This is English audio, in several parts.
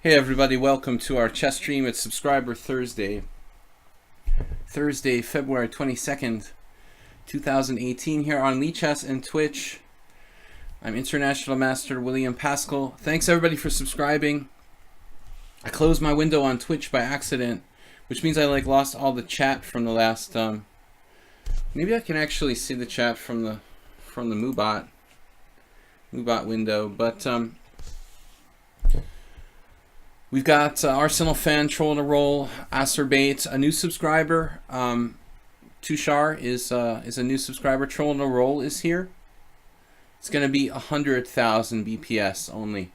Hey everybody, welcome to our chess stream. It's Subscriber Thursday. Thursday, February 22nd, 2018 here on lichess and Twitch. I'm International Master Will Paschall. Thanks everybody for subscribing. I closed my window on Twitch by accident, which means I lost all the chat from the last maybe I can actually see the chat from the MooBot window, but we've got Arsenal fan trolling a roll, Acerbate, a new subscriber. Tushar is a new subscriber. Trolling a roll is here. It's gonna be 100,000 BPS only.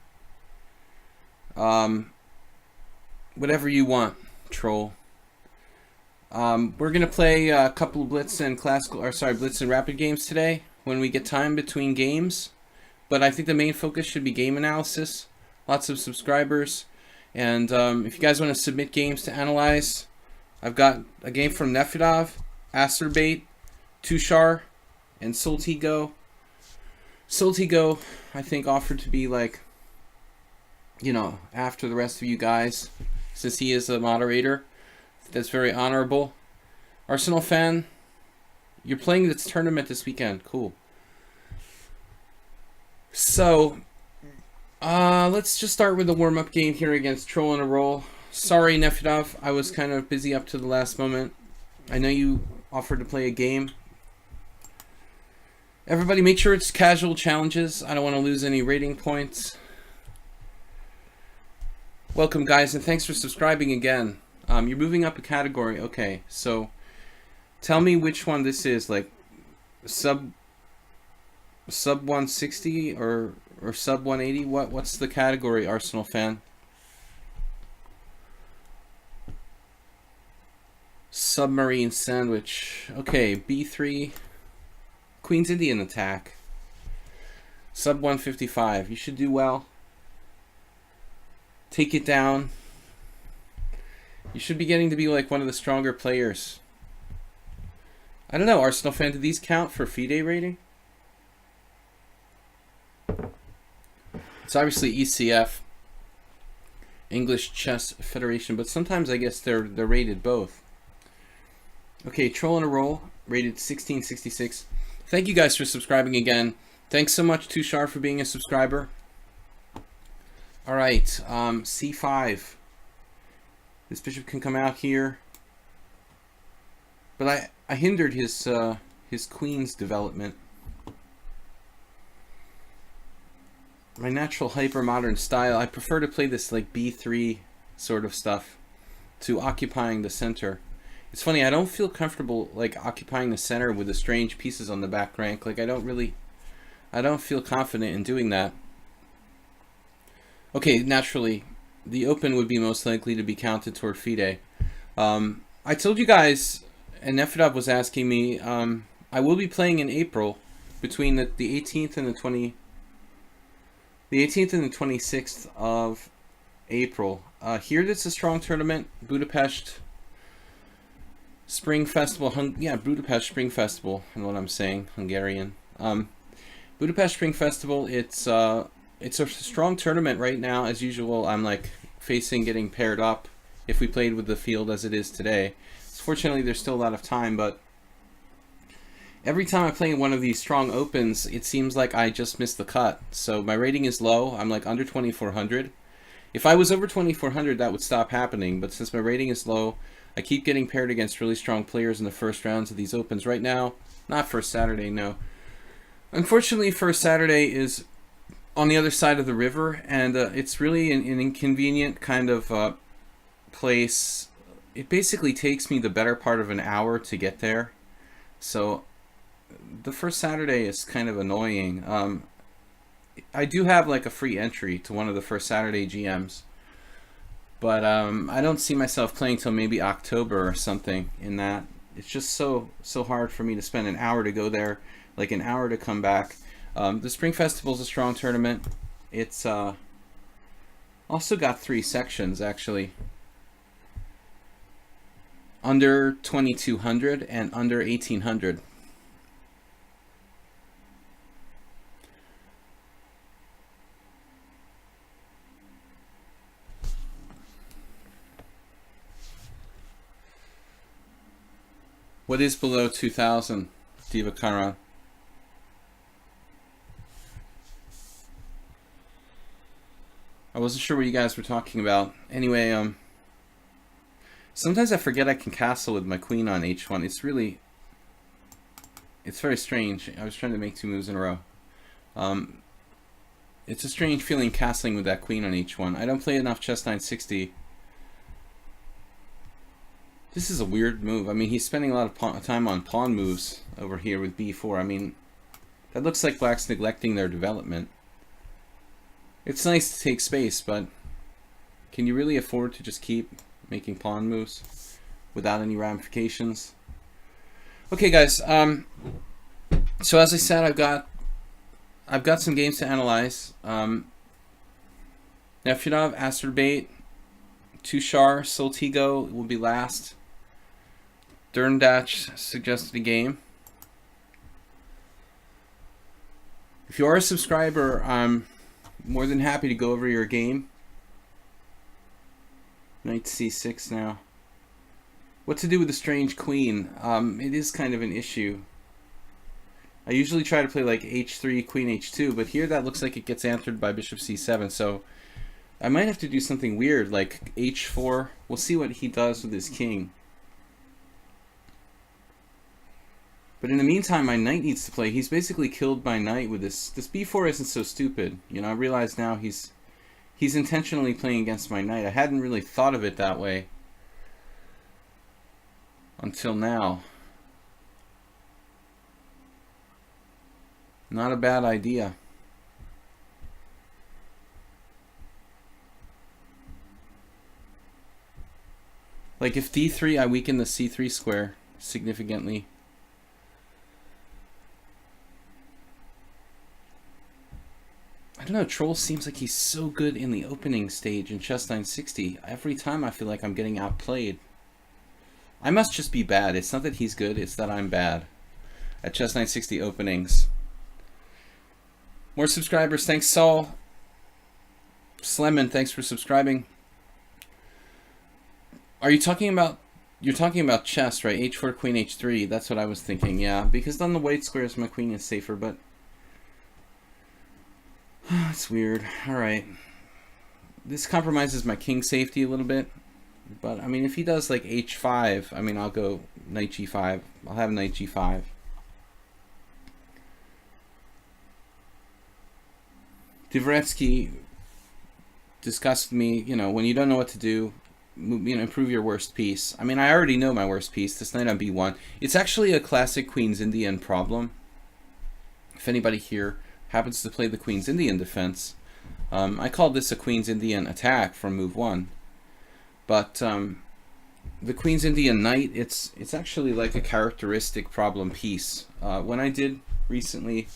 Whatever you want, troll. We're gonna play a couple of Blitz and Blitz and Rapid games today when we get time between games. But I think the main focus should be game analysis. Lots of subscribers. And if you guys want to submit games to analyze, I've got a game from Nefedov, Acerbate, Tushar, and Soltigo. Soltigo, I think, offered to be after the rest of you guys, since he is a moderator. That's very honorable. Arsenal fan, you're playing this tournament this weekend. Cool. So let's just start with the warm-up game here against Troll in a Roll. Sorry, Nefedov, I was kind of busy up to the last moment. I know you offered to play a game. Everybody, make sure it's casual challenges. I don't want to lose any rating points. Welcome, guys, and thanks for subscribing again. You're moving up a category. Okay, so tell me which one this is, sub 160 or sub 180? What's the category, Arsenal fan? Submarine sandwich. Okay, B3. Queen's Indian attack. Sub 155. You should do well. Take it down. You should be getting to be one of the stronger players. I don't know, Arsenal fan, do these count for FIDE rating? It's obviously ECF, English Chess Federation, but sometimes I guess they're rated both. Okay, Troll in a Roll, rated 1666. Thank you guys for subscribing again. Thanks so much, Tushar, for being a subscriber. All right, C5. This bishop can come out here, but I hindered his queen's development. My natural hyper-modern style, I prefer to play this B3 sort of stuff to occupying the center. It's funny, I don't feel comfortable occupying the center with the strange pieces on the back rank. I don't feel confident in doing that. Okay, naturally, the open would be most likely to be counted toward FIDE. I told you guys, and Nefedov was asking me, I will be playing in April between the 18th and the 26th of April. Here, that's a strong tournament. Budapest Spring Festival. Budapest Spring Festival. I know what I'm saying. Hungarian. Budapest Spring Festival. It's a strong tournament right now. As usual, I'm facing getting paired up if we played with the field as it is today. Fortunately, there's still a lot of time, but every time I play in one of these strong opens, it seems like I just missed the cut. So my rating is low. I'm under 2,400. If I was over 2,400, that would stop happening. But since my rating is low, I keep getting paired against really strong players in the first rounds of these opens. Right now, not first Saturday, no. Unfortunately, first Saturday is on the other side of the river, and it's really an inconvenient kind of place. It basically takes me the better part of an hour to get there. So the first Saturday is kind of annoying. I do have a free entry to one of the first Saturday GMs, but I don't see myself playing till maybe October or something in that. It's just so hard for me to spend an hour to go there, an hour to come back. The Spring Festival is a strong tournament. It's also got 3 sections, actually. Under 2,200 and under 1,800. What is below 2,000, Diva Karan? I wasn't sure what you guys were talking about. Anyway, sometimes I forget I can castle with my queen on h1. It's very strange. I was trying to make 2 moves in a row. It's a strange feeling castling with that queen on h1. I don't play enough chess 960. This is a weird move. I mean, he's spending a lot of time on pawn moves over here with b4. I mean, that looks like black's neglecting their development. It's nice to take space, but can you really afford to just keep making pawn moves without any ramifications? Okay, guys. So as I said, I've got some games to analyze. Nefyonov, Asterbait, Tushar, Soltigo will be last. Derndatch suggested a game. If you are a subscriber, I'm more than happy to go over your game. Knight c6 now. What to do with the strange queen? It is kind of an issue. I usually try to play like h3, queen h2, but here that looks like it gets answered by bishop c7, so I might have to do something weird like h4. We'll see what he does with his king. But in the meantime, my knight needs to play. He's basically killed my knight with this. This b4 isn't so stupid. You know, I realize now he's intentionally playing against my knight. I hadn't really thought of it that way until now. Not a bad idea. Like if d3, I weaken the c3 square significantly. I don't know, Troll seems like he's so good in the opening stage in chess 960. Every time I feel like I'm getting outplayed. I must just be bad. It's not that he's good, it's that I'm bad at chess 960 openings. More subscribers. Thanks, Saul. Slemon, thanks for subscribing. Are you talking about... You're talking about chess, right? h4, queen h3. That's what I was thinking, yeah. Because on the white squares, my queen is safer, but... It's weird. Alright. This compromises my king safety a little bit. But, I mean, if he does, like, h5, I mean, I'll go knight g5. I'll have knight g5. Dvoretsky discussed with me, you know, when you don't know what to do, you know, improve your worst piece. I mean, I already know my worst piece, this knight on b1. It's actually a classic Queen's Indian problem. If anybody here happens to play the Queen's Indian defense, I call this a Queen's Indian attack from move 1. But the Queen's Indian knight, it's actually like a characteristic problem piece. When I did recently,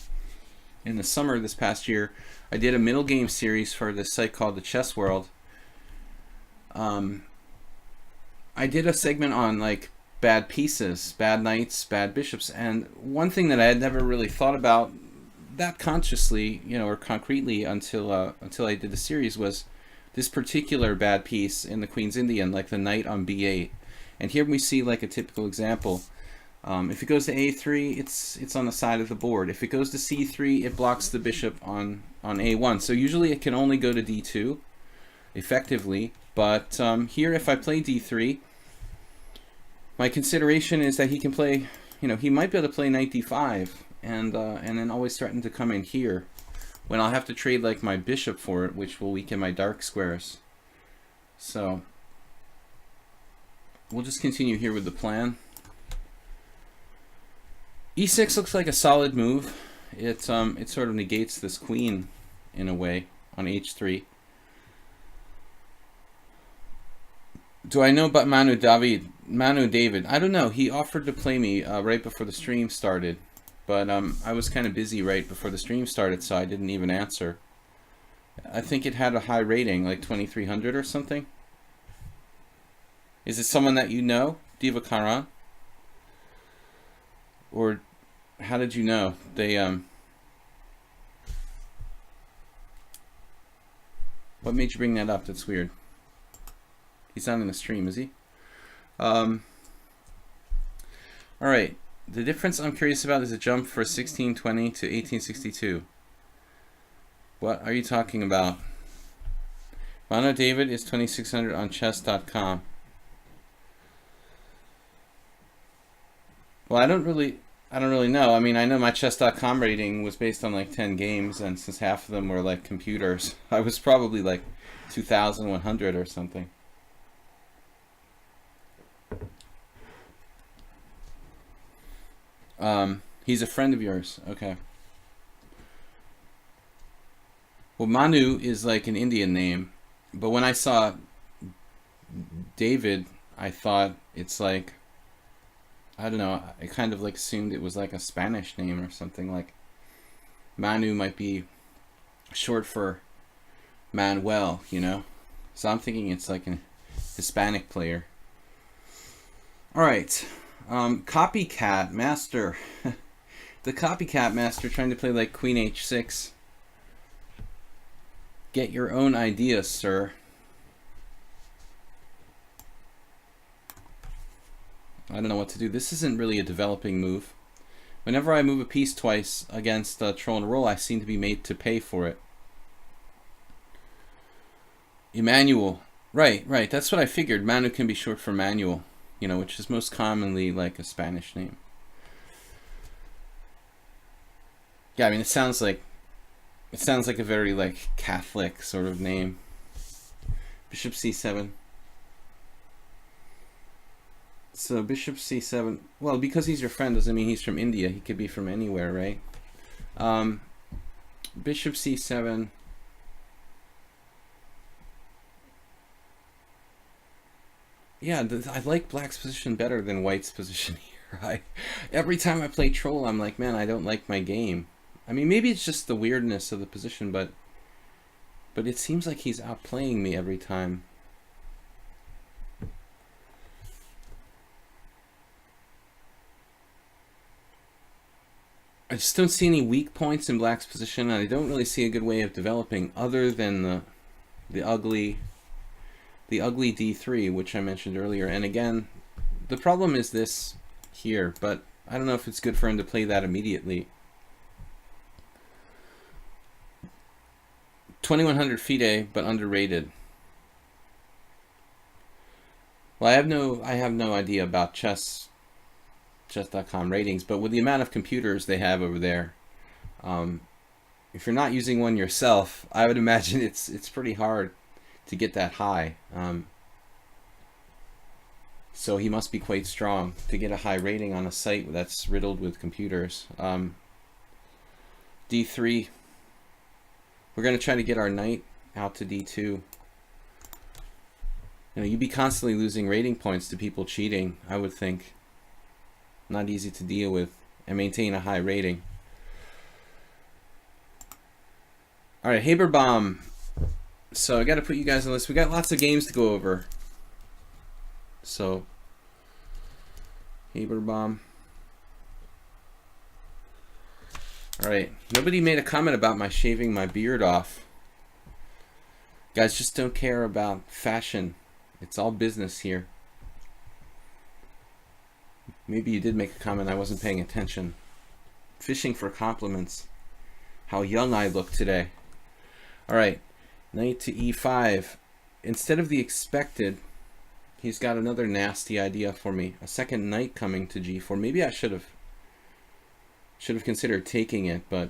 in the summer this past year, I did a middle game series for this site called the Chess World. I did a segment on like bad pieces, bad knights, bad bishops, and one thing that I had never really thought about that consciously, you know, or concretely until I did the series was this particular bad piece in the Queen's Indian, like the knight on b8. And here we see like a typical example. If it goes to a3, it's on the side of the board. If it goes to c3, it blocks the bishop on a1. So usually it can only go to d2, effectively. But here, if I play d3, my consideration is that he can play, you know, he might be able to play knight d5, and then always threaten to come in here, when I'll have to trade like my bishop for it, which will weaken my dark squares. So we'll just continue here with the plan. e6 looks like a solid move. It sort of negates this queen in a way on h3. Do I know about Manu David? I don't know. He offered to play me right before the stream started, but I was kind of busy right before the stream started, so I didn't even answer. I think it had a high rating, like 2300 or something. Is it someone that you know, Diva Karan? Or how did you know? They what made you bring that up? That's weird. He's not in the stream, is he? All All right. The difference I'm curious about is a jump for 1620 to 1862. What are you talking about? Mono David is 2600 on chess.com. Well, I don't really know. I mean, I know my chess.com rating was based on like 10 games, and since half of them were like computers, I was probably like 2,100 or something. He's a friend of yours. Okay. Well, Manu is like an Indian name, but when I saw David, I thought it's like, I don't know, I kind of like assumed it was like a Spanish name or something. Like Manu might be short for Manuel, you know? So I'm thinking it's like a Hispanic player. All right. Copycat Master. The Copycat Master trying to play like Queen H6. Get your own ideas, sir. I don't know what to do. This isn't really a developing move. Whenever I move a piece twice against Troll and Roll, I seem to be made to pay for it. Emmanuel. Right. That's what I figured. Manu can be short for Manuel, you know, which is most commonly like a Spanish name. Yeah, I mean, it sounds like a very like Catholic sort of name. Bishop c7. So Bishop c7. Well, because he's your friend doesn't mean he's from India. He could be from anywhere, right? Bishop c7. Yeah, I like Black's position better than White's position here. Every time I play Troll, I'm like, man, I don't like my game. I mean, maybe it's just the weirdness of the position, but it seems like he's outplaying me every time. I just don't see any weak points in Black's position, and I don't really see a good way of developing other than the ugly d3, which I mentioned earlier. And again, the problem is this here, but I don't know if it's good for him to play that immediately. 2100 FIDE, but underrated. Well, I have no idea about chess.com ratings, but with the amount of computers they have over there, if you're not using one yourself, I would imagine it's pretty hard to get that high. So he must be quite strong to get a high rating on a site that's riddled with computers. D3. We're going to try to get our knight out to D2. You know, you'd be constantly losing rating points to people cheating, I would think. Not easy to deal with and maintain a high rating. All right, Haberbaum. So I got to put you guys on the list. We got lots of games to go over. So Haberbaum. All right. Nobody made a comment about my shaving my beard off. Guys just don't care about fashion. It's all business here. Maybe you did make a comment. I wasn't paying attention. Fishing for compliments. How young I look today. All right. Knight to e5. Instead of the expected, he's got another nasty idea for me. A second knight coming to g4. Maybe I should have considered taking it, but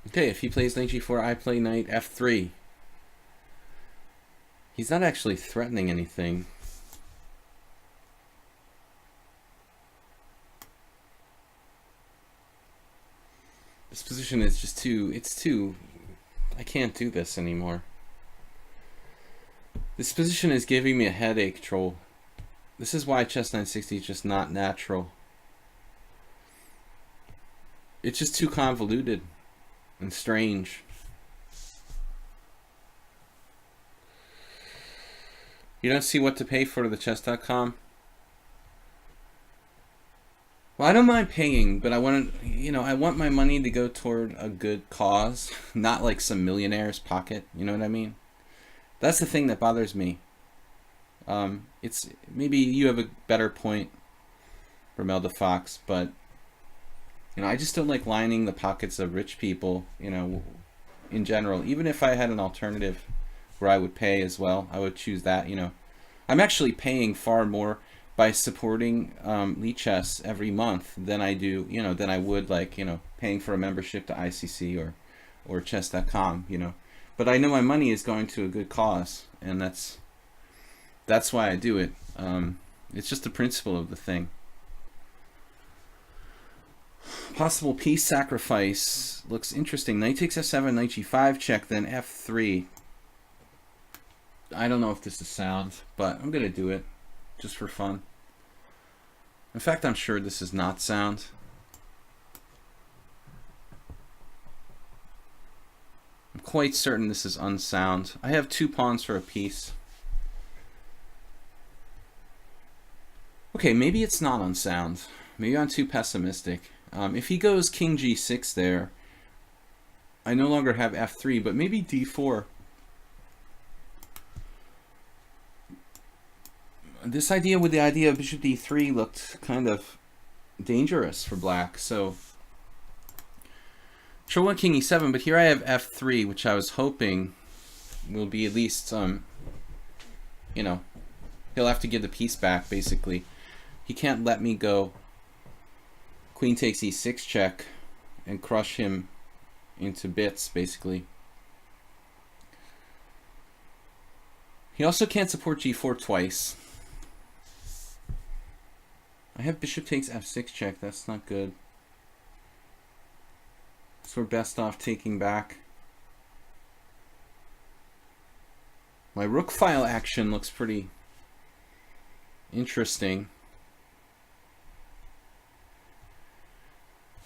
okay, if he plays knight g4, I play knight f3. He's not actually threatening anything. This position is just too, I can't do this anymore. This position is giving me a headache, Troll. This is why chess 960 is just not natural. It's just too convoluted and strange. You don't see what to pay for the chess.com? Well, I don't mind paying, but I want to, you know, I want my money to go toward a good cause, not like some millionaire's pocket. You know what I mean? That's the thing that bothers me. It's maybe you have a better point, Romelda Fox, but I just don't like lining the pockets of rich people, in general. Even if I had an alternative where I would pay as well, I would choose that. I'm actually paying far more by supporting lichess every month than I do, than I would paying for a membership to ICC or chess.com, But I know my money is going to a good cause, and that's why I do it. It's just the principle of the thing. Possible piece sacrifice looks interesting. Knight takes f7, knight g5 check, then f3. I don't know if this is sound, but I'm going to do it just for fun. In fact, I'm sure this is not sound. I'm quite certain this is unsound. I have 2 pawns for a piece. Okay, maybe it's not unsound. Maybe I'm too pessimistic. If he goes king g6 there, I no longer have f3, but maybe d4. This idea with the idea of bishop d3 looked kind of dangerous for black, so sure, went king e7, but here I have f3, which I was hoping will be at least he'll have to give the piece back, basically. He can't let me go queen takes e6 check and crush him into bits, basically. He also can't support g4 twice. I have bishop takes f6 check. That's not good. So we're best off taking back. My rook file action looks pretty interesting.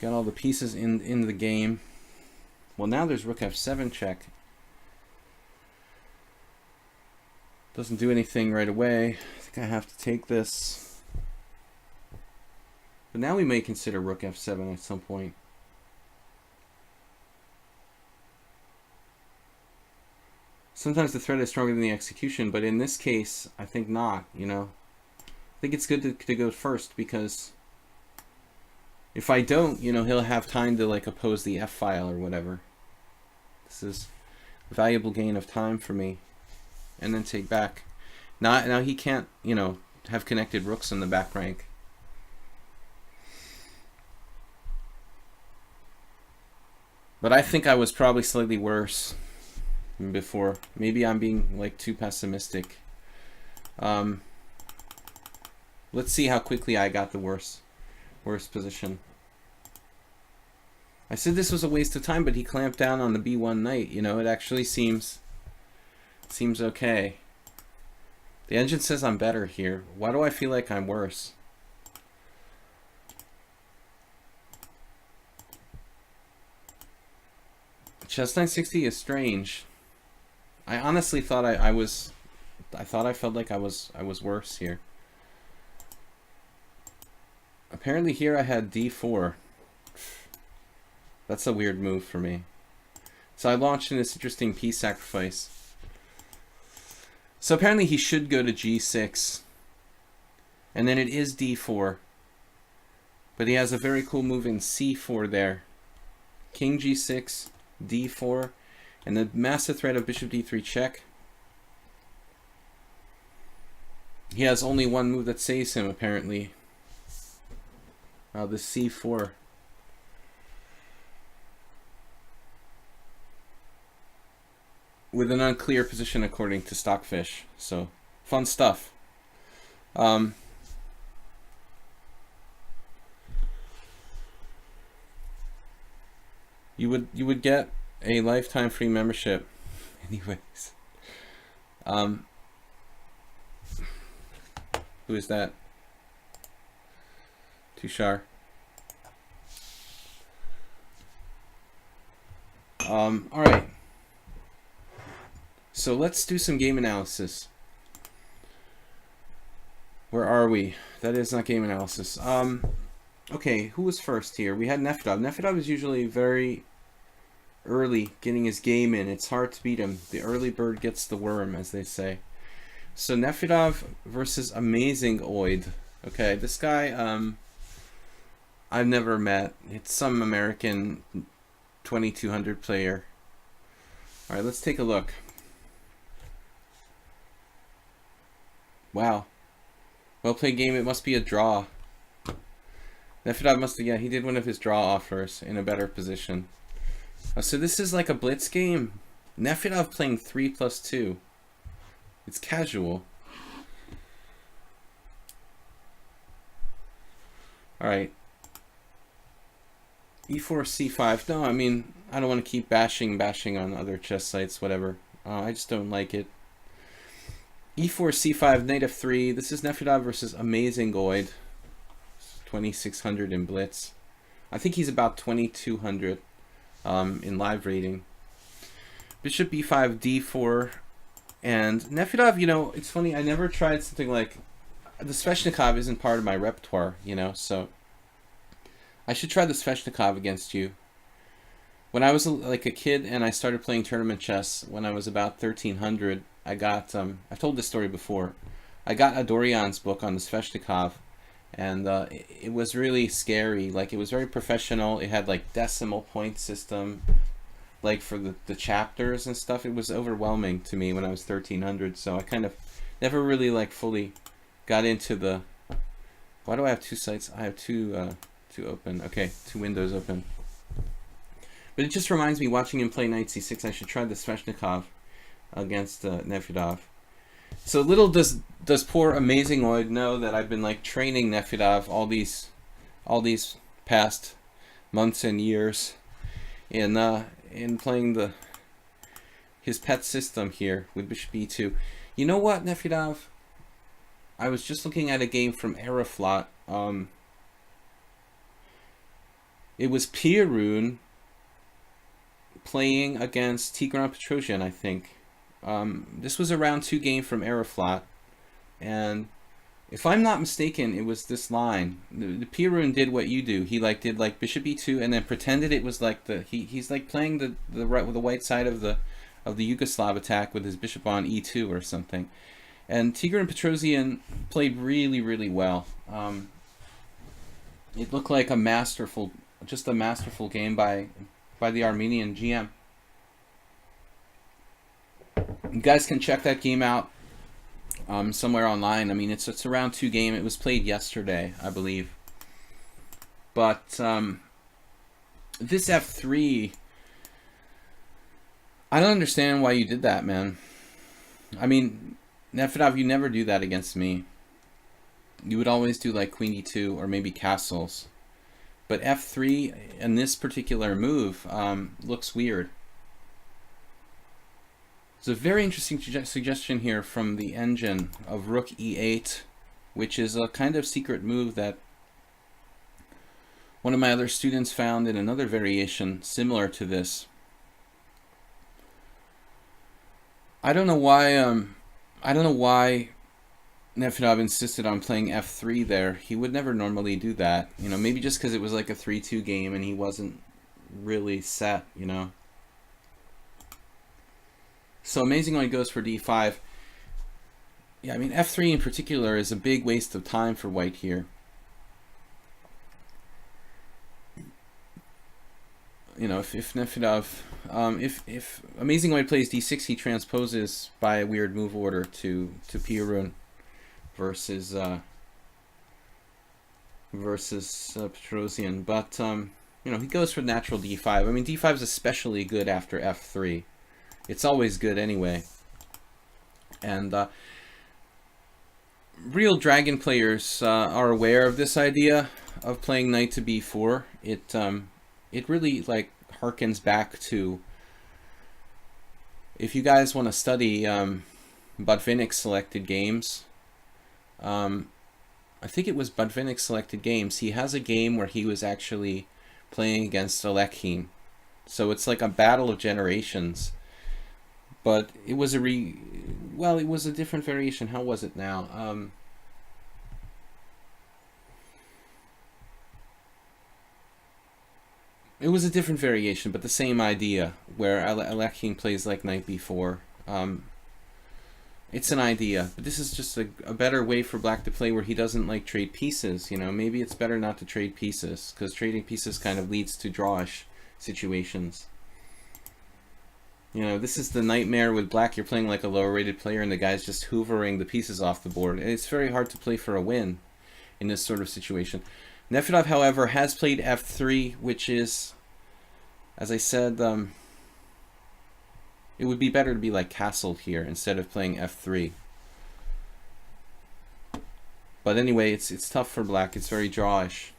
Got all the pieces in the game. Well, now there's rook f7 check. Doesn't do anything right away. I think I have to take this. But now we may consider rook f7 at some point. Sometimes the threat is stronger than the execution, but in this case, I think not, I think it's good to go first, because if I don't, he'll have time to oppose the f-file or whatever. This is a valuable gain of time for me. And then take back. Now he can't, have connected rooks in the back rank. But I think I was probably slightly worse than before. Maybe I'm being too pessimistic. Let's see how quickly I got the worst position. I said this was a waste of time, but he clamped down on the b1 knight. It actually seems okay. The engine says I'm better here. Why do I feel like I'm worse? Chess 960 is strange. I honestly thought I felt like I was worse here. Apparently here I had d4. That's a weird move for me. So I launched in this interesting piece sacrifice. So apparently he should go to g6. And then it is d4. But he has a very cool move in c4 there. King g6, d4, and the massive threat of bishop d3 check. He has only one move that saves him, apparently. The c4. With an unclear position according to Stockfish. So, fun stuff. You would get a lifetime free membership. Anyways. Who is that? Tushar. Alright. So let's do some game analysis. Where are we? That is not game analysis. Okay, who was first here? We had Nefedov. Nefedov is usually very early getting his game in. It's hard to beat him. The early bird gets the worm, as they say. So Nefedov versus Amazing Oid. Okay, this guy I've never met. It's some American 2200 player. All right, let's take a look. Wow. Well played game. It must be a draw. Nefedov must have, yeah, he did one of his draw offers in a better position. So this is like a blitz game. Nefedov playing 3+2. It's casual. All right. E4, C5. No, I mean, I don't want to keep bashing on other chess sites, whatever. I just don't like it. E4, C5, knight F3. This is Nefedov versus Amazing Oid. 2600 in blitz. I think he's about 2200 in live rating. Bishop B5, D4. And Nefedov, you know, it's funny, I never tried something like... The Sveshnikov isn't part of my repertoire, you know, so... I should try the Sveshnikov against you. When I was like a kid and I started playing tournament chess when I was about 1300, I got, I've told this story before, I got Adorjan's book on the Sveshnikov, and it was really scary. Like, it was very professional. It had like decimal point system, like for the chapters and stuff. It was overwhelming to me when I was 1300, so I kind of never really like fully got into the... Why do I have two sites? I have two open. Okay, two windows open. But it just reminds me, watching him play knight c6, I should try the Sveshnikov against Nefedov. So little does poor Amazing Oid know that I've been like training Nefedov all these past months and years in playing his pet system here with Bishop e2. You know what, Nefedov? I was just looking at a game from Aeroflot. It was Pirun playing against Tigran Petrosian, I think. This was a round 2 game from Aeroflot, and if I'm not mistaken, it was this line. The Pirun did what you do. He did Bishop e2 and then pretended it was like he's like playing the white side of the Yugoslav attack with his bishop on e2 or something. And Tigran Petrosian played really, really well. It looked like just a masterful game by the Armenian GM. You guys can check that game out somewhere online. I mean, it's a round 2 game. It was played yesterday, I believe. But this F3, I don't understand why you did that, man. I mean, Nefedov, you never do that against me. You would always do like Queen e2 or maybe castles. But F3 and this particular move looks weird. There's a very interesting suggestion here from the engine of Rook e8, which is a kind of secret move that one of my other students found in another variation similar to this. I don't know why Nefedov insisted on playing F3 there. He would never normally do that. You know, maybe just because it was like a 3-2 game and he wasn't really set, you know. So Amazing Oid goes for D5. Yeah, I mean, F3 in particular is a big waste of time for white here. You know, if Nefedov, if Amazing Oid plays D6, he transposes by a weird move order to Pirun versus Petrosian. But you know, he goes for natural D5. I mean, D5 is especially good after F3. It's always good anyway. And real dragon players are aware of this idea of playing knight to B4. It really like harkens back to, if you guys want to study Botvinnik's selected games, I think it was Botvinnik's selected games. He has a game where he was actually playing against Alekhine. So it's like a battle of generations. But it was it was a different variation. How was it now? It was a different variation, but the same idea, where Alekhine plays like knight b4. It's an idea, but this is just a better way for black to play where he doesn't like trade pieces. You know, maybe it's better not to trade pieces because trading pieces kind of leads to drawish situations. You know, this is the nightmare with black. You're playing like a lower rated player and the guy's just hoovering the pieces off the board. And it's very hard to play for a win in this sort of situation. Nefedov, however, has played f3, which is, as I said, it would be better to be like castled here instead of playing f3. But anyway, it's tough for black. It's very drawish.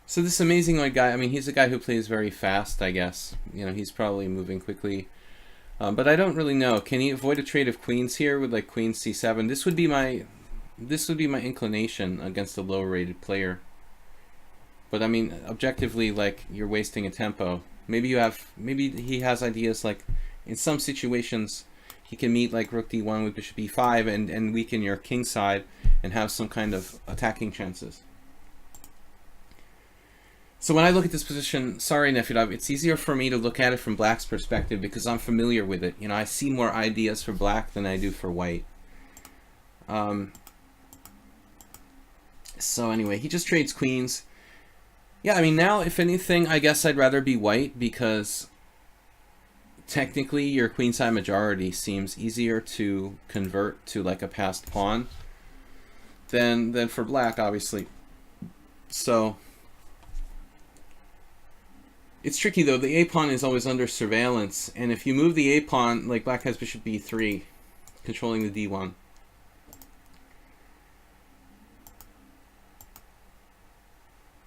So this amazing guy, I mean, he's a guy who plays very fast, I guess. You know, he's probably moving quickly. But I don't really know. Can he avoid a trade of queens here with like queen c7? This would be my inclination against a lower rated player. But I mean, objectively, like, you're wasting a tempo. Maybe he has ideas like in some situations he can meet like rook d1 with bishop e5 and weaken your king side and have some kind of attacking chances. So when I look at this position, sorry Nefedov, it's easier for me to look at it from black's perspective because I'm familiar with it. You know, I see more ideas for black than I do for white. So anyway, he just trades queens. Yeah, I mean, now, if anything, I guess I'd rather be white because technically your queenside majority seems easier to convert to like a passed pawn than for black, obviously. So it's tricky though. The a-pawn is always under surveillance, and if you move the a-pawn, like black has bishop b3, controlling the d1.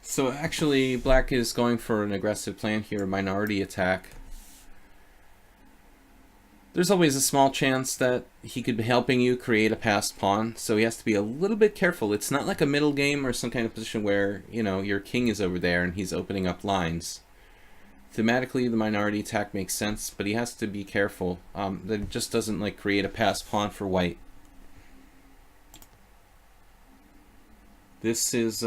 So actually, black is going for an aggressive plan here, a minority attack. There's always a small chance that he could be helping you create a passed pawn, so he has to be a little bit careful. It's not like a middle game or some kind of position where, you know, your king is over there and he's opening up lines. Thematically, the minority attack makes sense, but he has to be careful that it just doesn't like create a passed pawn for white. This is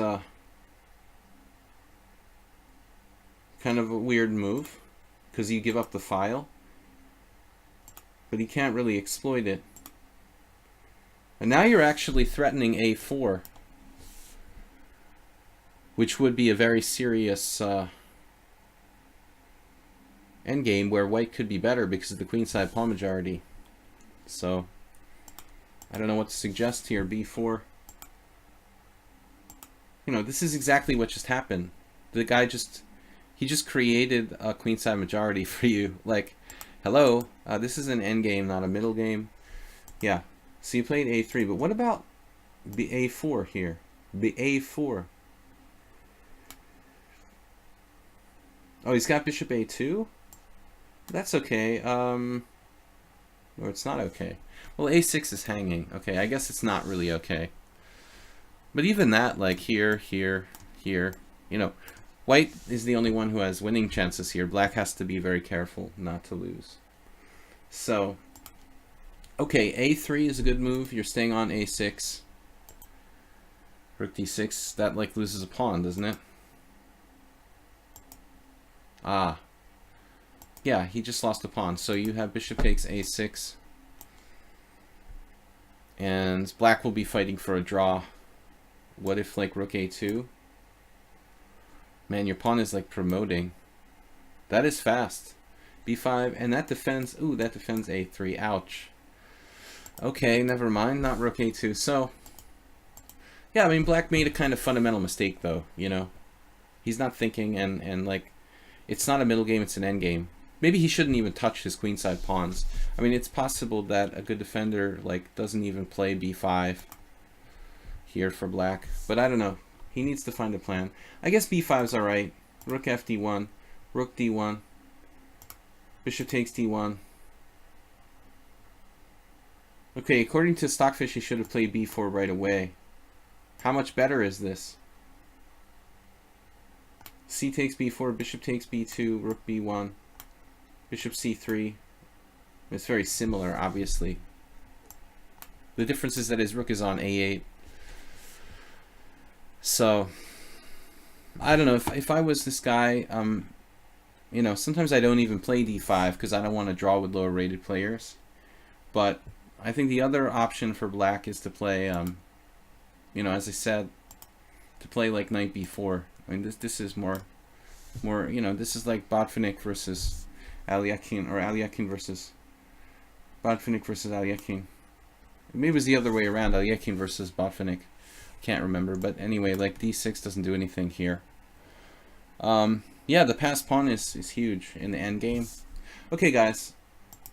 kind of a weird move because you give up the file, but he can't really exploit it. And now you're actually threatening a4, which would be a very serious endgame where white could be better because of the queenside pawn majority. So I don't know what to suggest here. b4. You know, this is exactly what just happened. The guy just created a queenside majority for you. Like, hello, this is an endgame, not a middle game. Yeah. So you played a3, but what about the a4 here? The a4. Oh, he's got bishop a2? That's okay. Or it's not okay. Well, a6 is hanging. Okay, I guess it's not really okay. But even that, like here, here, here, you know, white is the only one who has winning chances here. Black has to be very careful not to lose. So, okay, a3 is a good move. You're staying on a6. Rook d6, that like loses a pawn, doesn't it? Ah. Yeah, he just lost a pawn. So you have bishop takes a6. And black will be fighting for a draw. What if like rook a2? Man, your pawn is like promoting. That is fast. b5, and that defends, ooh, that defends a3, ouch. Okay, never mind, not rook a2. So, yeah, I mean, black made a kind of fundamental mistake though, you know. He's not thinking, and like, it's not a middle game, it's an end game. Maybe he shouldn't even touch his queenside pawns. I mean, it's possible that a good defender like doesn't even play b5 here for black, but I don't know. He needs to find a plan. I guess b5's alright. Rook fd1, rook d1, bishop takes d1. Okay, according to Stockfish, he should have played b4 right away. How much better is this? C takes b4, bishop takes b2, rook b1, bishop c3. It's very similar, obviously. The difference is that his rook is on a8. So I don't know if I was this guy. You know, sometimes I don't even play d5 because I don't want to draw with lower rated players. But I think the other option for black is to play, you know, as I said, to play like knight b4. I mean, this is more, you know, this is like Botvinnik versus Alyakin, or Alyakin versus Botvinnik versus Alyakin. Maybe it was the other way around, Alyakin versus Botvinnik. Can't remember, but anyway, like d6 doesn't do anything here. Yeah, the passed pawn is huge in the end game. Okay, guys,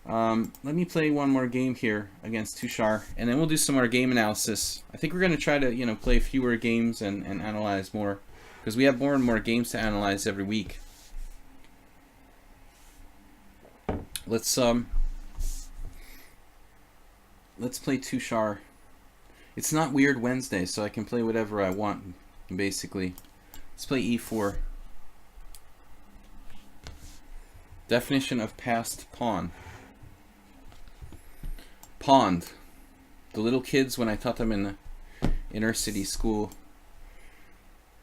let me play one more game here against Tushar, and then we'll do some more game analysis. I think we're going to try to, you know, play fewer games and analyze more, because we have more and more games to analyze every week. Let's play Tushar. It's not Weird Wednesday, so I can play whatever I want, basically. Let's play e4. Definition of passed pawn. Pond. The little kids, when I taught them in the inner city school,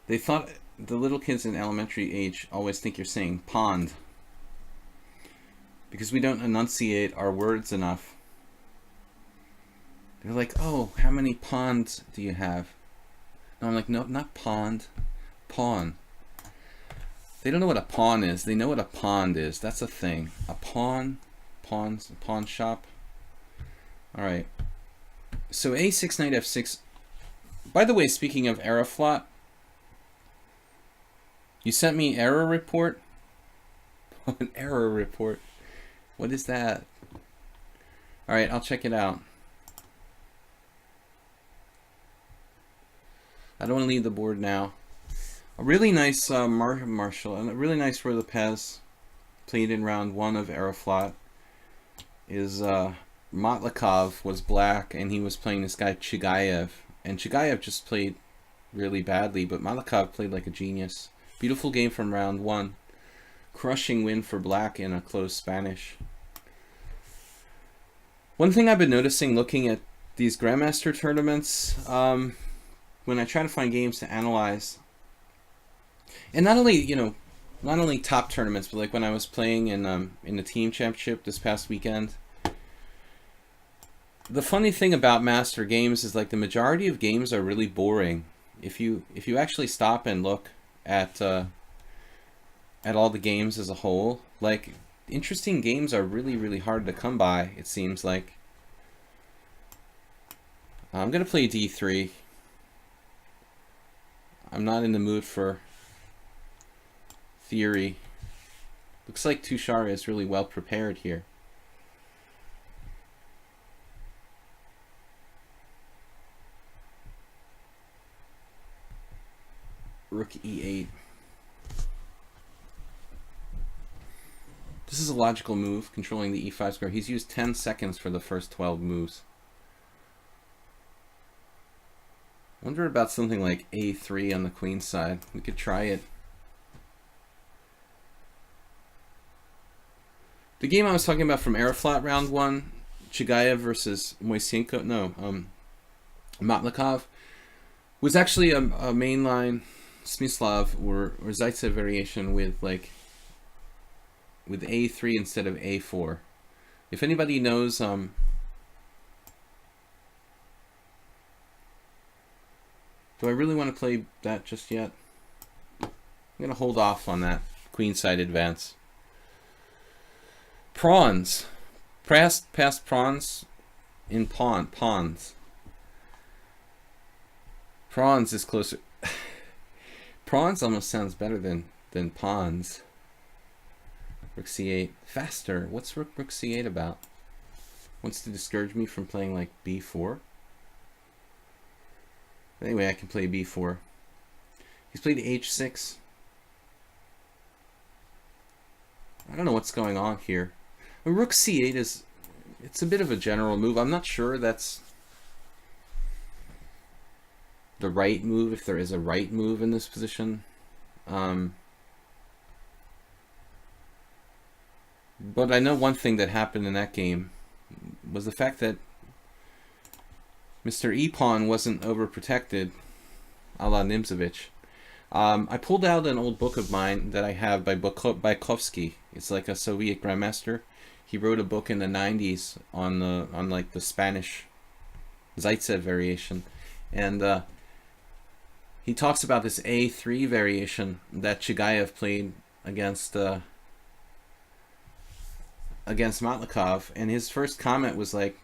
they thought, the little kids in elementary age always think you're saying pond, because we don't enunciate our words enough. They're like, oh, how many ponds do you have? No, I'm like, no, not pond, pawn. They don't know what a pawn is. They know what a pond is. That's a thing. A pawn, pawns, a pawn shop. All right. So a6, knight f6. By the way, speaking of Aeroflot, you sent me error report. An error report. What is that? All right, I'll check it out. I don't want to leave the board now. A really nice Marshall and a really nice Will Paschall played in round 1 of Aeroflot is Motlikov was black, and he was playing this guy Chigayev, and Chigayev just played really badly, but Motlikov played like a genius. Beautiful game from round 1. Crushing win for black in a close Spanish. One thing I've been noticing looking at these Grandmaster tournaments, when I try to find games to analyze, and not only, you know, not only top tournaments, but like when I was playing in the team championship this past weekend, the funny thing about master games is like the majority of games are really boring. If you actually stop and look at all the games as a whole, like interesting games are really hard to come by, it seems like. I'm gonna play d3. I'm not in the mood for theory. Looks like Tushar is really well prepared here. Rook e8. This is a logical move, controlling the e5 square. He's used 10 seconds for the first 12 moves. I wonder about something like a3 on the queen side. We could try it. The game I was talking about from Aeroflot round 1, Chigayev versus Moisenko, Motlikov, was actually a mainline Smyslov or Zaitsev variation with a3 instead of a4. If anybody knows do I really want to play that just yet? I'm going to hold off on that queenside advance. Pawns. Past pawns in pawns. Prawns is closer. Prawns almost sounds better than pawns. Rook c8. Faster. What's rook c8 about? Wants to discourage me from playing like b4? Anyway, I can play b4. He's played h6. I don't know what's going on here. Rook c8 it's a bit of a general move. I'm not sure that's the right move, if there is a right move in this position. But I know one thing that happened in that game was the fact that Mr. E-Pawn wasn't overprotected. a la Nimzovich. I pulled out an old book of mine that I have by Baikovsky. It's like a Soviet grandmaster. He wrote a book in the 90s on like the Spanish Zaitsev variation, and he talks about this A3 variation that Chigayev played against Matlikov, and his first comment was like,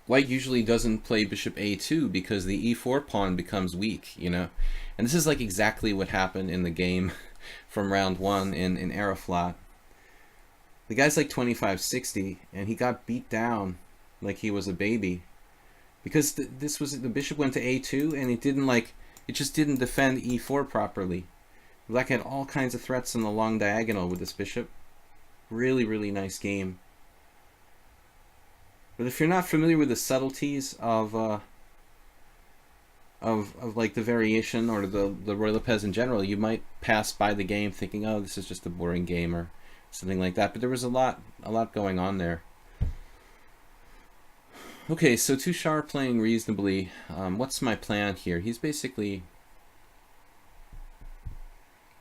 White usually doesn't play bishop a2 because the e4 pawn becomes weak, you know? And this is like exactly what happened in the game from round 1 in Aeroflot. The guy's like 25-60, and he got beat down like he was a baby. Because the bishop went to a2, and it just didn't defend e4 properly. Black had all kinds of threats on the long diagonal with this bishop. Really, really nice game. But if you're not familiar with the subtleties of like the variation or the Roy Lopez in general, you might pass by the game thinking, oh, this is just a boring game or something like that. But there was a lot going on there. Okay, so Tushar playing reasonably. What's my plan here? He's basically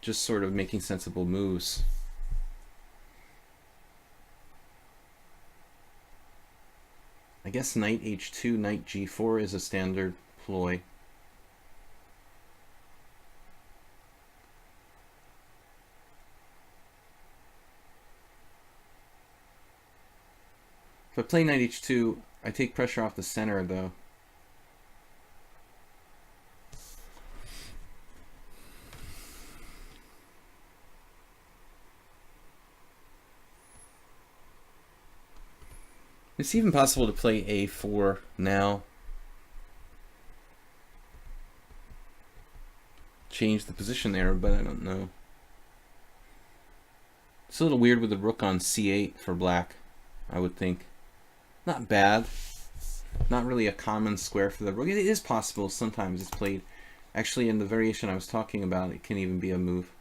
just sort of making sensible moves. I guess knight h2, knight g4 is a standard ploy. If I play knight h2, I take pressure off the center, though. It's even possible to play a4 now. Change the position there, but I don't know. It's a little weird with the rook on c8 for black, I would think. Not bad. Not really a common square for the rook. It is possible sometimes it's played. Actually, in the variation I was talking about, it can even be a move.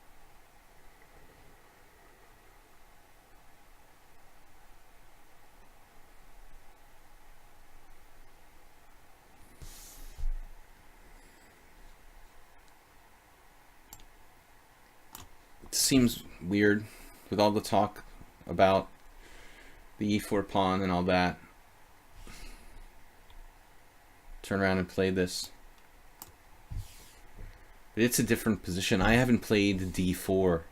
Seems weird with all the talk about the e4 pawn and all that. Turn around and play this. But it's a different position. I haven't played d4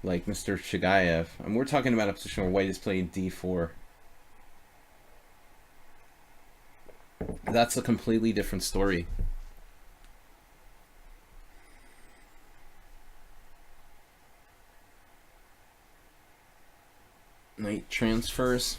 like Mr. Chigayev. And we're talking about a position where White is playing d4. That's a completely different story. Knight transfers.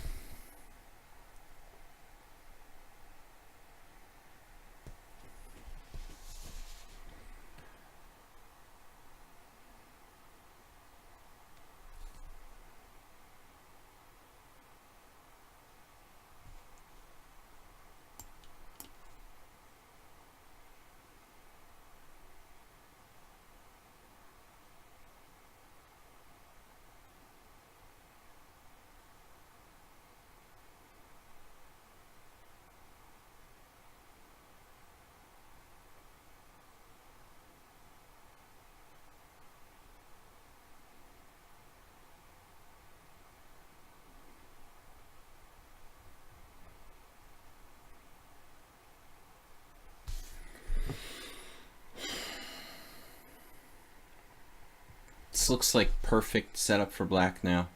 This looks like perfect setup for black now.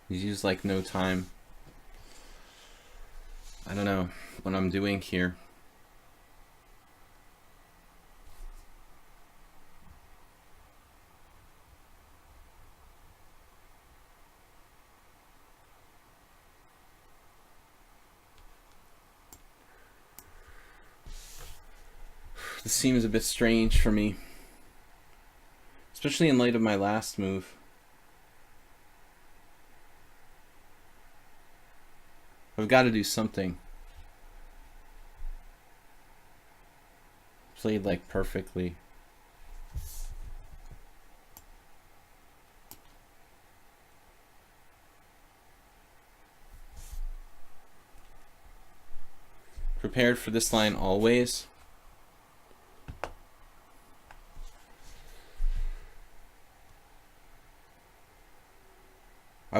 He's used like no time. I don't know what I'm doing here. This seems a bit strange for me. Especially in light of my last move. I've got to do something. Played like perfectly. Prepared for this line always.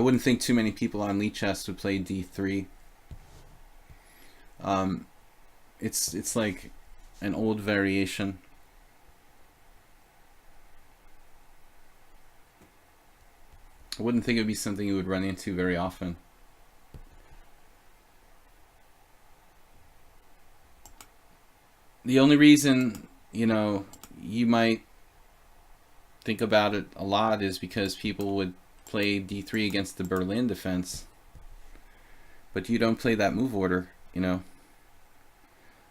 wouldn't think too many people on lichess would play d3. It's like an old variation. I wouldn't think it would be something you would run into very often. The only reason, you know, you might think about it a lot is because people would play d3 against the Berlin defense. But you don't play that move order, you know.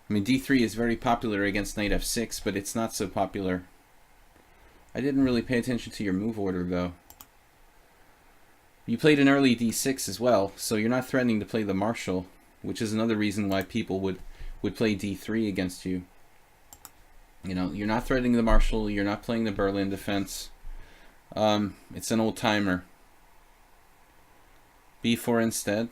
I mean, d3 is very popular against knight f6, but it's not so popular. I didn't really pay attention to your move order, though. You played an early d6 as well, so you're not threatening to play the Marshal, which is another reason why people would play d3 against you. You know, you're not threatening the Marshal, you're not playing the Berlin defense. It's an old timer. b4 instead.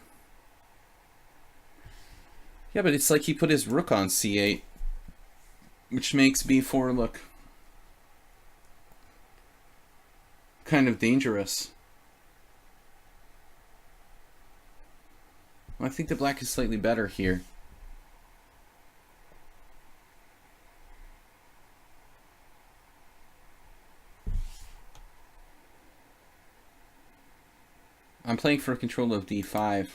Yeah, but it's like he put his rook on c8, which makes b4 look kind of dangerous. Well, I think the black is slightly better here. I'm playing for control of d5.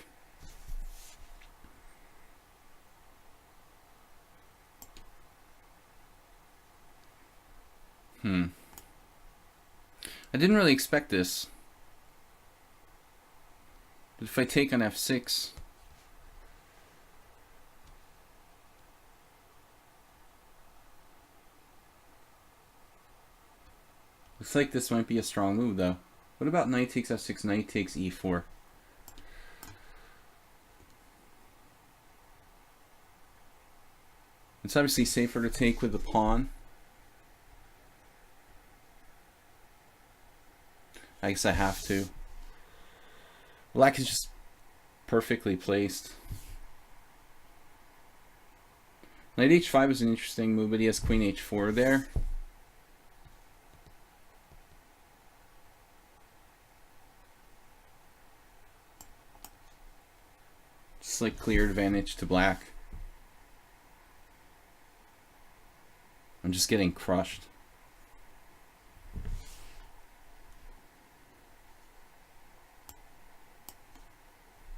I didn't really expect this. But if I take on f6, looks like this might be a strong move, though. What about knight takes f6, knight takes e4? It's obviously safer to take with the pawn. I guess I have to. Black is just perfectly placed. Knight h5 is an interesting move, but he has queen h4 there. Just like clear advantage to black. I'm just getting crushed.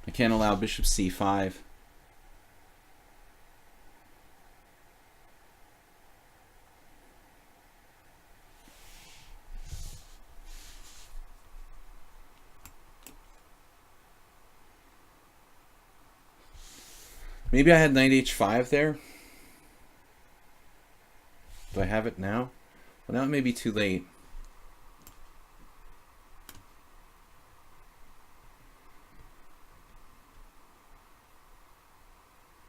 I can't allow bishop c5. Maybe I had knight h5 there. Do I have it now? Well, now it may be too late.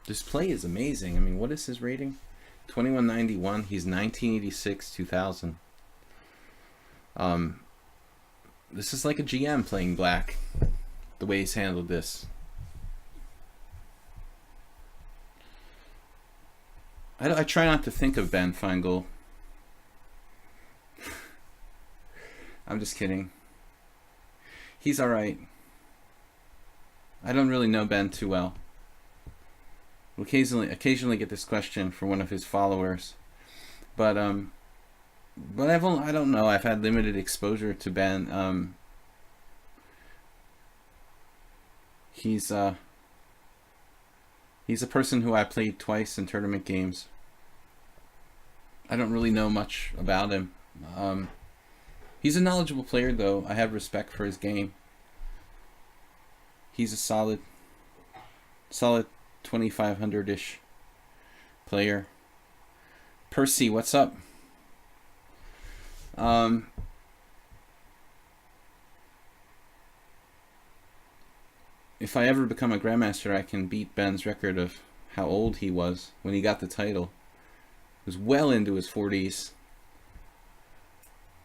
This play is amazing. I mean, what is his rating? 2191. He's 1986, 2000. This is like a GM playing black, the way he's handled this. I try not to think of Ben Feingold. I'm just kidding. He's alright. I don't really know Ben too well. We'll occasionally get this question from one of his followers, but I don't know. I've had limited exposure to Ben. He's a person who I played twice in tournament games. I don't really know much about him. He's a knowledgeable player, though. I have respect for his game. He's a solid 2500-ish player. Percy, what's up? If I ever become a grandmaster, I can beat Ben's record of how old he was when he got the title. He was well into his 40s.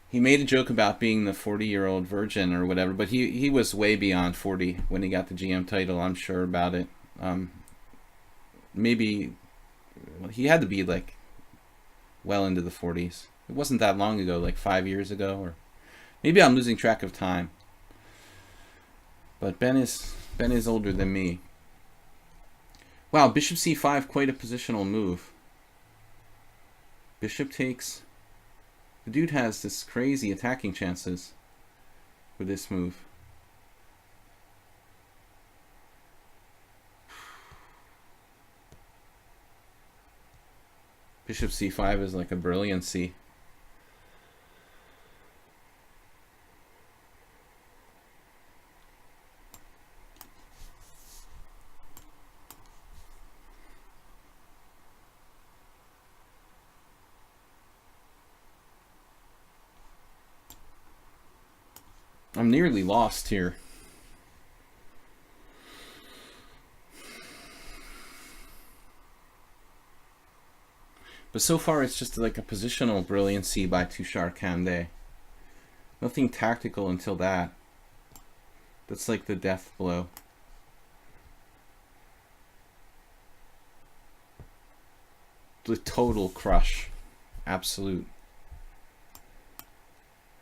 He made a joke about being the 40-year-old virgin or whatever, but he was way beyond 40 when he got the GM title. I'm sure about it. Maybe he had to be like well into the 40s. It wasn't that long ago, like 5 years ago, or maybe I'm losing track of time. But Ben is older than me. Wow, bishop c5, quite a positional move. Bishop takes. The dude has this crazy attacking chances with this move. Bishop c5 is like a brilliancy. I'm nearly lost here. But so far it's just like a positional brilliancy by Tushar Kande. Nothing tactical until that. That's like the death blow. The total crush. Absolute.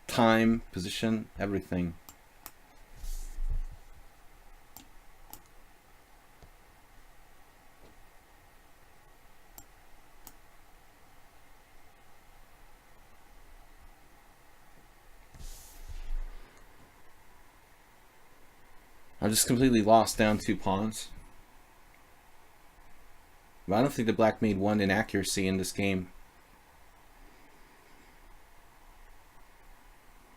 Time, position, everything. I'm just completely lost down 2 pawns. But I don't think the black made one inaccuracy in this game.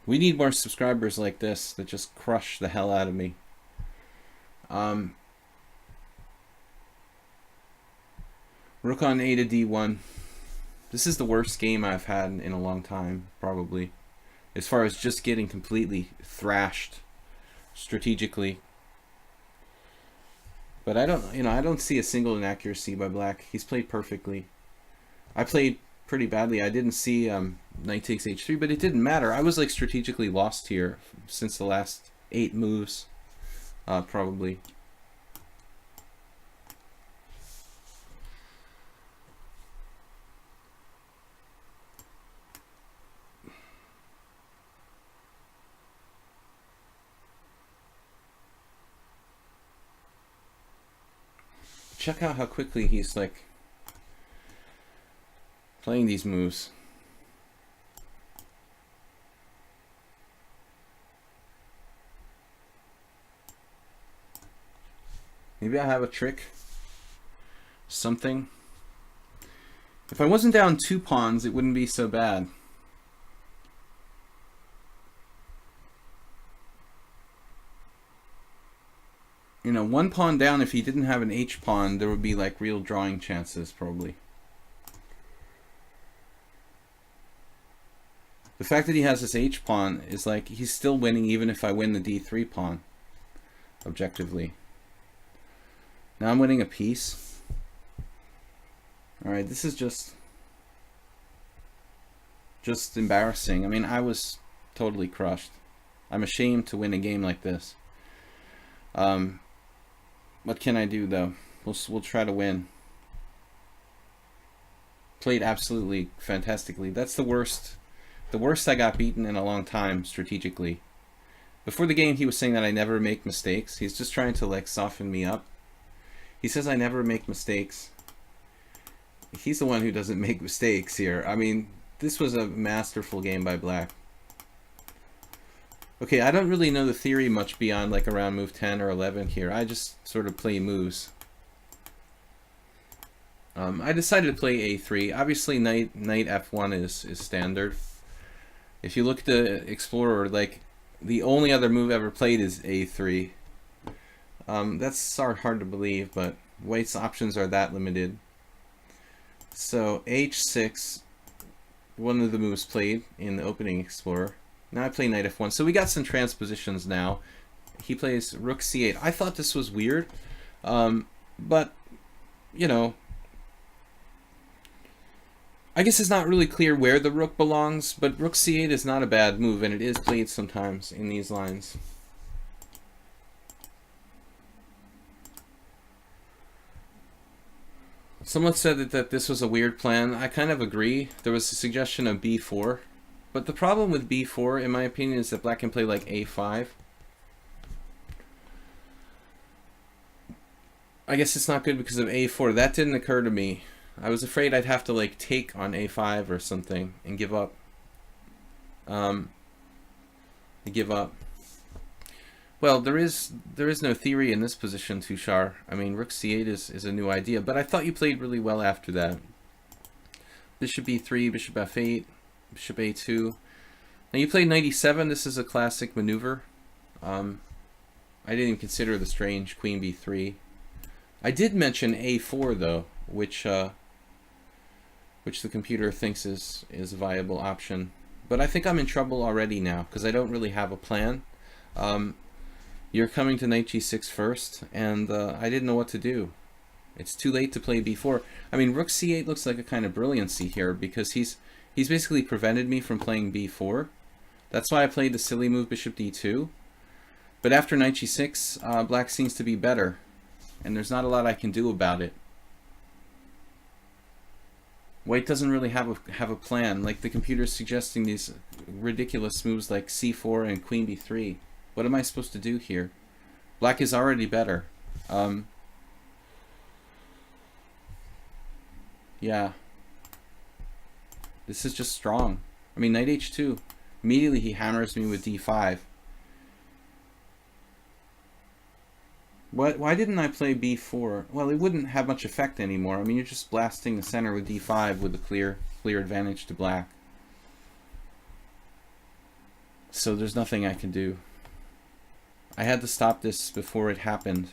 We need more subscribers like this that just crush the hell out of me. Rook on A to D1. This is the worst game I've had in a long time, probably. As far as just getting completely thrashed strategically. But I don't see a single inaccuracy by black. He's played perfectly. I played pretty badly. I didn't see knight takes h3, but it didn't matter. I was like strategically lost here since the last 8 moves, probably. Check out how quickly he's like playing these moves. Maybe I have a trick. Something. If I wasn't down 2 pawns, it wouldn't be so bad. You know, 1 pawn down, if he didn't have an H pawn, there would be like real drawing chances, probably. The fact that he has this H pawn is like, he's still winning even if I win the D3 pawn, objectively. Now I'm winning a piece. Alright, this is just embarrassing. I mean, I was totally crushed. I'm ashamed to win a game like this. What can I do though? We'll try to win. Played absolutely fantastically. That's the worst I got beaten in a long time strategically. Before the game he was saying that I never make mistakes. He's just trying to like soften me up. He says I never make mistakes. He's the one who doesn't make mistakes here. I mean, this was a masterful game by black. Okay, I don't really know the theory much beyond like around move 10 or 11 here. I just sort of play moves. I decided to play a3. Obviously, knight f1 is standard. If you look at the Explorer, like the only other move ever played is a3. That's hard to believe, but white's options are that limited. So h6, one of the moves played in the opening Explorer. Now I play knight f1. So we got some transpositions now. He plays rook c8. I thought this was weird, but you know, I guess it's not really clear where the rook belongs, but rook c8 is not a bad move, and it is played sometimes in these lines. Someone said that this was a weird plan. I kind of agree. There was a suggestion of b4. But the problem with b4, in my opinion, is that black can play like a5. I guess it's not good because of a4. That didn't occur to me. I was afraid I'd have to like take on a5 or something and give up. Give up. Well, there is no theory in this position, Tushar. I mean, rook c8 is a new idea, but I thought you played really well after that. Bishop e3, bishop f8, bishop a2. Now you played knight e7. This is a classic maneuver. I didn't even consider the strange queen b3. I did mention a4 though, which the computer thinks is a viable option. But I think I'm in trouble already now because I don't really have a plan. You're coming to knight g6 first, and I didn't know what to do. It's too late to play b4. I mean, rook c8 looks like a kind of brilliancy here because he's basically prevented me from playing b4. That's why I played the silly move bishop d2. But after knight g6, black seems to be better, and there's not a lot I can do about it. White doesn't really have a plan. Like the computer's suggesting these ridiculous moves like c4 and queen b3. What am I supposed to do here? Black is already better. Yeah. This is just strong. I mean, knight h2. Immediately he hammers me with d5. Why didn't I play b4? Well, it wouldn't have much effect anymore. I mean, you're just blasting the center with d5 with a clear advantage to black. So there's nothing I can do. I had to stop this before it happened.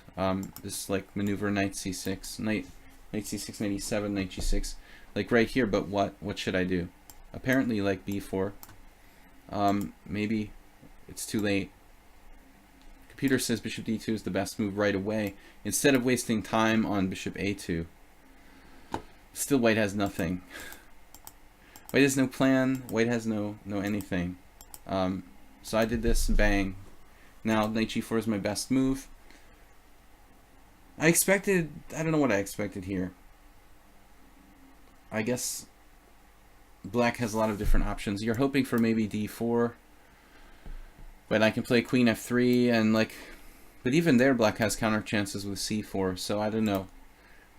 This like maneuver knight c6, knight c6, knight e7, knight g6, like right here. But what should I do? Apparently, like b4. Maybe it's too late. Computer says bishop d2 is the best move right away instead of wasting time on bishop a2. Still, white has nothing. White has no plan. White has no anything. So I did this, bang. Now knight g4 is my best move. I don't know what I expected here. I guess black has a lot of different options. You're hoping for maybe d4, but I can play queen f3 and like, but even there black has counter chances with c4, so I don't know.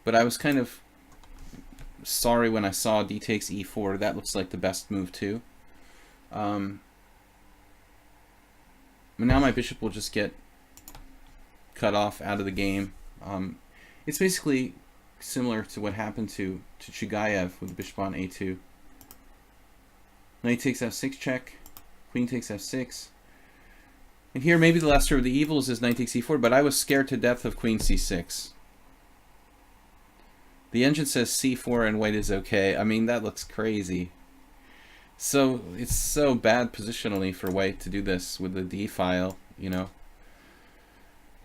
But I was kind of sorry when I saw d takes e4. That looks like the best move too. Now my bishop will just get cut off out of the game. It's basically similar to what happened to Chugayev with the bishop on a2. Knight takes f6 check, queen takes f6. And here maybe the lesser of the evils is knight takes e4, but I was scared to death of queen c6. The engine says c4 and white is okay. I mean, that looks crazy. So it's so bad positionally for white to do this with the d file, you know.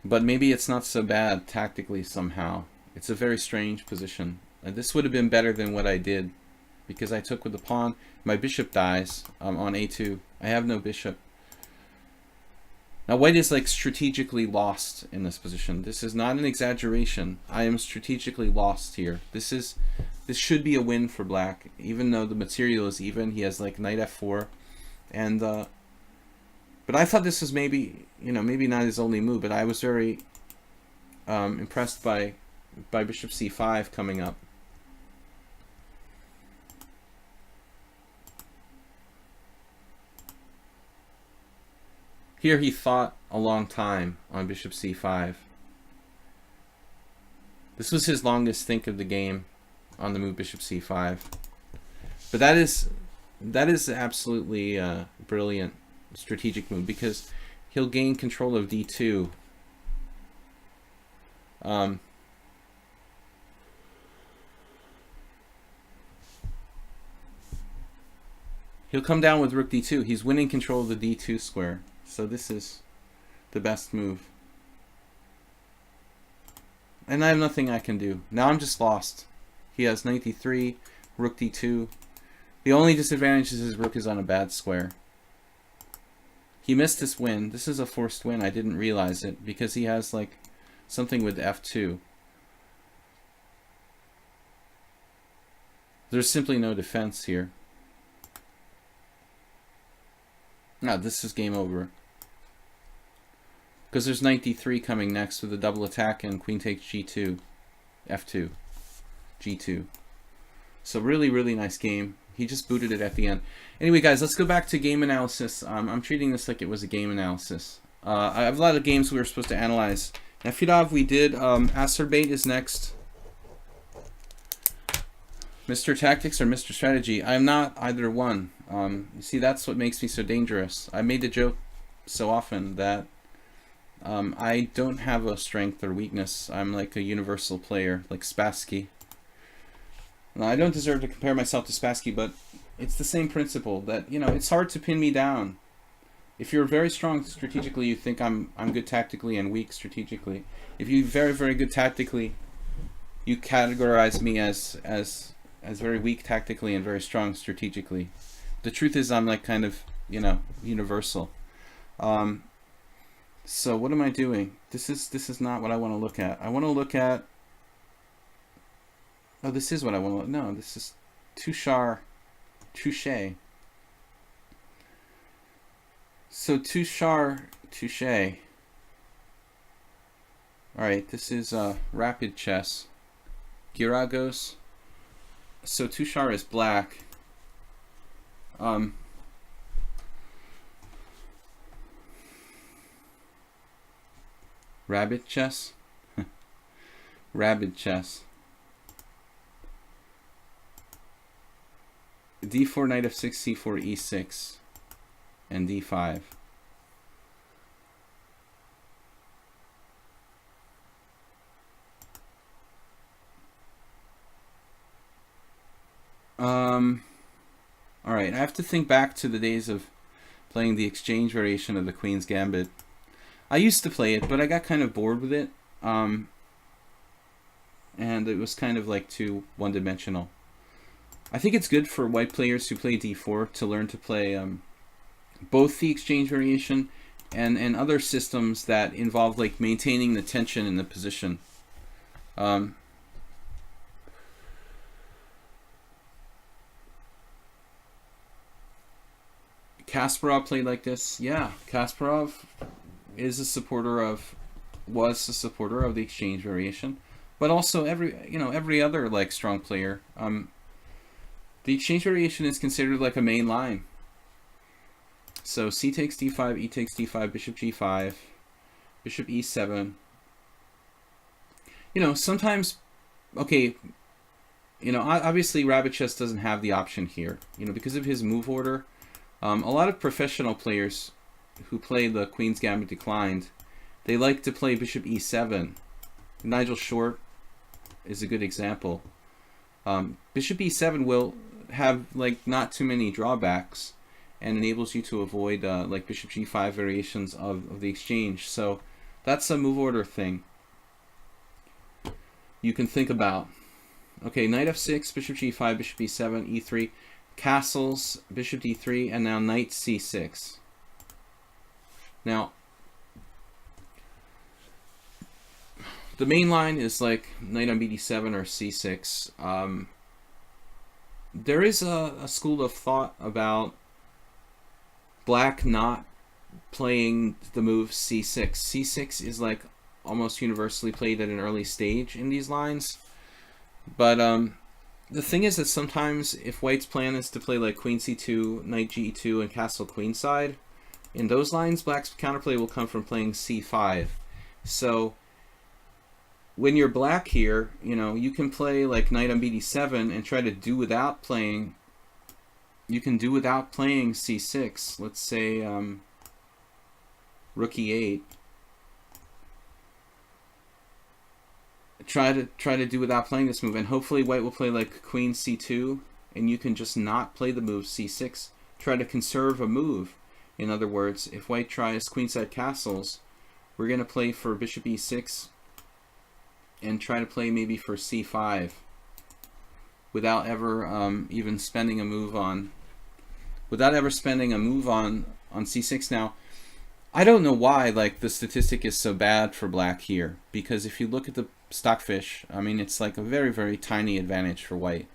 But maybe it's not so bad tactically somehow. It's a very strange position. This would have been better than what I did because I took with the pawn. My bishop dies on a2. I have no bishop. Now white is like strategically lost in this position. This is not an exaggeration. I am strategically lost here. This should be a win for black, even though the material is even. He has like knight f4, and but I thought this was maybe, you know, maybe not his only move. But I was very impressed by bishop c5 coming up. Here he thought a long time on bishop c5. This was his longest think of the game on the move bishop c5. But that is absolutely brilliant strategic move because he'll gain control of d2. He'll come down with rook d2. He's winning control of the d2 square. So this is the best move. And I have nothing I can do. Now I'm just lost. He has knight d3, rook d2. The only disadvantage is his rook is on a bad square. He missed this win. This is a forced win. I didn't realize it because he has like something with f2. There's simply no defense here. Now this is game over. because there's knight d3 coming next with a double attack and queen takes g2, f2, g2. So really, really nice game. He just booted it at the end. Anyway, guys, let's go back to game analysis. I'm treating this like it was a game analysis. I have a lot of games we were supposed to analyze. Nefedov, we did. Acerbate is next. Mr. Tactics or Mr. Strategy? I'm not either one. You see, that's what makes me so dangerous. I made the joke so often that I don't have a strength or weakness. I'm like a universal player, like Spassky. Now, I don't deserve to compare myself to Spassky, but it's the same principle that, you know, it's hard to pin me down. If you're very strong strategically, you think I'm good tactically and weak strategically. If you're very, very good tactically, you categorize me as very weak tactically and very strong strategically. The truth is I'm like kind of, you know, universal. So what am I doing? This is not what I want to look at. I want to look at, oh, this is what I want to look, no, this is Touche. So Touche. Alright, this is rapid chess. Giragos. So Touche is black. Rabbit chess? Rabbit chess. d4, knight f6, c4, e6, and d5. Alright, I have to think back to the days of playing the exchange variation of the Queen's Gambit. I used to play it, but I got kind of bored with it. And it was kind of like too one-dimensional. I think it's good for white players who play d4 to learn to play both the exchange variation and other systems that involve like maintaining the tension in the position. Kasparov played like this. Yeah, Kasparov is a supporter of, was a supporter of the exchange variation, but also every other like strong player. The exchange variation is considered like a main line. So c takes d5, e takes d5, bishop g5, bishop e7. You know, sometimes, okay, you know, obviously Rabbit Chess doesn't have the option here, you know, because of his move order. A lot of professional players who play the Queen's Gambit declined, they like to play bishop e7. Nigel Short is a good example. Bishop e7 will have like not too many drawbacks and enables you to avoid like bishop g5 variations of the exchange. So that's a move order thing you can think about. Okay, knight f6, bishop g5, bishop e7, e3, castles, bishop d3, and now knight c6. Now, the main line is like knight on bd7 or c6. There is a school of thought about black not playing the move c6. c6 is like almost universally played at an early stage in these lines. But the thing is that sometimes if white's plan is to play like queen c2, knight g2, and castle queenside, in those lines black's counterplay will come from playing c5. So when you're black here, you know, you can play like knight on bd7 and try to do without playing, you can do without playing c6. Let's say rook e8. Try to do without playing this move, and hopefully white will play like queen c2 and you can just not play the move c6. Try to conserve a move. In other words, if white tries queenside castles, we're going to play for bishop e6 and try to play maybe for c5 without ever even spending a move on c6. Now, I don't know why like the statistic is so bad for black here, because if you look at the stockfish, I mean, it's like a very, very tiny advantage for white.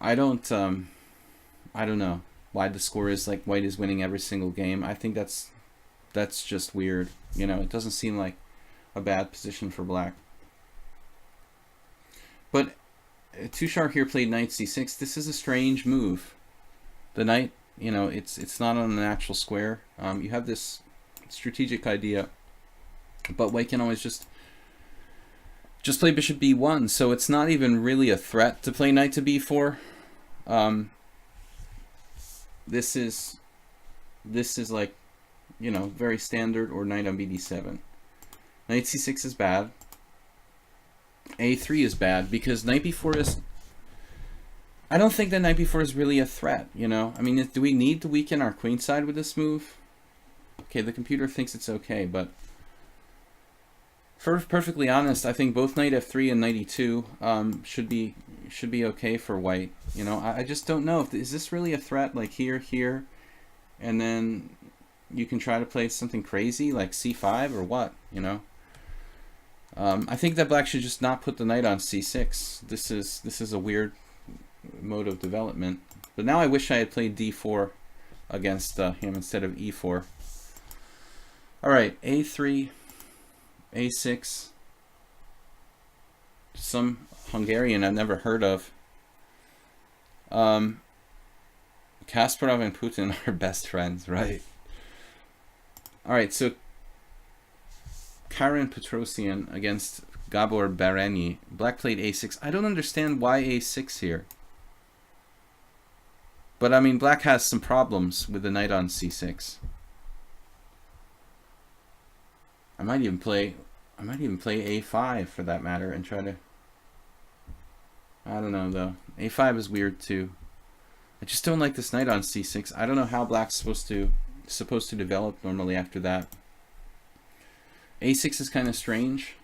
I don't know why the score is like white is winning every single game. I think that's that's just weird. You know, it doesn't seem like a bad position for black. But Tushar here played knight c6. This is a strange move. The knight, you know, it's not on an actual square. You have this strategic idea, but white can always just play bishop b1, so it's not even really a threat to play knight to b4. This is like, you know, very standard, or knight on bd7. Knight c6 is bad. a3 is bad because knight b4 is... I don't think that knight b4 is really a threat, you know? I mean, do we need to weaken our queenside with this move? Okay, the computer thinks it's okay, but... For perfectly honest, I think both knight f3 and knight e2 should be okay for white. You know, I just don't know. Is this really a threat? Like here, and then you can try to play something crazy like c5 or what, you know? I think that black should just not put the knight on c6. This is a weird mode of development. But now I wish I had played d4 against him instead of e4. All right, a3, a6. Some Hungarian I've never heard of. Kasparov and Putin are best friends, right? All right, so Karen Petrosian against Gabor Bareni. Black played a6. I don't understand why a6 here. But I mean, black has some problems with the knight on c6. I might even play a5 for that matter and try to... I don't know though. a5 is weird too. I just don't like this knight on c6. I don't know how black's supposed to develop normally after that. a6 is kind of strange.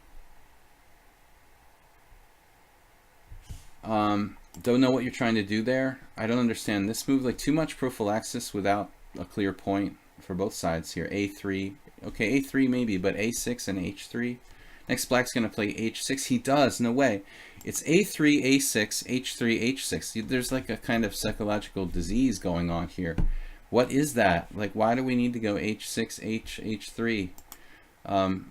Don't know what you're trying to do there. I don't understand this move. Like, too much prophylaxis without a clear point for both sides here. a3. Okay, a3 maybe, but a6 and h3. Next, black's going to play h6. He does. No way. It's a3, a6, h3, h6. There's like a kind of psychological disease going on here. What is that? Like, why do we need to go h6, h3?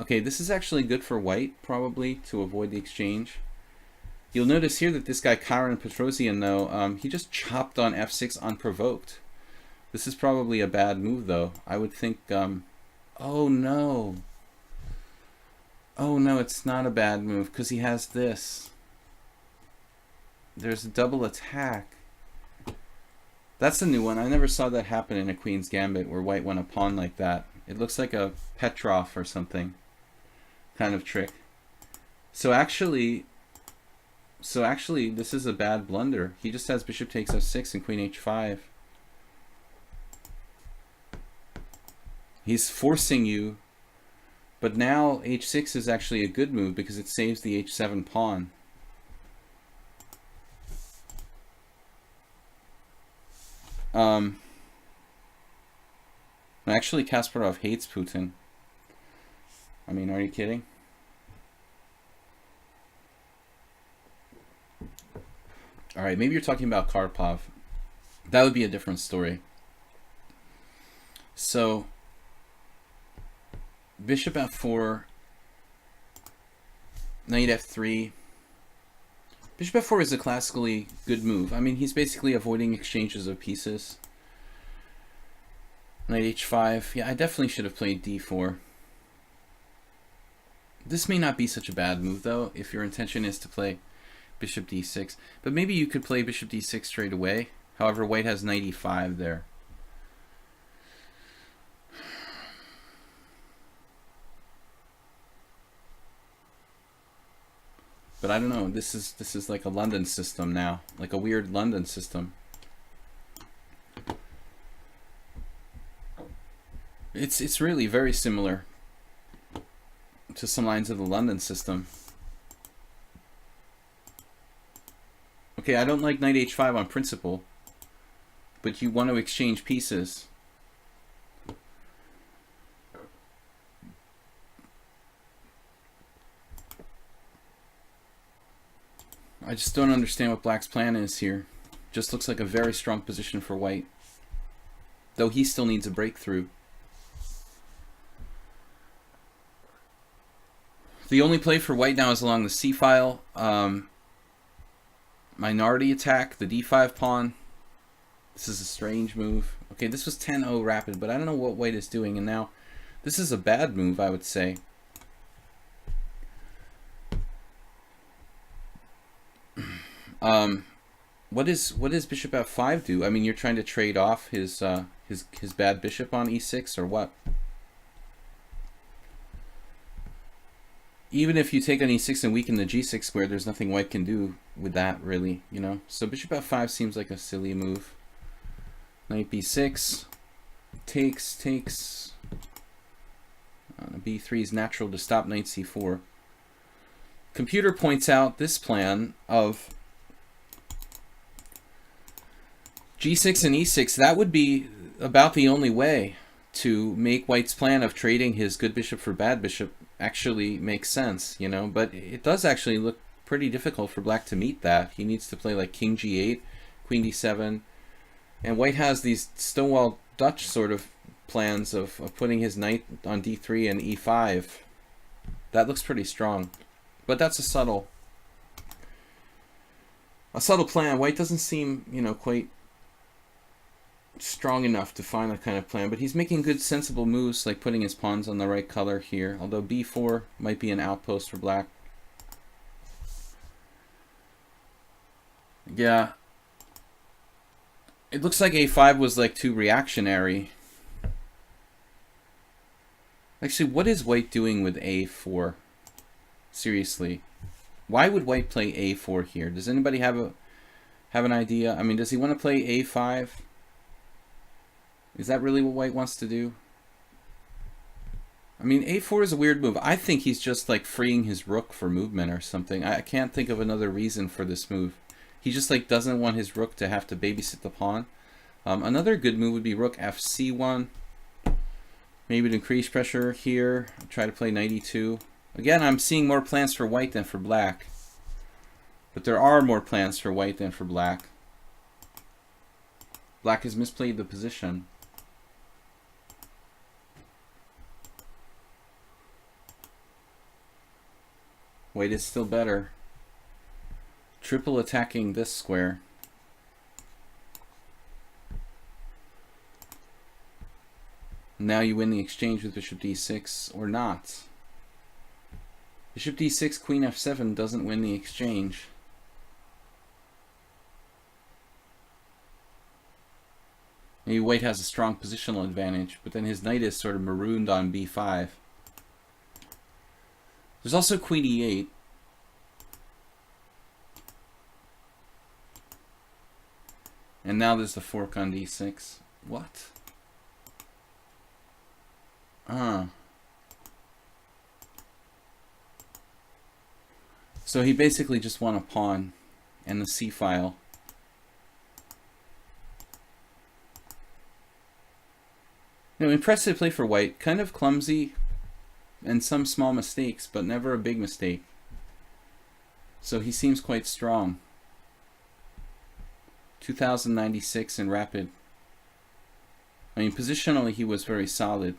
Okay, this is actually good for white, probably, to avoid the exchange. You'll notice here that this guy, Karen Petrosian, though, he just chopped on f6 unprovoked. This is probably a bad move, though. I would think... oh, no. Oh, no, it's not a bad move, because he has this. There's a double attack. That's a new one. I never saw that happen in a Queen's Gambit, where white went a pawn like that. It looks like a Petrov or something kind of trick. So actually, this is a bad blunder. He just has bishop takes f6 and queen h5. He's forcing you, but now h6 is actually a good move because it saves the h7 pawn. Actually, Kasparov hates Putin. I mean, are you kidding? All right, maybe you're talking about Karpov. That would be a different story. So, bishop f4, knight f3. Bishop f4 is a classically good move. I mean, he's basically avoiding exchanges of pieces. Knight h5. Yeah, I definitely should have played d4. This may not be such a bad move, though, if your intention is to play bishop d6. But maybe you could play bishop d6 straight away. However, white has knight e5 there. But I don't know. This is like a London system now, like a weird London system. It's really very similar to some lines of the London system. Okay, I don't like knight h5 on principle, but you want to exchange pieces. I just don't understand what black's plan is here. Just looks like a very strong position for white, though he still needs a breakthrough. The only play for white now is along the c-file. Minority attack, the d5 pawn. This is a strange move. Okay, this was 10-0 rapid, but I don't know what white is doing, and now this is a bad move, I would say. What does bishop f5 do? I mean, you're trying to trade off his bad bishop on e6 or what? Even if you take on e6 and weaken the g6 square, there's nothing white can do with that, really, you know? So bishop f5 seems like a silly move. Knight b6, takes. B3 is natural to stop knight c4. Computer points out this plan of g6 and e6. That would be about the only way to make white's plan of trading his good bishop for bad bishop actually makes sense, you know? But it does actually look pretty difficult for black to meet that. He needs to play like king g8, queen d7, and white has these Stonewall Dutch sort of plans of putting his knight on d3 and e5. That looks pretty strong, but that's a subtle plan. White doesn't seem, you know, quite strong enough to find that kind of plan, but he's making good sensible moves, like putting his pawns on the right color here, although b4 might be an outpost for black. Yeah, it looks like a5 was like too reactionary. Actually, what is white doing with a4? Seriously, why would white play a4 here? Does anybody have an idea? I mean, does he want to play a5? Is that really what white wants to do? I mean, a4 is a weird move. I think he's just like freeing his rook for movement or something. I can't think of another reason for this move. He just like doesn't want his rook to have to babysit the pawn. Another good move would be rook fc1. Maybe to increase pressure here. Try to play knight e2. Again, I'm seeing more plans for white than for black. But there are more plans for white than for black. Black has misplayed the position. White is still better. Triple attacking this square. Now you win the exchange with bishop d6 or not. Bishop d6, queen f7 doesn't win the exchange. Maybe white has a strong positional advantage, but then his knight is sort of marooned on b5. There's also queen e8. And now there's the fork on d6. What? So he basically just won a pawn and the c-file. You know, impressive play for white. Kind of clumsy and some small mistakes, but never a big mistake. So he seems quite strong. 2096 in rapid. I mean, positionally he was very solid.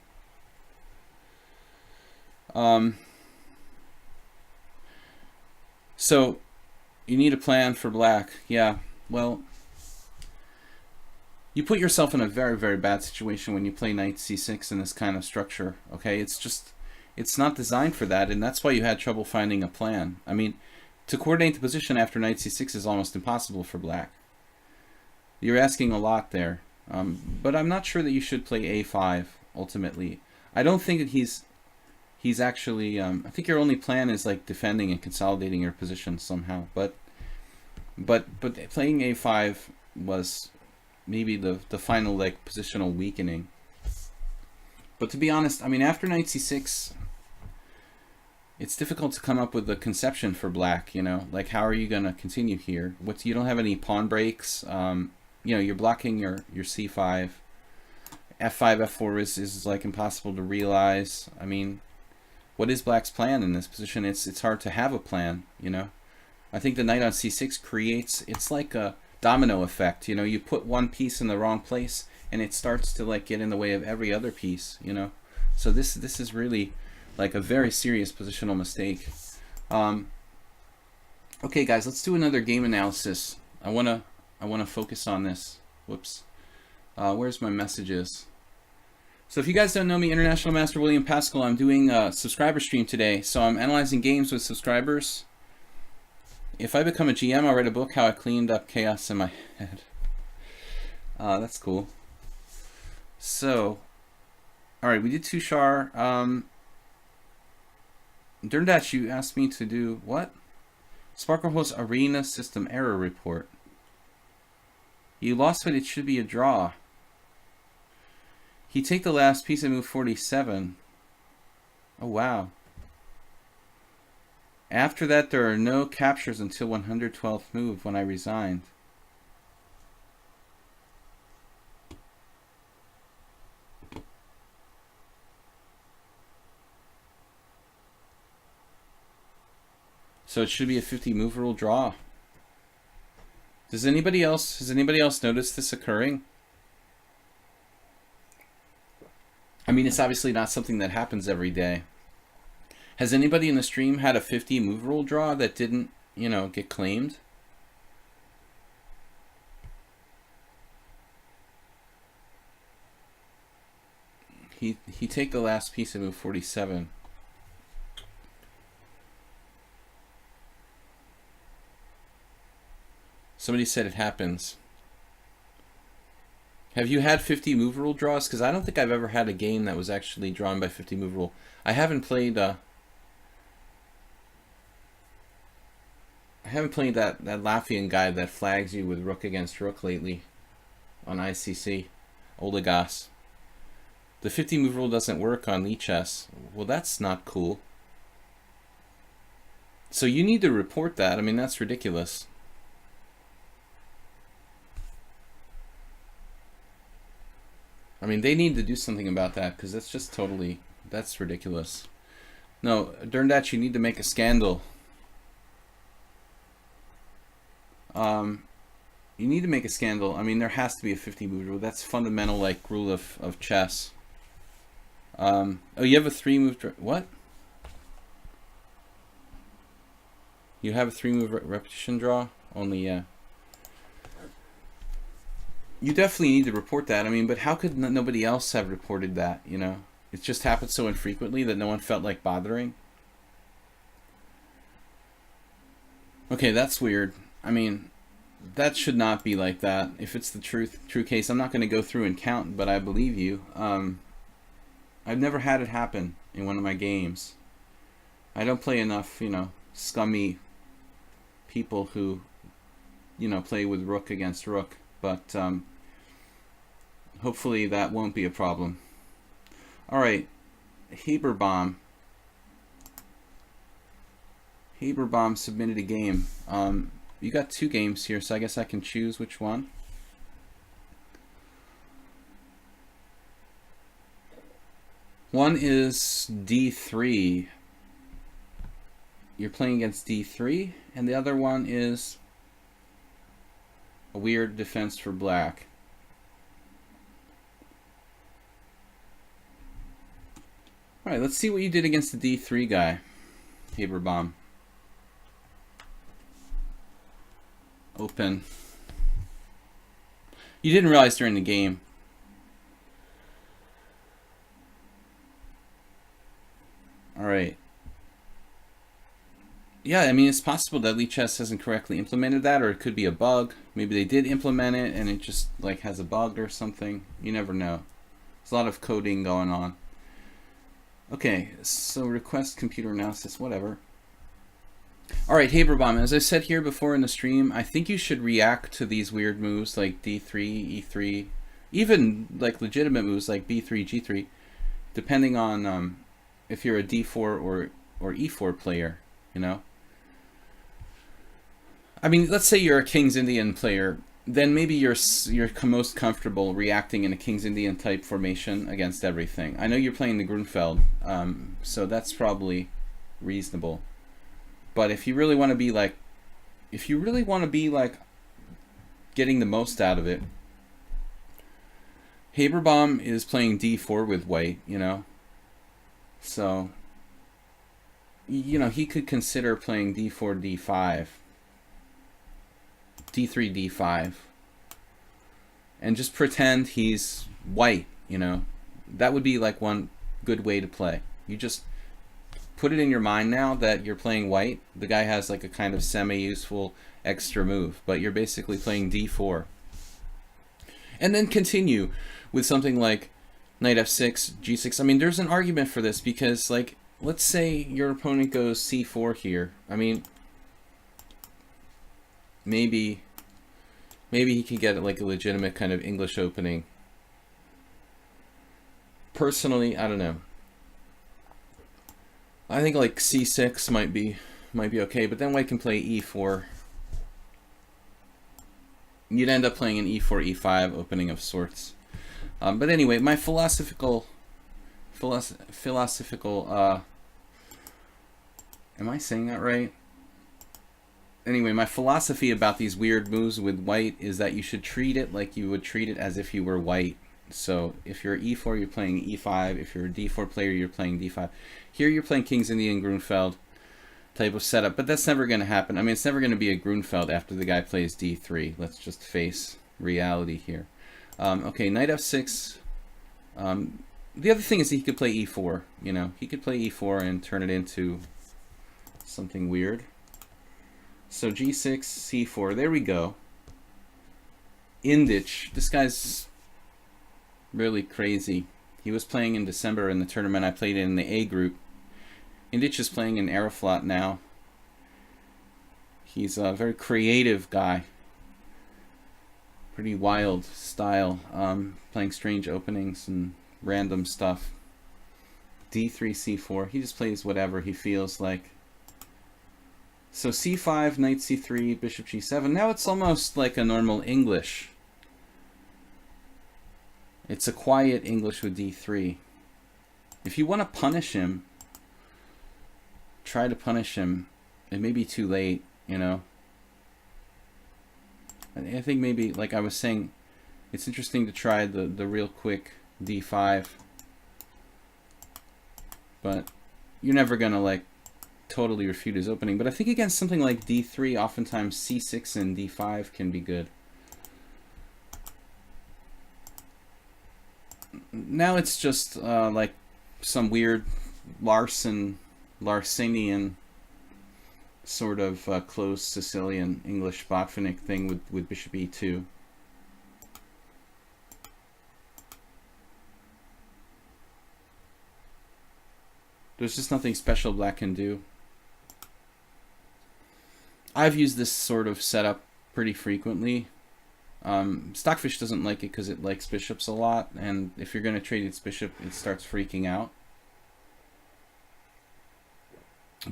So you need a plan for black. Yeah, well, you put yourself in a very, very bad situation when you play knight c6 in this kind of structure. Okay, it's not designed for that, and that's why you had trouble finding a plan. I mean, to coordinate the position after knight c6 is almost impossible for black. You're asking a lot there, but I'm not sure that you should play a5 ultimately. I don't think that he's actually. I think your only plan is like defending and consolidating your position somehow. But playing a5 was maybe the final like positional weakening. But to be honest, I mean, after knight c6, it's difficult to come up with a conception for black. You know, like how are you going to continue here? You don't have any pawn breaks. You know, you're blocking your c5. f5, f4 is like impossible to realize. I mean, what is black's plan in this position? It's hard to have a plan, you know. I think the knight on c6 creates, it's like a domino effect, you know. You put one piece in the wrong place and it starts to like get in the way of every other piece, you know. So this is really like a very serious positional mistake. Okay, guys, let's do another game analysis. I wanna focus on this. Whoops. Where's my messages? So if you guys don't know me, International Master William Paschall, I'm doing a subscriber stream today. So I'm analyzing games with subscribers. If I become a GM, I'll write a book, How I Cleaned Up Chaos in My Head. That's cool. So, alright, we did Tushar. Durndatch, you asked me to do what? Sparklehost Arena System Error Report. You lost, but it should be a draw. He take the last piece and move 47. Oh, wow. After that, there are no captures until 112th move when I resigned. So it should be a 50 move rule draw. Has anybody else noticed this occurring? I mean, it's obviously not something that happens every day. Has anybody in the stream had a 50 move rule draw that didn't, you know, get claimed? He take the last piece and move 47. Somebody said it happens. Have you had 50 move rule draws? Because I don't think I've ever had a game that was actually drawn by 50 move rule. I haven't played that Latvian guy that flags you with rook against rook lately on ICC, Oligos. The 50 move rule doesn't work on lichess. Well, that's not cool. So you need to report that. I mean, that's ridiculous. I mean, they need to do something about that, because that's just totally, that's ridiculous. No, Durndatch, you need to make a scandal. You need to make a scandal. I mean, there has to be a 50 move rule. That's fundamental, like, rule of chess. Oh, you have a 3 move, what? You have a 3 move repetition draw? Only, yeah. You definitely need to report that. I mean, but how could nobody else have reported that, you know? It just happened so infrequently that no one felt like bothering. Okay, that's weird. I mean, that should not be like that. If it's the true case, I'm not going to go through and count, but I believe you. I've never had it happen in one of my games. I don't play enough, you know, scummy people who, you know, play with rook against rook, but hopefully that won't be a problem. Alright, Haberbaum submitted a game. You got 2 games here, so I guess I can choose which one. One is D3. You're playing against D3, and the other one is a weird defense for black. Alright, let's see what you did against the D3 guy, Haberbaum. Open. You didn't realize during the game. Alright. Yeah, I mean, it's possible that lichess hasn't correctly implemented that, or it could be a bug. Maybe they did implement it and it just like has a bug or something. You never know. There's a lot of coding going on. Okay, so request computer analysis, whatever. Alright, Haberbaum, as I said here before in the stream, I think you should react to these weird moves like D3, E3, even like legitimate moves like B3, G3, depending on if you're a D4 or E4 player, you know? I mean, let's say you're a King's Indian player, then maybe you're most comfortable reacting in a King's Indian type formation against everything. I know you're playing the Grunfeld, so that's probably reasonable. But if you really want to be like, getting the most out of it, Haberbaum is playing D4 with white, you know? So you know, he could consider playing d4, d5, d3, d5, and just pretend he's white, you know. That would be like one good way to play. You just put it in your mind now that you're playing white. The guy has like a kind of semi-useful extra move, but you're basically playing d4. And then continue with something like knight f6, g6. I mean, there's an argument for this because, like, let's say your opponent goes c4 here. I mean, maybe he could get like a legitimate kind of English opening. Personally, I don't know. I think like c6 might be okay, but then white can play e4. You'd end up playing an e4, e5 opening of sorts. But anyway, my philosophical am I saying that right? Anyway, my philosophy about these weird moves with white is that you should treat it like you would treat it as if you were white. So if you're e4, you're playing e5. If you're a d4 player, you're playing d5. Here you're playing King's Indian Grunfeld type of setup, but that's never going to happen. I mean, it's never going to be a Grunfeld after the guy plays d3. Let's just face reality here. Okay, knight f6. The other thing is he could play e4. You know, he could play e4 and turn it into something weird. So g6, c4. There we go. Indich. This guy's really crazy. He was playing in December in the tournament I played in the A group. Indich is playing in Aeroflot now. He's a very creative guy. Pretty wild style. Playing strange openings and random stuff. d3, c4. He just plays whatever he feels like. So c5, knight c3, bishop g7. Now it's almost like a normal English. It's a quiet English with d3. If you want to punish him, try to punish him. It may be too late, you know. I think maybe, like I was saying, it's interesting to try the real quick d5. But you're never going to, like, totally refute his opening. But I think against something like d3, oftentimes c6 and d5 can be good. Now it's just like some weird Larsenian sort of closed Sicilian English Botvinnik thing with bishop e2. There's just nothing special black can do. I've used this sort of setup pretty frequently. Stockfish doesn't like it because it likes bishops a lot, and if you're going to trade its bishop, it starts freaking out.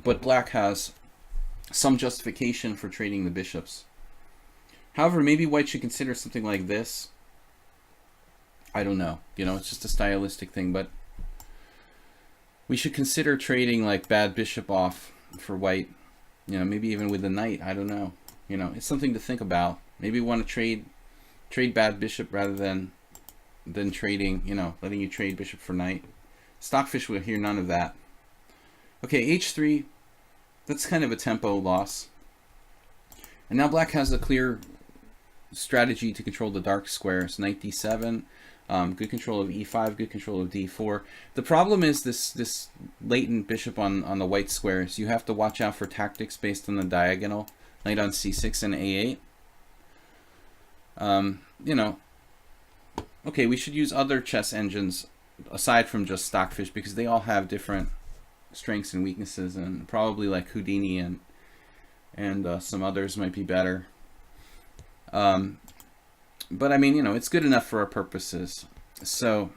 But black has some justification for trading the bishops. However, maybe white should consider something like this. I don't know. You know, it's just a stylistic thing, but we should consider trading like bad bishop off for white. You know, maybe even with the knight. I don't know. You know, it's something to think about. Maybe we want to trade bad bishop rather than trading, you know, letting you trade bishop for knight. Stockfish will hear none of that. Okay, h3. That's kind of a tempo loss. And now black has a clear strategy to control the dark squares. Knight d7, good control of e5, good control of d4. The problem is this latent bishop on the white squares. You have to watch out for tactics based on the diagonal. Knight on c6 and a8. You know, okay, we should use other chess engines aside from just Stockfish because they all have different strengths and weaknesses, and probably like Houdini and some others might be better. But I mean, you know, it's good enough for our purposes. So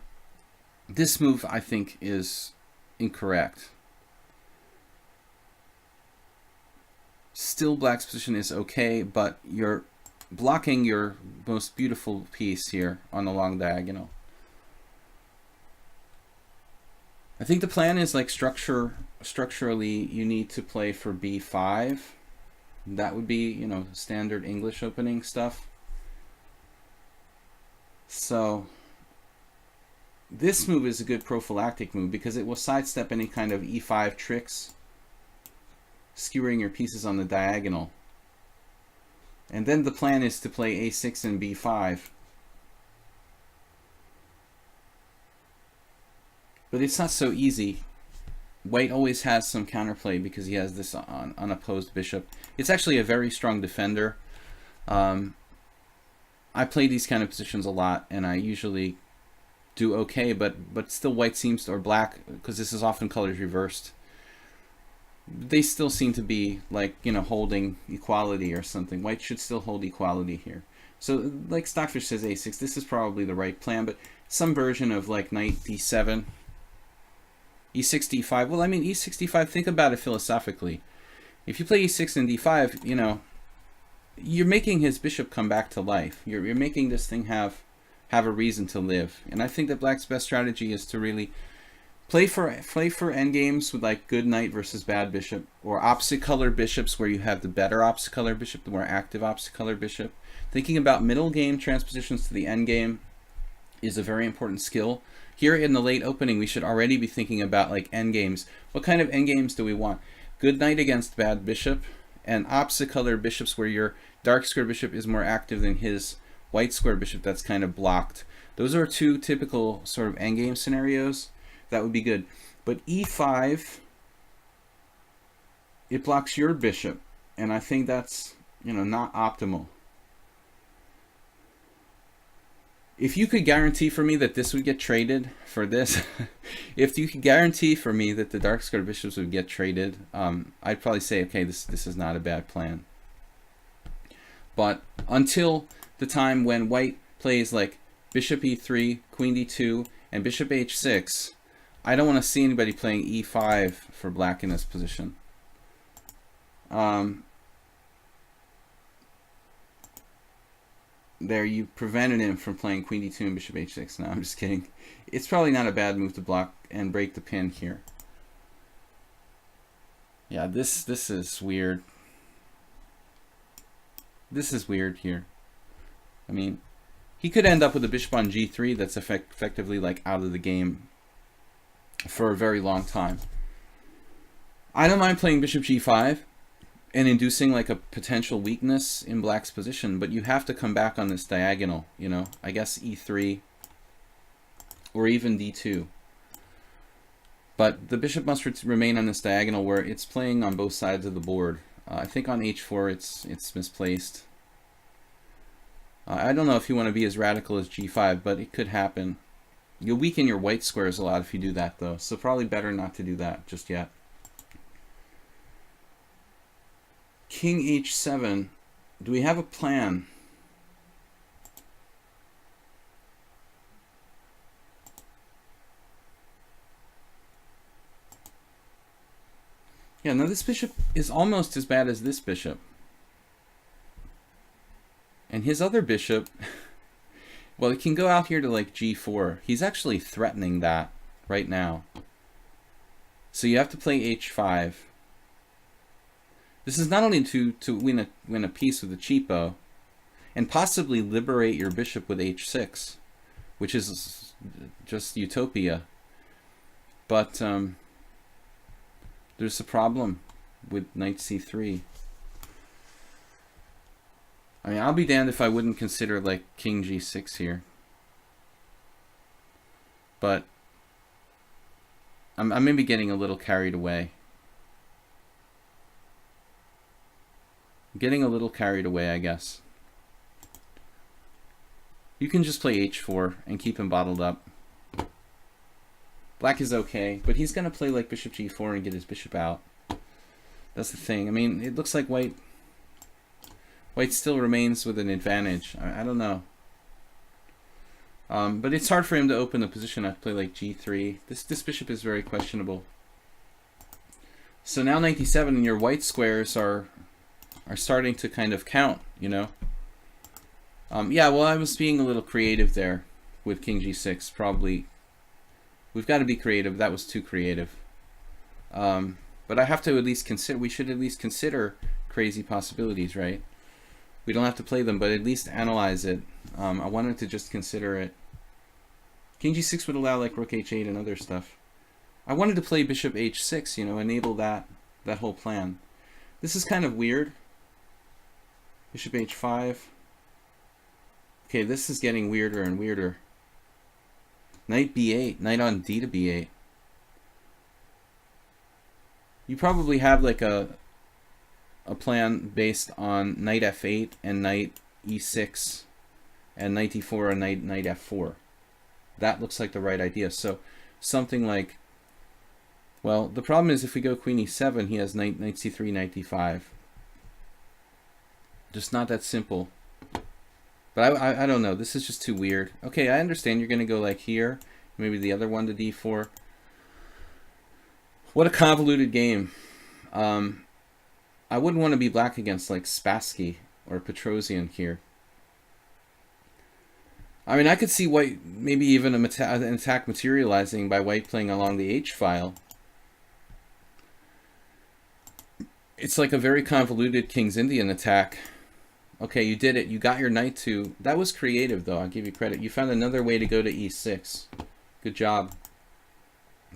this move, I think, is incorrect. Still, black's position is okay, but you're blocking your most beautiful piece here on the long diagonal. I think the plan is like structurally you need to play for b5. That would be, you know, standard English opening stuff. So this move is a good prophylactic move because it will sidestep any kind of e5 tricks skewering your pieces on the diagonal. And then the plan is to play a6 and b5. But it's not so easy. White always has some counterplay because he has this unopposed bishop. It's actually a very strong defender. I play these kind of positions a lot, and I usually do okay, but still white seems to, or black, because this is often colors reversed, they still seem to be like, you know, holding equality or something. White should still hold equality here. So like Stockfish says a6, this is probably the right plan, but some version of like knight d7, e6, d5. Well, I mean, e6, d5, think about it philosophically. If you play e6 and d5, you know, you're making his bishop come back to life. You're making this thing have a reason to live. And I think that black's best strategy is to really play for endgames with like good knight versus bad bishop, or opposite color bishops where you have the better opposite color bishop, the more active opposite color bishop. Thinking about middle game transpositions to the endgame is a very important skill. Here in the late opening, we should already be thinking about like endgames. What kind of endgames do we want? Good knight against bad bishop, and opposite color bishops where your dark square bishop is more active than his white square bishop that's kind of blocked. Those are two typical sort of endgame scenarios. That would be good. But e5, it blocks your bishop, and I think that's, you know, not optimal. If you could guarantee for me that this would get traded for this, if you could guarantee for me that the dark square bishops would get traded, I'd probably say, okay, this is not a bad plan. But until the time when white plays like bishop e3, queen d2, and bishop h6, I don't want to see anybody playing e5 for black in this position. There, you prevented him from playing queen d2 and bishop h6. No, I'm just kidding. It's probably not a bad move to block and break the pin here. Yeah, this is weird. This is weird here. I mean, he could end up with a bishop on g3 that's effectively like out of the game for a very long time. I don't mind playing bishop g5 and inducing like a potential weakness in black's position, but you have to come back on this diagonal, you know, I guess e3 or even d2. But the bishop must remain on this diagonal where it's playing on both sides of the board. I think on h4 it's misplaced. I don't know if you want to be as radical as g5, but it could happen. You'll weaken your white squares a lot if you do that, though, so probably better not to do that just yet. King h7. Do we have a plan? Yeah, now this bishop is almost as bad as this bishop. And his other bishop, well, it can go out here to like g4. He's actually threatening that right now. So you have to play h5. This is not only to win a piece with a cheapo, and possibly liberate your bishop with h6, which is just utopia. But there's a problem with knight c3. I mean, I'll be damned if I wouldn't consider like king g6 here. But I'm maybe getting a little carried away. Getting a little carried away, I guess. You can just play h4 and keep him bottled up. Black is okay, but he's going to play like bishop g4 and get his bishop out. That's the thing. I mean, it looks like white still remains with an advantage. I don't know. But it's hard for him to open the position. I play like g3. This bishop is very questionable. So now knight d7, and your white squares are starting to kind of count, you know. Yeah, well, I was being a little creative there with king g6. Probably, we've got to be creative. That was too creative. But I have to at least consider. We should at least consider crazy possibilities, right? We don't have to play them, but at least analyze it. I wanted to just consider it. King g6 would allow like rook h8 and other stuff. I wanted to play bishop h6, you know, enable that whole plan. This is kind of weird. Bishop h5. Okay, this is getting weirder and weirder. Knight b8, knight on d to b8. You probably have like a plan based on knight f8 and knight e6 and knight d4 and knight f4. That looks like the right idea. So something like, well, the problem is if we go queen e7, he has knight c3, knight d5. Just not that simple. But I don't know. This is just too weird. Okay, I understand you're going to go like here. Maybe the other one to d4. What a convoluted game. I wouldn't want to be black against like Spassky or Petrosian here. I mean, I could see white, maybe even an attack materializing by white playing along the h-file. It's like a very convoluted King's Indian attack. Okay, you did it. You got your knight to... That was creative, though. I'll give you credit. You found another way to go to e6. Good job.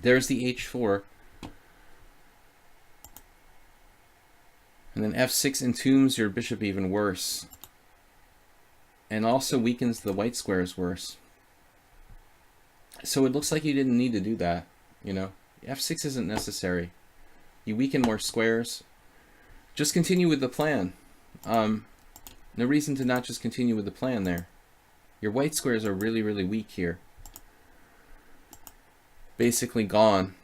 There's the h4. And then f6 entombs your bishop even worse. And also weakens the white squares worse. So it looks like you didn't need to do that, you know. f6 isn't necessary. You weaken more squares. Just continue with the plan. No reason to not just continue with the plan there. Your white squares are really, really weak here. Basically gone.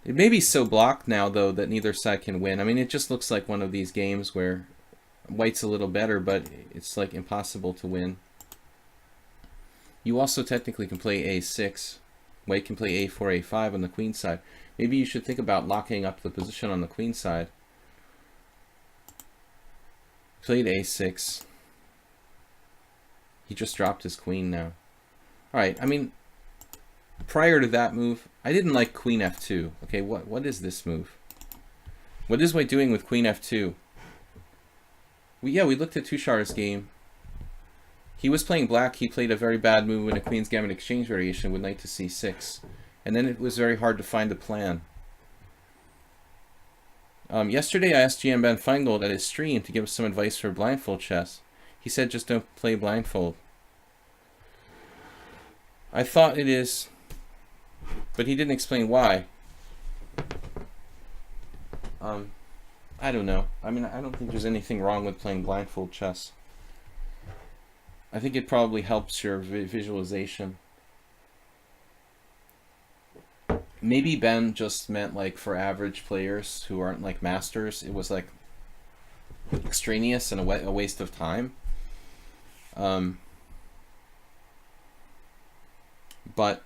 It may be so blocked now, though, that neither side can win. I mean, it just looks like one of these games where white's a little better, but it's like impossible to win. You also technically can play a6. White can play a4, a5 on the queen side. Maybe you should think about locking up the position on the queen side. Played a6. He just dropped his queen now. Alright, I mean, prior to that move, I didn't like queen f2. Okay, what is this move? What is white doing with queen f2? We looked at Tushar's game. He was playing black. He played a very bad move in a Queen's Gambit exchange variation with knight to c6. And then it was very hard to find a plan. Yesterday I asked GM Ben Feingold at his stream to give us some advice for blindfold chess. He said just don't play blindfold. I thought it is, but he didn't explain why. I don't know. I mean, I don't think there's anything wrong with playing blindfold chess. I think it probably helps your visualization. Maybe Ben just meant like for average players who aren't like masters, it was like extraneous and a waste of time. But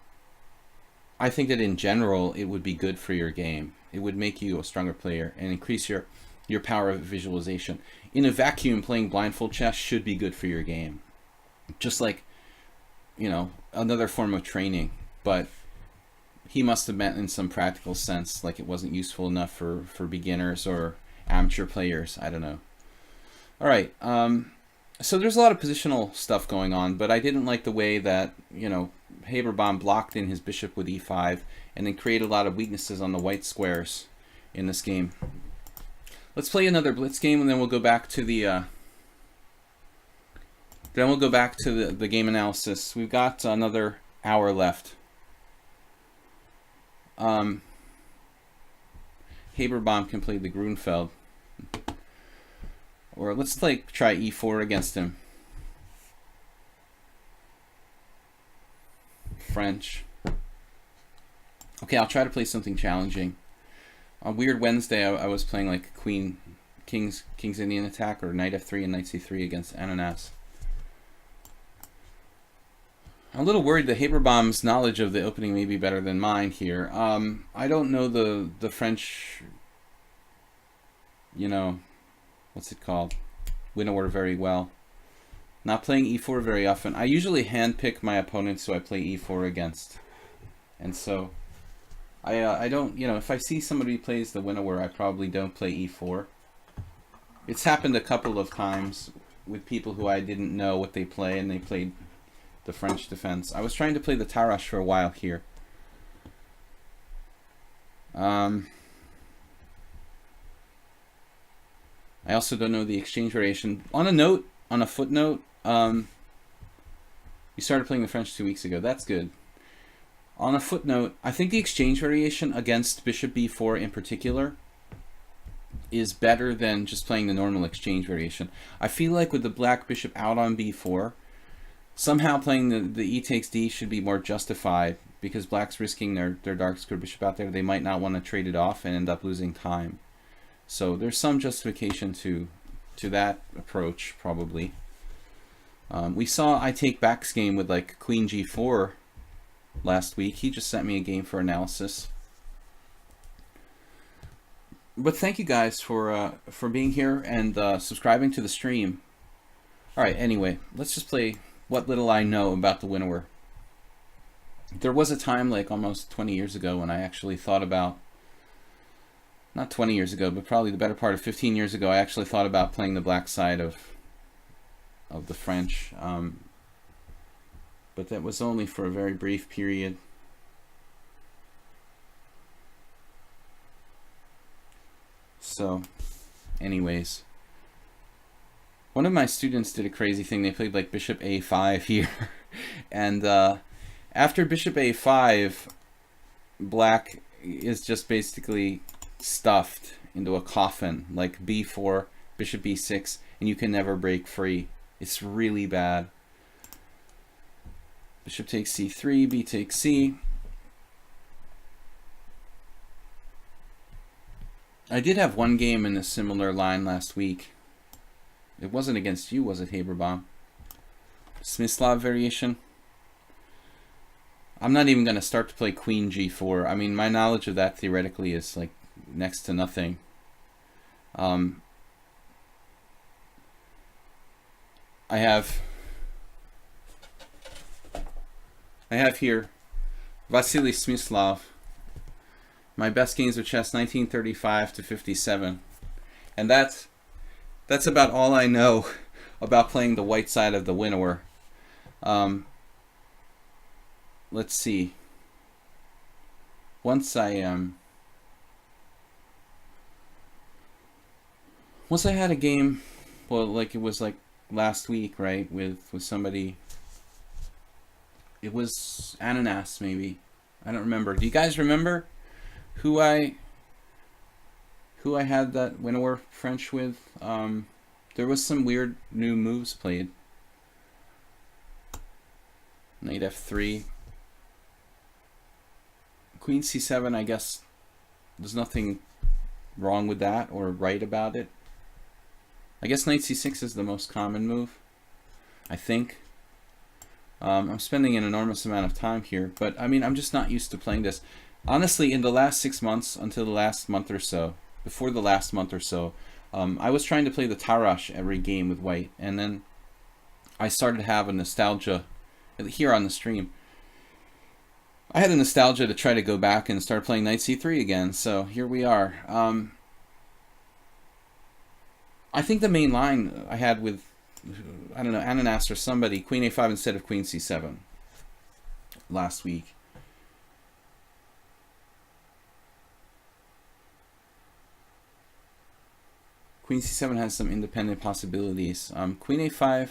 I think that in general, it would be good for your game. It would make you a stronger player and increase your power of visualization. In a vacuum, playing blindfold chess should be good for your game. Just like, you know, another form of training. But he must have meant in some practical sense, like it wasn't useful enough for beginners or amateur players. I don't know. All right. So there's a lot of positional stuff going on, but I didn't like the way that, you know, Haberbaum blocked in his bishop with e5 and then created a lot of weaknesses on the white squares in this game. Let's play another blitz game and then we'll go back to the game analysis. We've got another hour left. Haberbaum can play the Grunfeld. Or let's try e4 against him. French. Okay, I'll try to play something challenging. On Weird Wednesday, I was playing like King's Indian attack or knight f3 and knight c3 against Ananas. I'm a little worried that Haberbaum's knowledge of the opening may be better than mine here. I don't know the French, you know, what's it called? Winnower very well. Not playing e4 very often. I usually handpick my opponents who I play e4 against. And so I don't, you know, if I see somebody plays the Winnower, I probably don't play e4. It's happened a couple of times with people who I didn't know what they play and they played the French defense. I was trying to play the Tarash for a while here. I also don't know the exchange variation. On a footnote, you started playing the French 2 weeks ago. That's good. On a footnote, I think the exchange variation against bishop b4 in particular is better than just playing the normal exchange variation. I feel like with the black bishop out on b4, somehow playing the e takes d should be more justified, because black's risking their dark square bishop out there. They might not want to trade it off and end up losing time. So there's some justification to that approach, probably. We saw I take back's game with like queen g4 last week. He just sent me a game for analysis. But thank you guys for being here and subscribing to the stream. All right, anyway, let's just play what little I know about the winnower. There was a time like almost 20 years ago when I actually thought about, not 20 years ago, but probably the better part of 15 years ago, I actually thought about playing the black side of the French. But that was only for a very brief period. So, anyways, one of my students did a crazy thing. They played like bishop a5 here. And after bishop a5, black is just basically stuffed into a coffin, like b4, bishop b6, and you can never break free. It's really bad. Bishop takes c3, b takes c. I did have one game in a similar line last week. It wasn't against you, was it, Haberbaum? Smyslov variation. I'm not even going to start to play queen g4. I mean, my knowledge of that theoretically is like next to nothing. I have here Vasily Smyslov. My best games of chess, 1935 to 57. And that's about all I know about playing the white side of the winnower. Let's see. Once I had a game, well, like it was like last week, right, with somebody. It was Ananas, maybe. I don't remember. Do you guys remember who I had that winnower French with? There was some weird new moves played. Knight f3. Queen c7, I guess there's nothing wrong with that or right about it. I guess knight c6 is the most common move, I think. I'm spending an enormous amount of time here, but I mean, I'm just not used to playing this. Honestly, in the last 6 months, until the last month or so, before the last month or so, I was trying to play the Tarrasch every game with white, and then I started to have a nostalgia here on the stream. I had a nostalgia to try to go back and start playing knight c3 again, so here we are. I think the main line I had with, I don't know, Ananas or somebody, queen a5 instead of queen c7 last week. Queen c7 has some independent possibilities. Queen a5.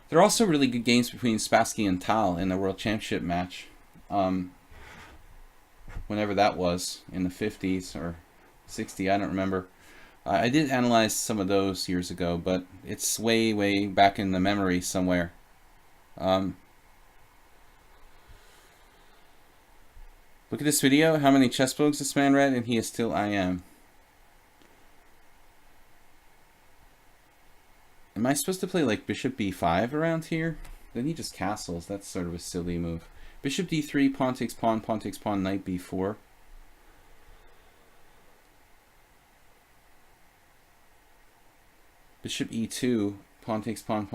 There are also really good games between Spassky and Tal in the World Championship match. Whenever that was, in the 50s or 60, I don't remember. I did analyze some of those years ago, but it's way, way back in the memory somewhere. Look at this video, how many chess books this man read, and he is still IM. Am I supposed to play like bishop b5 around here? Then he just castles. That's sort of a silly move. Bishop d3, pawn takes pawn, knight b4. Bishop e2, pawn takes pawn,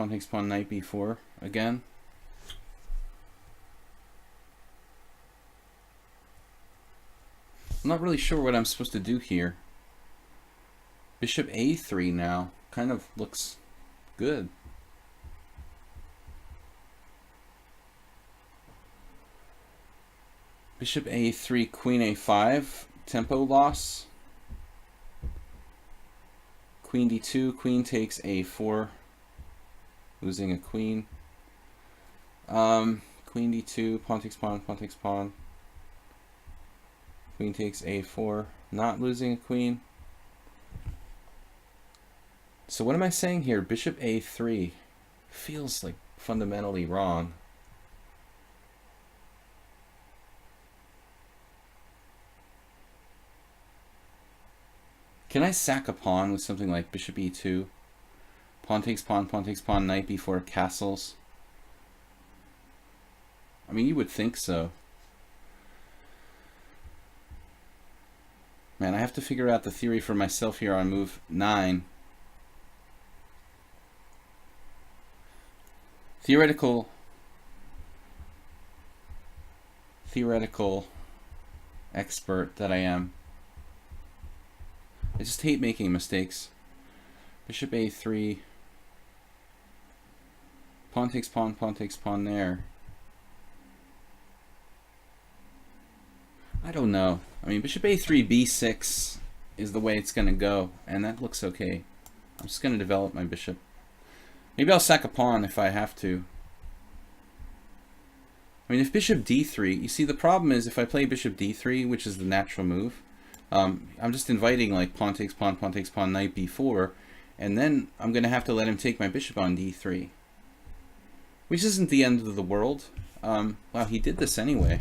knight b4 again. I'm not really sure what I'm supposed to do here. Bishop a3 now kind of looks good. Bishop a3, queen a5, tempo loss. Queen d2, queen takes a4, losing a queen. Queen d2, pawn takes pawn, pawn takes pawn. Queen takes a4, not losing a queen. So what am I saying here? Bishop a3 feels like fundamentally wrong. Can I sack a pawn with something like bishop e2? Pawn takes pawn, knight b4, castles. I mean, you would think so. Man, I have to figure out the theory for myself here on move 9. Theoretical expert that I am. I just hate making mistakes. Bishop a3. Pawn takes pawn there. I don't know. I mean, bishop a3, b6 is the way it's going to go, and that looks okay. I'm just going to develop my bishop. Maybe I'll sack a pawn if I have to. I mean, if bishop d3, you see the problem is if I play bishop d3, which is the natural move, I'm just inviting like pawn takes pawn, knight b4, and then I'm going to have to let him take my bishop on d3. Which isn't the end of the world. Wow, he did this anyway.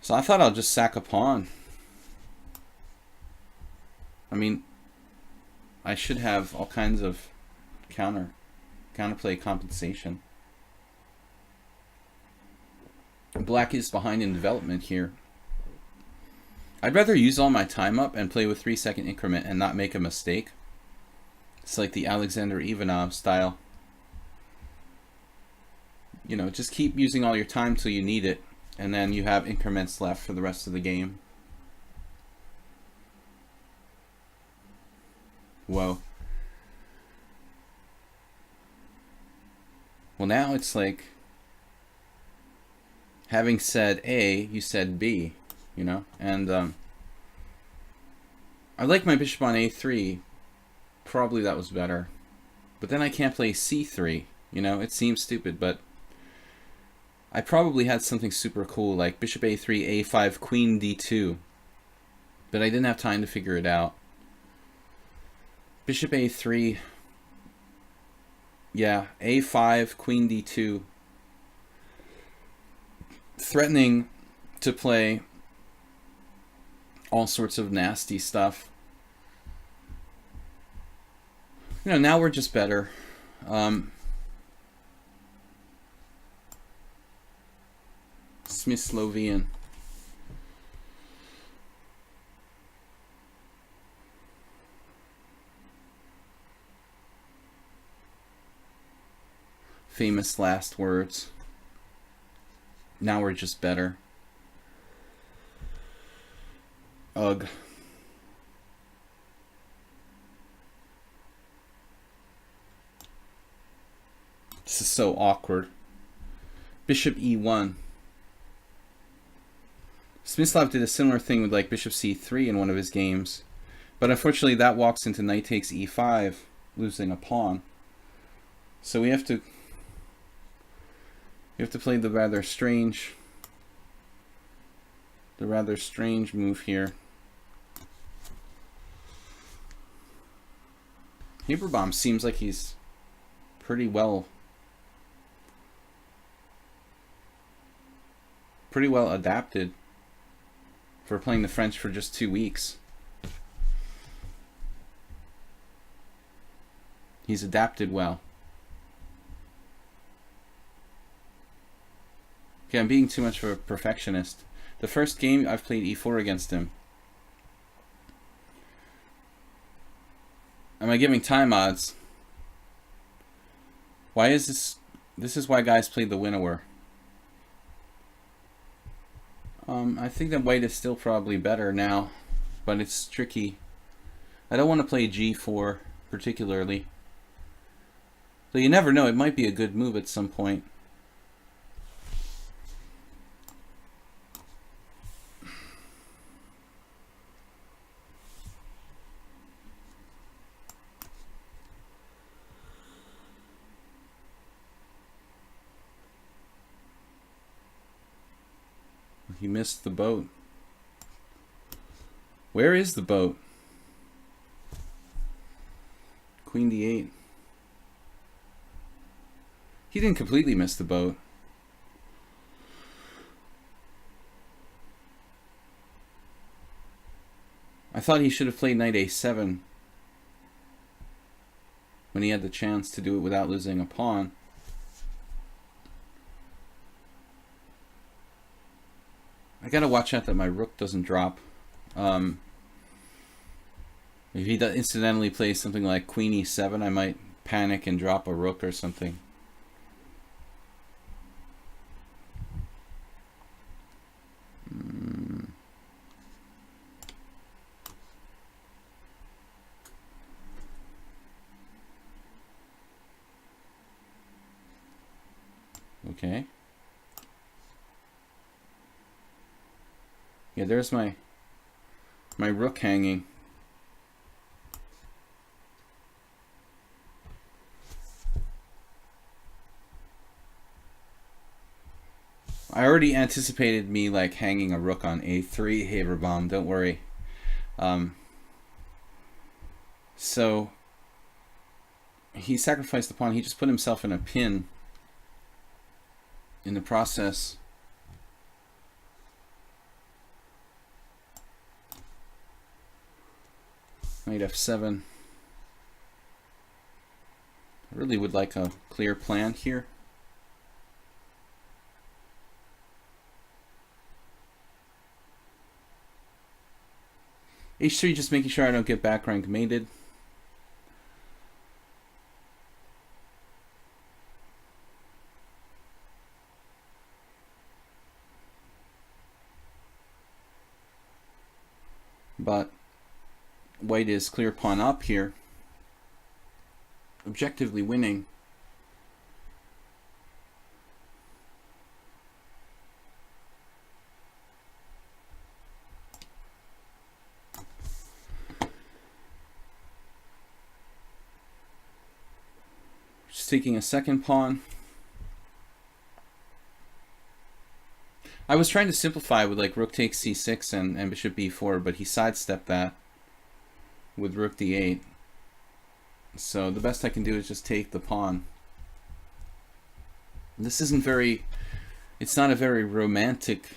So I thought I'll just sack a pawn. I mean, I should have all kinds of counterplay compensation. Black is behind in development here. I'd rather use all my time up and play with 3-second increment and not make a mistake. It's like the Alexander Ivanov style. You know, just keep using all your time till you need it, and then you have increments left for the rest of the game. Whoa. Well, now it's like having said A, you said B, you know? And I like my bishop on a3. Probably that was better. But then I can't play c3, you know? It seems stupid, but I probably had something super cool like bishop a3, a5, queen d2. But I didn't have time to figure it out. Bishop a3, yeah, a5, queen d2. Threatening to play all sorts of nasty stuff. You know, now we're just better. Smyslovian. Famous last words. Now we're just better. Ugh. This is so awkward. Bishop e1. Smyslov did a similar thing with like bishop c3 in one of his games, but unfortunately that walks into knight takes e5, losing a pawn. So we have to play the rather strange move here. Haberbaum seems like he's pretty well adapted for playing the French for just 2 weeks. He's adapted well. Okay, I'm being too much of a perfectionist. The first game I've played e4 against him. Am I giving time odds? Why is this? This is why guys play the winnower. I think that white is still probably better now, but it's tricky. I don't want to play g4 particularly. So you never know, it might be a good move at some point. He missed the boat. Where is the boat? Queen d8. He didn't completely miss the boat. I thought he should have played knight a7 when he had the chance to do it without losing a pawn. I gotta watch out that my rook doesn't drop. If he incidentally plays something like queen e7, I might panic and drop a rook or something. Okay. Yeah, there's my rook hanging. I already anticipated me like hanging a rook on a3, Haverbomb, don't worry. So he sacrificed the pawn. He just put himself in a pin in the process. Knight f7. I really would like a clear plan here. h3, just making sure I don't get back rank mated. But white is clear pawn up here, objectively winning. Just taking a second pawn. I was trying to simplify with like rook takes c6 and bishop b4, but he sidestepped that with rook d8. So the best I can do is just take the pawn. This isn't very, it's not a very romantic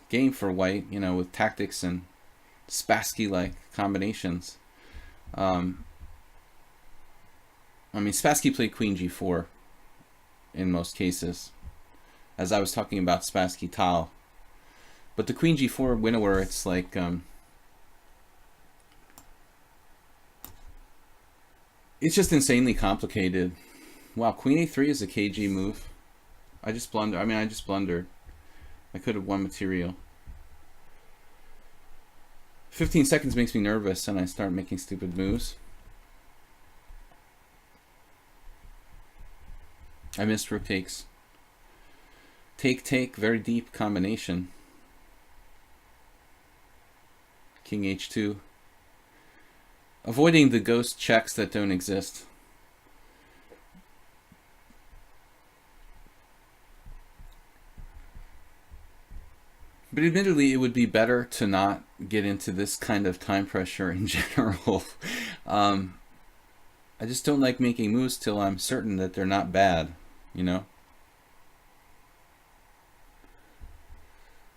game for white, you know, with tactics and Spassky-like combinations. I mean, Spassky played queen g4 in most cases, as I was talking about Spassky Tal. But the queen g4 winnower, it's like it's just insanely complicated. Wow, queen a3 is a KG move. I just blundered. I mean, I just blundered. I could have won material. 15 seconds makes me nervous and I start making stupid moves. I missed rook takes. Take, very deep combination. King h2. Avoiding the ghost checks that don't exist. But admittedly, it would be better to not get into this kind of time pressure in general. I just don't like making moves till I'm certain that they're not bad, you know?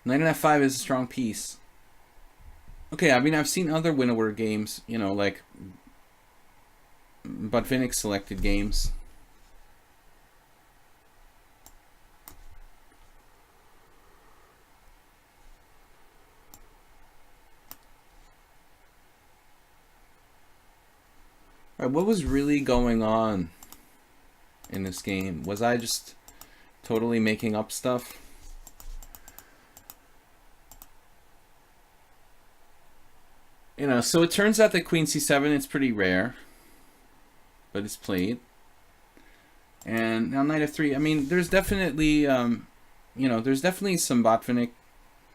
Knight on f5 is a strong piece. Okay, I mean, I've seen other winnower games, you know, like Botvinnik selected games. All right, what was really going on in this game? Was I just totally making up stuff? You know, so it turns out that queen c7 is pretty rare, but it's played. And now knight f3. I mean, there's definitely, you know, there's definitely some Botvinnik,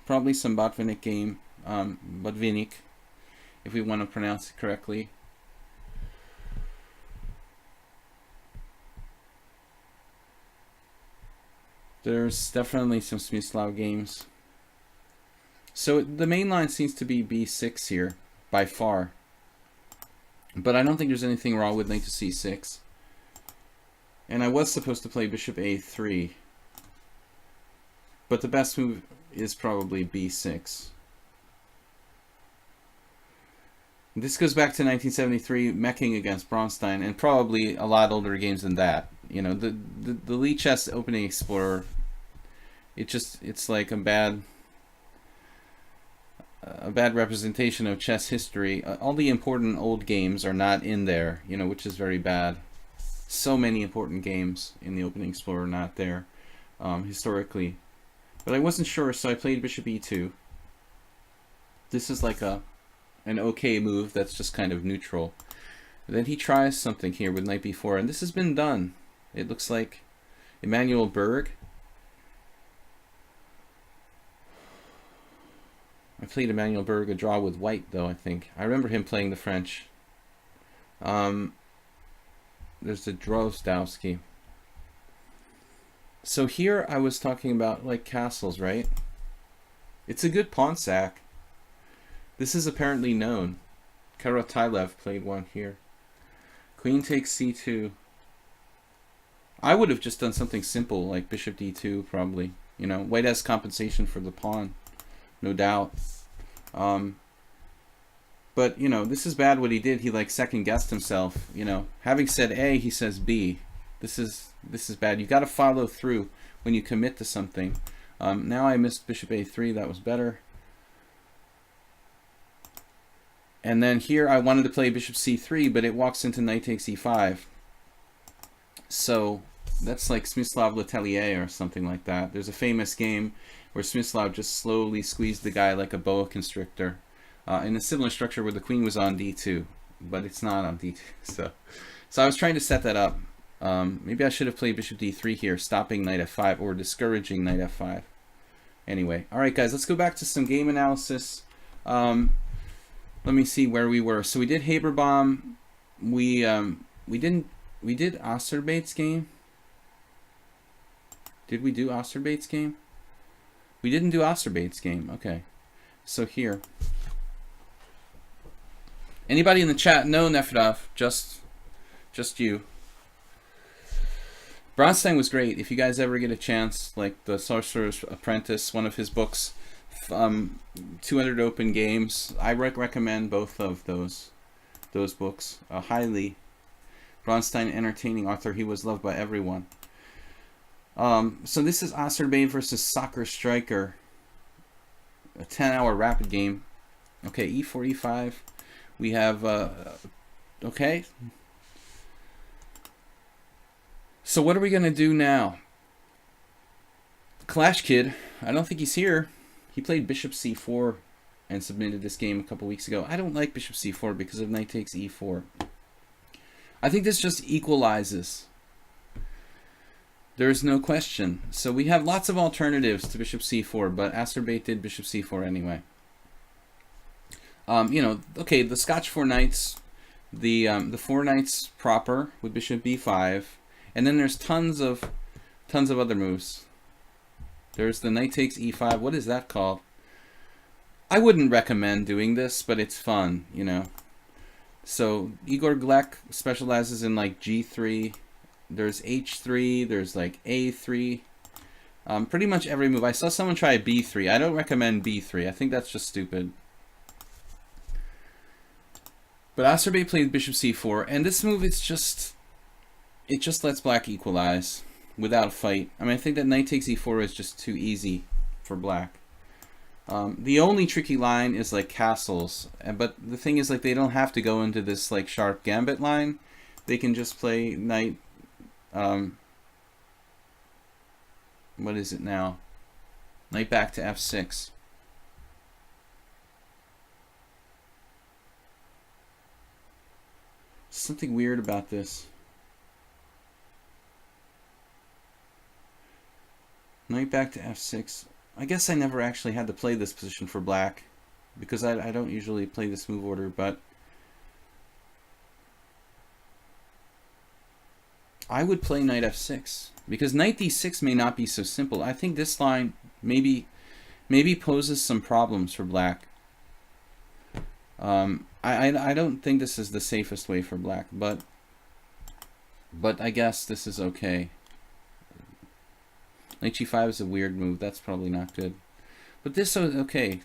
probably some Botvinnik game, Botvinnik, if we want to pronounce it correctly. There's definitely some Smyslov games. So the main line seems to be b6 here, by far. But I don't think there's anything wrong with knight to c6. And I was supposed to play bishop a3. But the best move is probably b6. This goes back to 1973 meching against Bronstein, and probably a lot older games than that. You know, the lichess Opening Explorer, it's like a bad representation of chess history. All the important old games are not in there, you know, which is very bad. So many important games in the Opening Explorer are not there historically. But I wasn't sure, so I played bishop e2. This is like an okay move that's just kind of neutral. And then he tries something here with knight b4, and this has been done. It looks like Emanuel Berg. I played Emanuel Berg a draw with white, though, I think. I remember him playing the French. There's the Drozdowski. So here I was talking about like castles, right? It's a good pawn sack. This is apparently known. Karatilev played one here. Queen takes c2. I would have just done something simple like bishop d2 probably. You know, white has compensation for the pawn, no doubt. But you know, this is bad what he did. He like second guessed himself. You know, having said A, he says B. This is bad. You got to follow through when you commit to something. Now I missed bishop a3. That was better. And then here I wanted to play bishop c3, but it walks into knight takes e5. So that's like Smyslav Letelier or something like that. There's a famous game where Smyslav just slowly squeezed the guy like a boa constrictor in a similar structure where the queen was on d2, but it's not on d2. So I was trying to set that up. Maybe I should have played bishop d3 here, stopping knight f5 or discouraging knight f5. Anyway, all right, guys, let's go back to some game analysis. Let me see where we were. So we did Haberbaum. We did Osterbait's game. Did we do Osterbait's game? We didn't do Osterbait's game. Okay. So here. Anybody in the chat? No, Nefedov. Just you. Bronstein was great. If you guys ever get a chance, like The Sorcerer's Apprentice, one of his books, 200 Open Games, I recommend both of those books highly. Bronstein, entertaining author. He was loved by everyone. So this is Osterbait versus Soccer Striker, a 10-hour rapid game. Okay, e4, e5. We have okay. So what are we gonna do now? Clash Kid, I don't think he's here. He played bishop c4 and submitted this game a couple weeks ago. I don't like bishop c4 because of knight takes e4. I think this just equalizes. There's no question. So we have lots of alternatives to bishop c4, but Osterbait did bishop c4 anyway. You know, okay, the Scotch 4 knights, the 4 knights proper with bishop b5, and then there's tons of other moves. There's the knight takes e5. What is that called? I wouldn't recommend doing this, but it's fun, you know. So Igor Glek specializes in like g3. There's h3. There's like a3. Pretty much every move. I saw someone try b3. I don't recommend b3. I think that's just stupid. But Osterbait played bishop c4, and this move is just, it just lets black equalize without a fight. I mean, I think that knight takes e4 is just too easy for black. The only tricky line is like castles, but the thing is, like, they don't have to go into this like sharp gambit line. They can just play knight. What is it now? Knight back to f6. Something weird about this. Knight back to f6. I guess I never actually had to play this position for black because I don't usually play this move order, but I would play knight f6 because knight d6 may not be so simple. I think this line maybe maybe poses some problems for black. I don't think this is the safest way for black, but I guess this is okay. Knight g5 is a weird move. That's probably not good. But this is okay.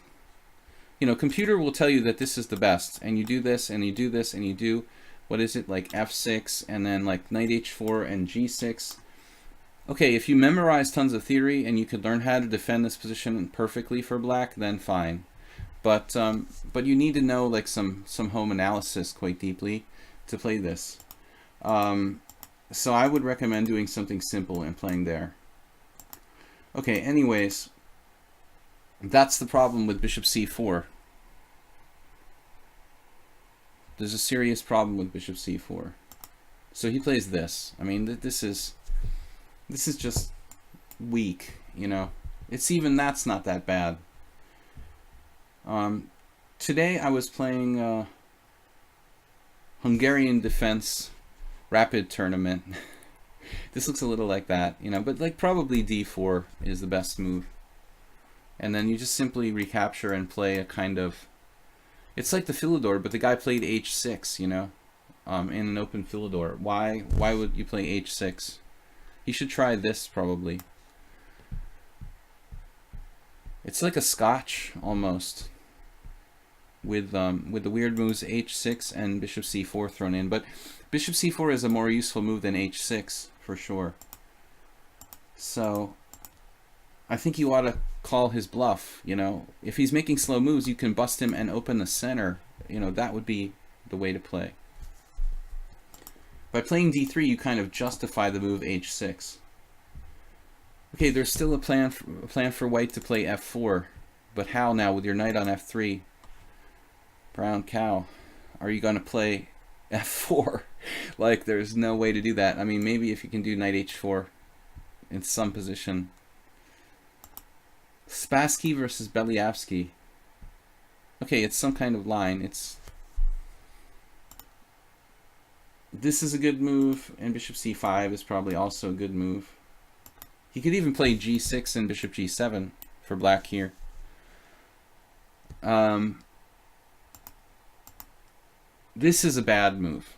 You know, computer will tell you that this is the best, and you do this, and you do this, and you do, what is it, like f6, and then like knight h4 and g6. Okay, if you memorize tons of theory and you could learn how to defend this position perfectly for black, then fine. But you need to know like some home analysis quite deeply to play this. So I would recommend doing something simple and playing there. Okay, anyways, that's the problem with bishop c4. There's a serious problem with bishop c4. So he plays this. I mean, this is just weak, you know. It's even that's not that bad. Today I was playing Hungarian Defense Rapid Tournament. This looks a little like that, you know, but like probably d4 is the best move. And then you just simply recapture and play a kind of, it's like the Philidor, but the guy played h6, you know, in an open Philidor. Why would you play h6? He should try this probably. It's like a Scotch almost, with the weird moves h6 and bishop c4 thrown in. But bishop c4 is a more useful move than h6 for sure. So I think you ought to call his bluff, you know. If he's making slow moves, you can bust him and open the center. You know, that would be the way to play. By playing d3, you kind of justify the move h6. Okay, there's still a plan for white to play f4, but how now with your knight on f3? Brown cow. Are you going to play f4? Like, there's no way to do that. I mean, maybe if you can do knight h4 in some position. Spassky versus Beliavsky. Okay, it's some kind of line. This is a good move, and bishop c5 is probably also a good move. He could even play g6 and bishop g7 for black here. This is a bad move.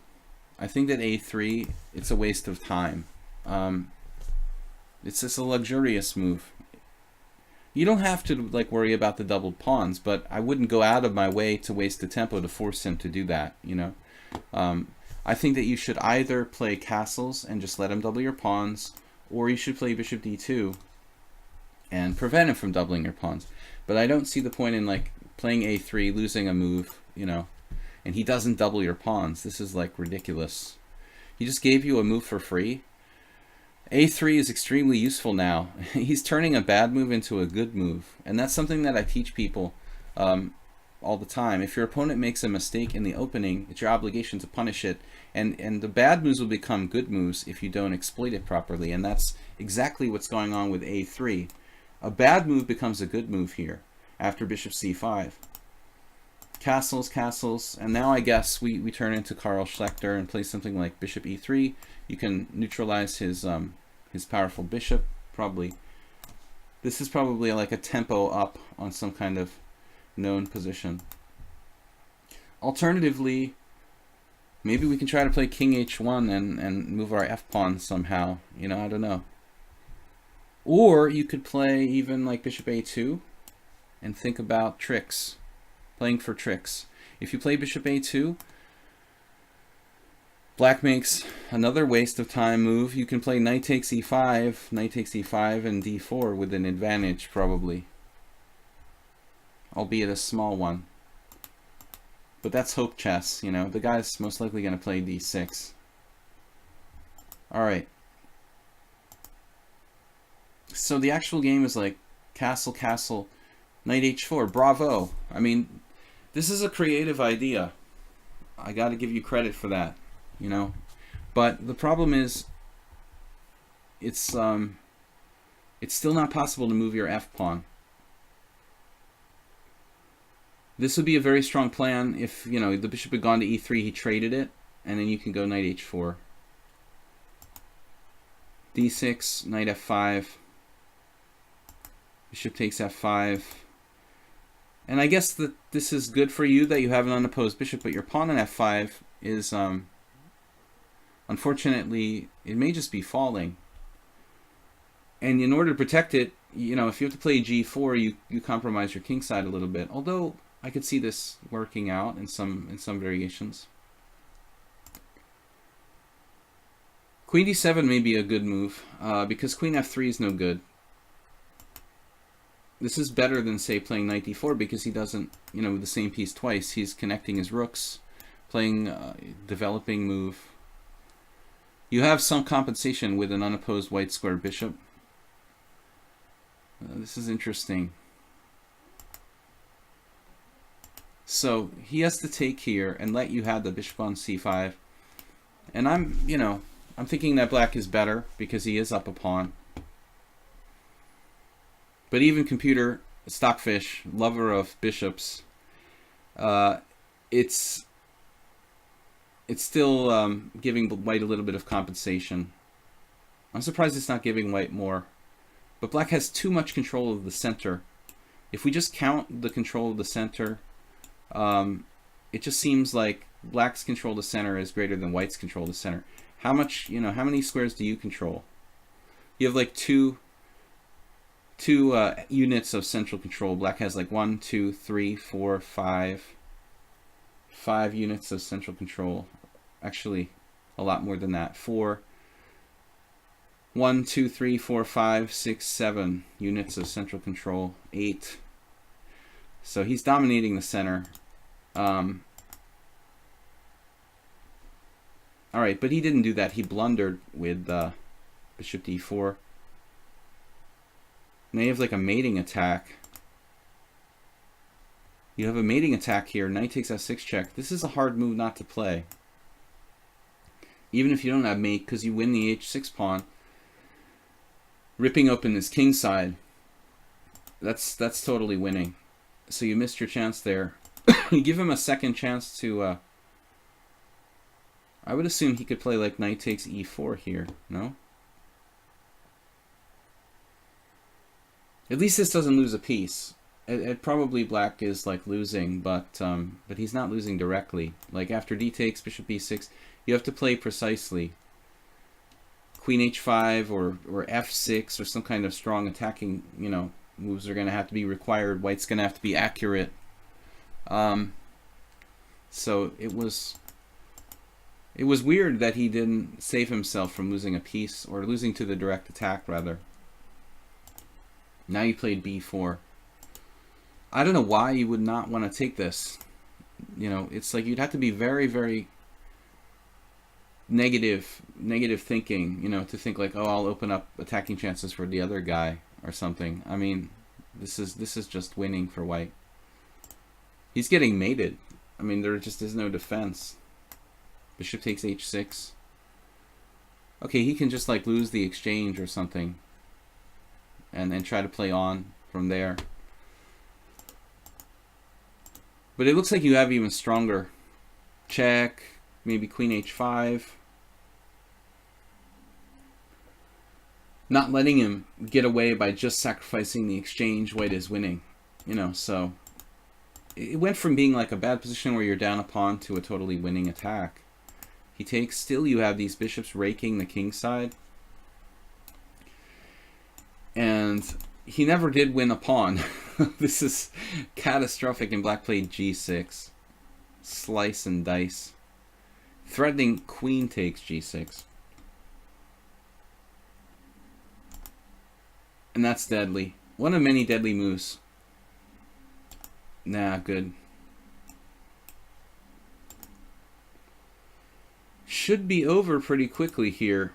I think that a3, it's a waste of time. It's just a luxurious move. You don't have to like worry about the doubled pawns, but I wouldn't go out of my way to waste the tempo to force him to do that, you know. I think that you should either play castles and just let him double your pawns, or you should play bishop d2 and prevent him from doubling your pawns. But I don't see the point in like playing a3, losing a move, you know, and he doesn't double your pawns. This is like ridiculous. He just gave you a move for free. A3 is extremely useful now. He's turning a bad move into a good move, and that's something that I teach people all the time. If your opponent makes a mistake in the opening, it's your obligation to punish it, and the bad moves will become good moves if you don't exploit it properly, and that's exactly what's going on with a3. A bad move becomes a good move here after bishop c5. Castles, castles, and now I guess we turn into Karl Schlechter and play something like bishop e3. You can neutralize his powerful bishop, probably. This is probably like a tempo up on some kind of known position. Alternatively, maybe we can try to play king h1 and move our f-pawn somehow. You know, I don't know. Or you could play even like bishop a2 and think about tricks. Playing for tricks. If you play bishop a2, black makes another waste of time move. You can play knight takes e5, knight takes e5, and d4 with an advantage probably. Albeit a small one. But that's hope chess, you know. The guy's most likely going to play d6. Alright. So the actual game is like castle, castle, knight h4. Bravo! I mean, this is a creative idea. I got to give you credit for that, you know. But the problem is, it's still not possible to move your f-pawn. This would be a very strong plan if, you know, the bishop had gone to e3, he traded it, and then you can go knight h4. d6, knight f5. Bishop takes f5. And I guess that this is good for you that you have an unopposed bishop, but your pawn on f5 is, unfortunately, it may just be falling. And in order to protect it, you know, if you have to play g4, you compromise your king side a little bit. Although I could see this working out in some variations. Queen d7 may be a good move, because queen f3 is no good. This is better than, say, playing knight d4, because he doesn't, you know, the same piece twice. He's connecting his rooks, playing developing move. You have some compensation with an unopposed white square bishop. This is interesting. So he has to take here and let you have the bishop on c5. And I'm, you know, I'm thinking that black is better because he is up a pawn. But even computer stockfish, lover of bishops, it's still giving white a little bit of compensation. I'm surprised it's not giving white more. But black has too much control of the center. If we just count the control of the center, it just seems like black's control of the center is greater than white's control of the center. How much, you know, how many squares do you control? You have like two units of central control. Black has like 1, 2, 3, 4, 5 units of central control. Actually, a lot more than that. 1, 2, 3, 4, 5, 6, 7 units of central control. 8. So he's dominating the center. All right, but he didn't do that. He blundered with bishop d4. Now you have like a mating attack. You have a mating attack here. Knight takes f6 check. This is a hard move not to play. Even if you don't have mate, because you win the h6 pawn. Ripping open his king side. That's totally winning. So you missed your chance there. You give him a second chance to... I would assume he could play like knight takes e4 here, no? At least this doesn't lose a piece. It probably black is like losing, but he's not losing directly. Like after d takes bishop b6, you have to play precisely. Queen h5 or f6 or some kind of strong attacking, you know, moves are going to have to be required. White's going to have to be accurate. So it was weird that he didn't save himself from losing a piece, or losing to the direct attack rather. Now you played b4. I don't know why you would not want to take this. You know, it's like you'd have to be very, very negative thinking, you know, to think like, oh, I'll open up attacking chances for the other guy or something. I mean, this is just winning for white. He's getting mated. I mean, there just is no defense. Bishop takes h6. Okay, he can just like lose the exchange or something and then try to play on from there. But it looks like you have even stronger. Check, maybe queen h5. Not letting him get away by just sacrificing the exchange. White is winning, you know, so it went from being like a bad position where you're down a pawn to a totally winning attack. He takes, still you have these bishops raking the king side. And he never did win a pawn. This is catastrophic, and black played g6. Slice and dice. Threatening queen takes g6. And that's deadly. One of many deadly moves. Nah, good. Should be over pretty quickly here.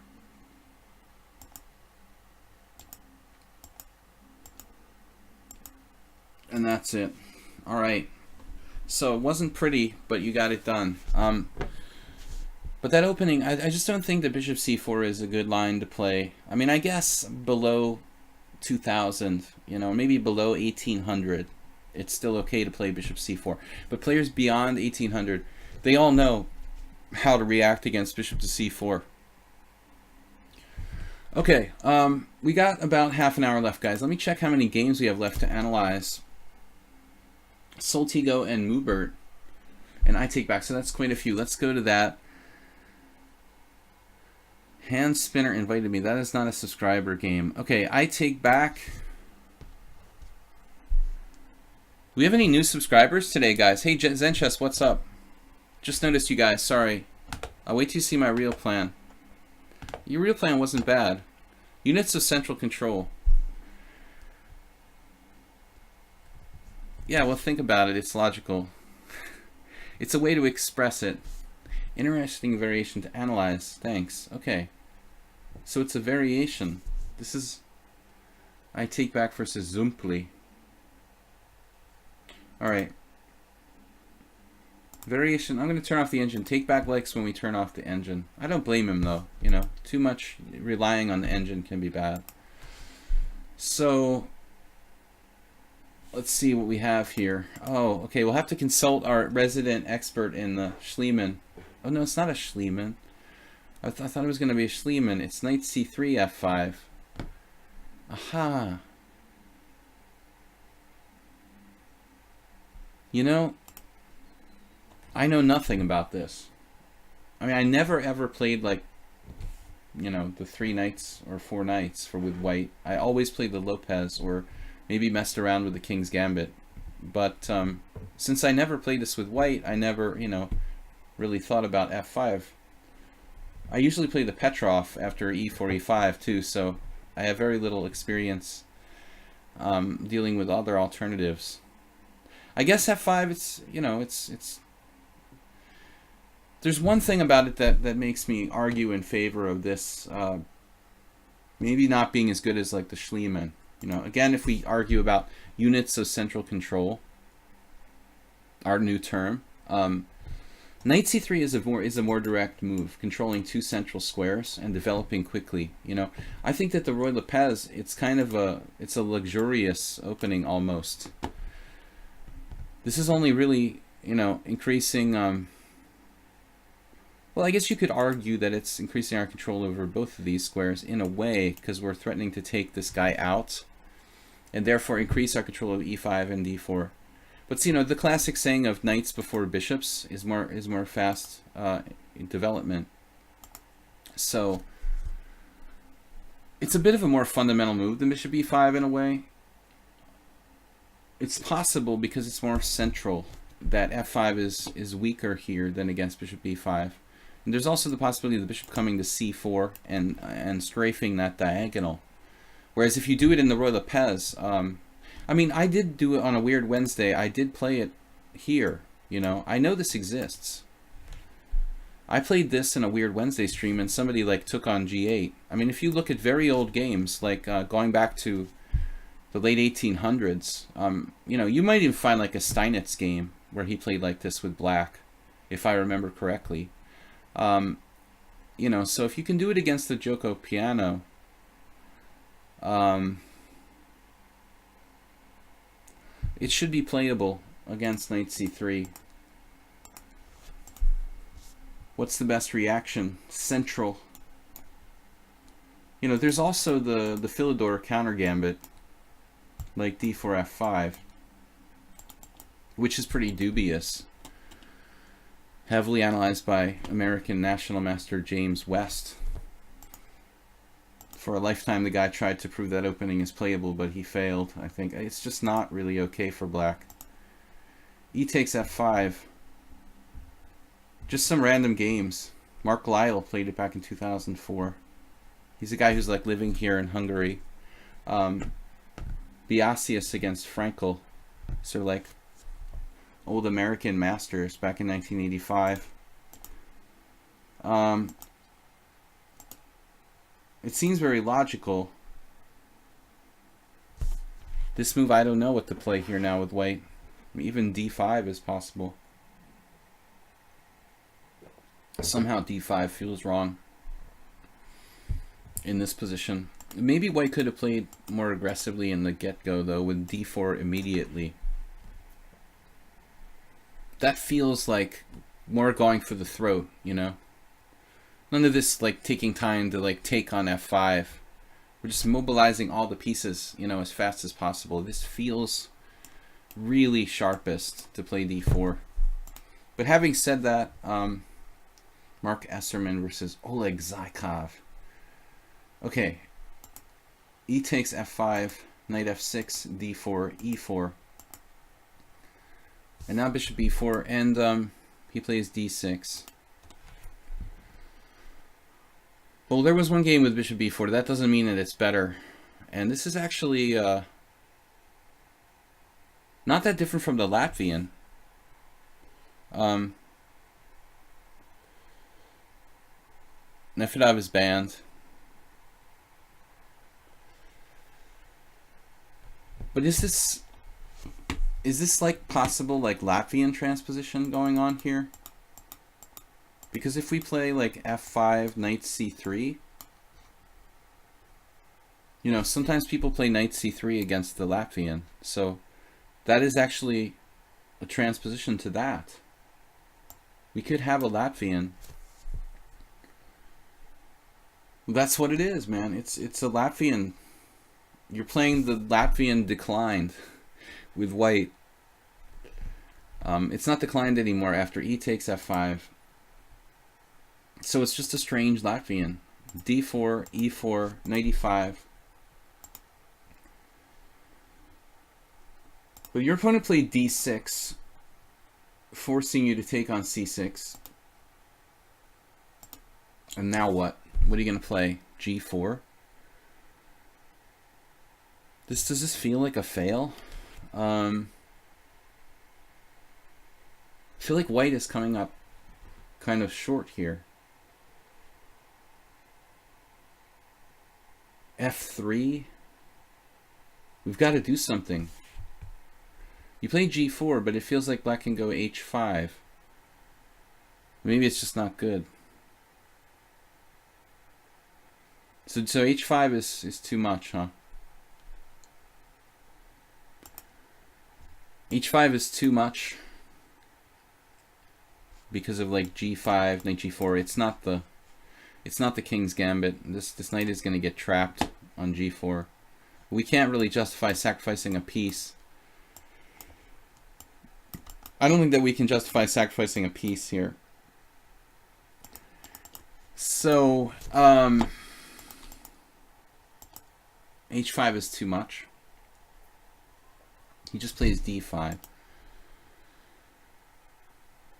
And that's it. Alright. So it wasn't pretty, but you got it done. But that opening, I just don't think that bishop c4 is a good line to play. I mean, I guess below 2000, you know, maybe below 1800, it's still okay to play bishop c4. But players beyond 1800, they all know how to react against bishop to c4. Okay, we got about half an hour left, guys. Let me check how many games we have left to analyze. Soltigo and Moobert, and I Take Back, so that's quite a few. Let's go to that. Hand Spinner invited me. That is not a subscriber game. Okay, I Take Back. Do we have any new subscribers today, guys? Hey, Zenchess, what's up? Just noticed you guys. Sorry. I'll wait till you see my real plan. Your real plan wasn't bad. Units of central control. Yeah, well, think about it. It's logical. It's a way to express it. Interesting variation to analyze. Thanks. Okay. So it's a variation. This is I Take Back versus Zumpli. Alright. Variation. I'm going to turn off the engine. Take Back likes when we turn off the engine. I don't blame him, though. You know, too much relying on the engine can be bad. So let's see what we have here. Oh, okay. We'll have to consult our resident expert in the Schliemann. Oh, no, it's not a Schliemann. I thought it was going to be a Schliemann. It's knight c3, f5. Aha. You know, I know nothing about this. I mean, I never ever played, like, you know, the 3 knights or 4 knights with white. I always played the Lopez or maybe messed around with the King's Gambit. But since I never played this with white, I never, you know, really thought about f5. I usually play the Petrov after e4, e5 too, so I have very little experience dealing with other alternatives. I guess f5, it's, you know, it's there's one thing about it that makes me argue in favor of this maybe not being as good as like the Schliemann. You know, again, if we argue about units of central control, our new term, knight c3 is a more direct move, controlling 2 central squares and developing quickly. You know, I think that the Roy Lopez, it's kind of a luxurious opening almost. This is only really, you know, increasing. Well, I guess you could argue that it's increasing our control over both of these squares in a way, because we're threatening to take this guy out, and therefore increase our control of e5 and d4. But you know, the classic saying of knights before bishops is more fast in development. So it's a bit of a more fundamental move than bishop e5 in a way. It's possible because it's more central that f5 is weaker here than against bishop b5. And there's also the possibility of the bishop coming to c4 and strafing that diagonal. Whereas if you do it in the Roy Lopez, I mean, I did do it on a weird Wednesday. I did play it here, you know. I know this exists. I played this in a weird Wednesday stream and somebody like took on g8. I mean, if you look at very old games, like going back to the late 1800s, you know, you might even find like a Steinitz game where he played like this with black, if I remember correctly. You know, so if you can do it against the Joko piano, it should be playable against knight c3. What's the best reaction? Central. You know, there's also the Philidor counter gambit, like d4 f5, which is pretty dubious. Heavily analyzed by American National Master James West. For a lifetime, the guy tried to prove that opening is playable, but he failed. I think it's just not really okay for black. E takes f5. Just some random games. Mark Lyle played it back in 2004. He's a guy who's like living here in Hungary. Biasius against Frankel. So like old American masters back in 1985. It seems very logical. This move, I don't know what to play here now with white. Even d5 is possible. Somehow d5 feels wrong in this position. Maybe white could have played more aggressively in the get-go, though, with d4 immediately. That feels like more going for the throat, you know? None of this, like, taking time to, like, take on f5. We're just mobilizing all the pieces, you know, as fast as possible. This feels really sharpest to play d4. But having said that, Mark Esserman versus Oleg Zykov. Okay, e takes f5, knight f6, d4, e4. And now bishop b4, and he plays d6. Well, there was one game with bishop b4. That doesn't mean that it's better. And this is actually not that different from the Latvian. Nefedov is banned. But is this like possible like Latvian transposition going on here? Because if we play like f5, knight c3, you know, sometimes people play knight c3 against the Latvian. So that is actually a transposition to that. We could have a Latvian. That's what it is, man. It's a Latvian. You're playing the Latvian declined with white. It's not declined anymore after e takes f5. So it's just a strange Latvian. d4, e4, knight e5. But your opponent played d6, forcing you to take on c6. And now what? What are you going to play? g4? Does this feel like a fail? I feel like white is coming up kind of short here. f3? We've got to do something. You play g4, but it feels like black can go h5. Maybe it's just not good. So h5 is too much, huh? h5 is too much because of like g5, knight g4. It's not the king's gambit. This knight is going to get trapped on g4. We can't really justify sacrificing a piece. I don't think that we can justify sacrificing a piece here. So h5 is too much. He just plays d5.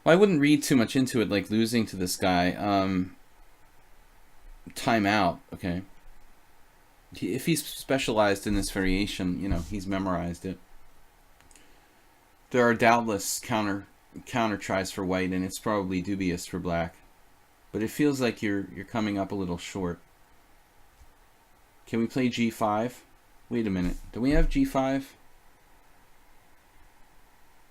Well, I wouldn't read too much into it, like losing to this guy. Timeout, okay. If he's specialized in this variation, you know, he's memorized it. There are doubtless counter tries for white, and it's probably dubious for black. But it feels like you're coming up a little short. Can we play g5? Wait a minute. Do we have g5?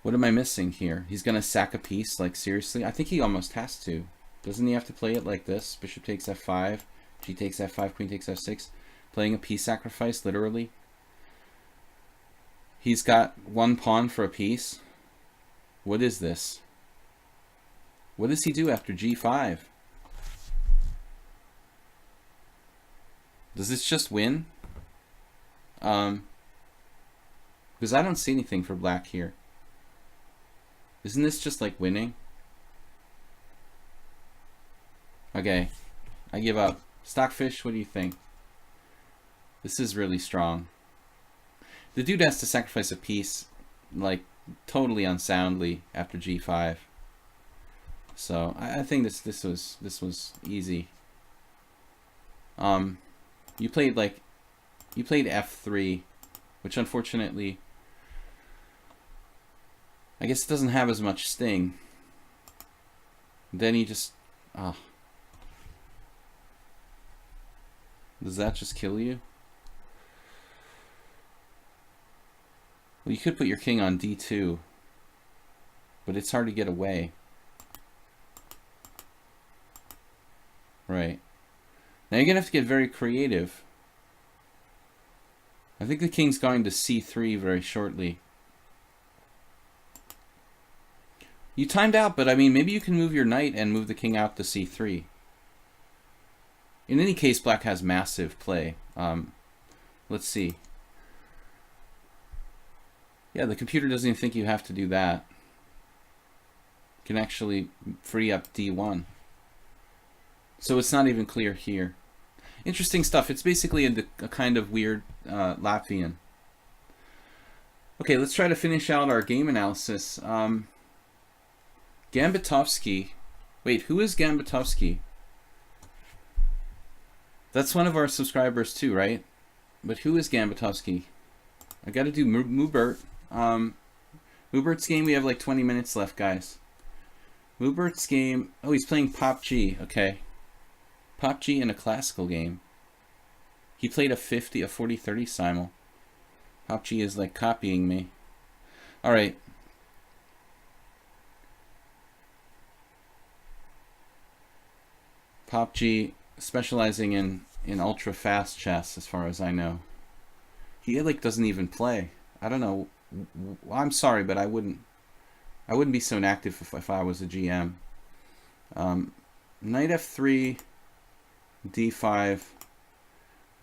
What am I missing here? He's going to sack a piece? Like, seriously? I think he almost has to. Doesn't he have to play it like this? Bishop takes f5, g takes f5, queen takes f6. Playing a piece sacrifice, literally. He's got one pawn for a piece. What is this? What does he do after g5? Does this just win? Because I don't see anything for black here. Isn't this just like winning? Okay, I give up. Stockfish, what do you think? This is really strong. The dude has to sacrifice a piece, like, totally unsoundly after g5. So I think this was easy. You played f3, which unfortunately, I guess it doesn't have as much sting. Then he just, does that just kill you? Well, you could put your king on d2, but it's hard to get away. Right. Now you're going to have to get very creative. I think the king's going to c3 very shortly. You timed out, but I mean, maybe you can move your knight and move the king out to c3. In any case, black has massive play. Let's see. Yeah, the computer doesn't even think you have to do that. You can actually free up d1. So it's not even clear here. Interesting stuff. It's basically a kind of weird Latvian. Okay, let's try to finish out our game analysis. Gambitovsky. Wait, who is Gambitovsky? That's one of our subscribers too, right? But who is Gambitovsky? I gotta do Mubert. Mubert's game, we have like 20 minutes left, guys. Mubert's game, oh, he's playing Pop G, okay. Pop G in a classical game. He played a 40-30 simul. Pop G is like copying me. Alright. Pop G specializing in ultra fast chess as far as I know. He like doesn't even play. I don't know. I'm sorry, but I wouldn't be so inactive if I was a GM. Knight f3, d5,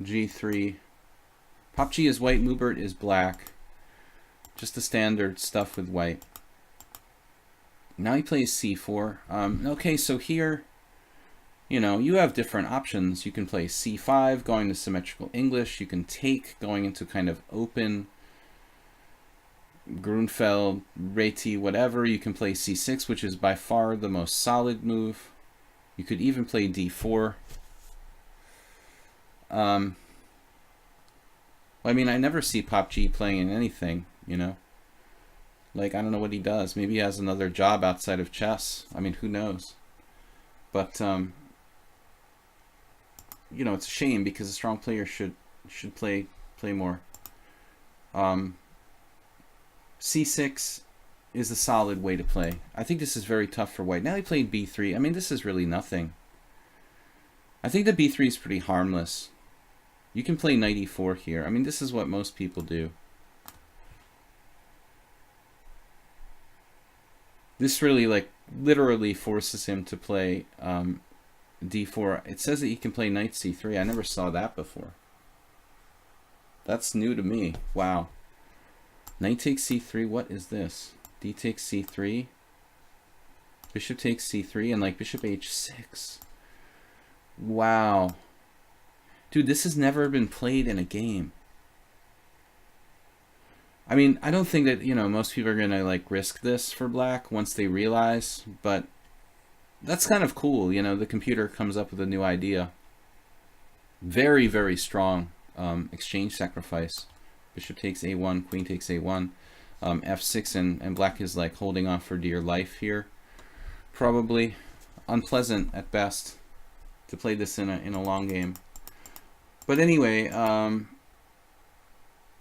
g3. Pop G is white, Mubert is black. Just the standard stuff with white. Now he plays c4. Okay, so here, you know, you have different options. You can play c5, going to symmetrical English. You can take, going into kind of open Grunfeld, Reti, whatever. You can play c6, which is by far the most solid move. You could even play d4. Well, I mean, I never see Pop G playing in anything, you know. Like, I don't know what he does. Maybe he has another job outside of chess. I mean, who knows? But, you know, it's a shame because a strong player should play more. C6 is a solid way to play. I think this is very tough for white. Now he played b3. I mean, this is really nothing. I think the b3 is pretty harmless. You can play knight e4 here. I mean, this is what most people do. This really, like, literally forces him to play d4. It says that he can play knight c3. I never saw that before. That's new to me. Wow. Knight takes c3. What is this? D takes c3. Bishop takes c3 and like bishop h6. Wow. Dude, this has never been played in a game. I mean, I don't think that, you know, most people are going to like risk this for black once they realize, but that's kind of cool. You know, the computer comes up with a new idea. Very, very strong exchange sacrifice. Bishop takes a1, queen takes a1, f6, and black is like holding on for dear life here. Probably unpleasant at best to play this in a long game. But anyway,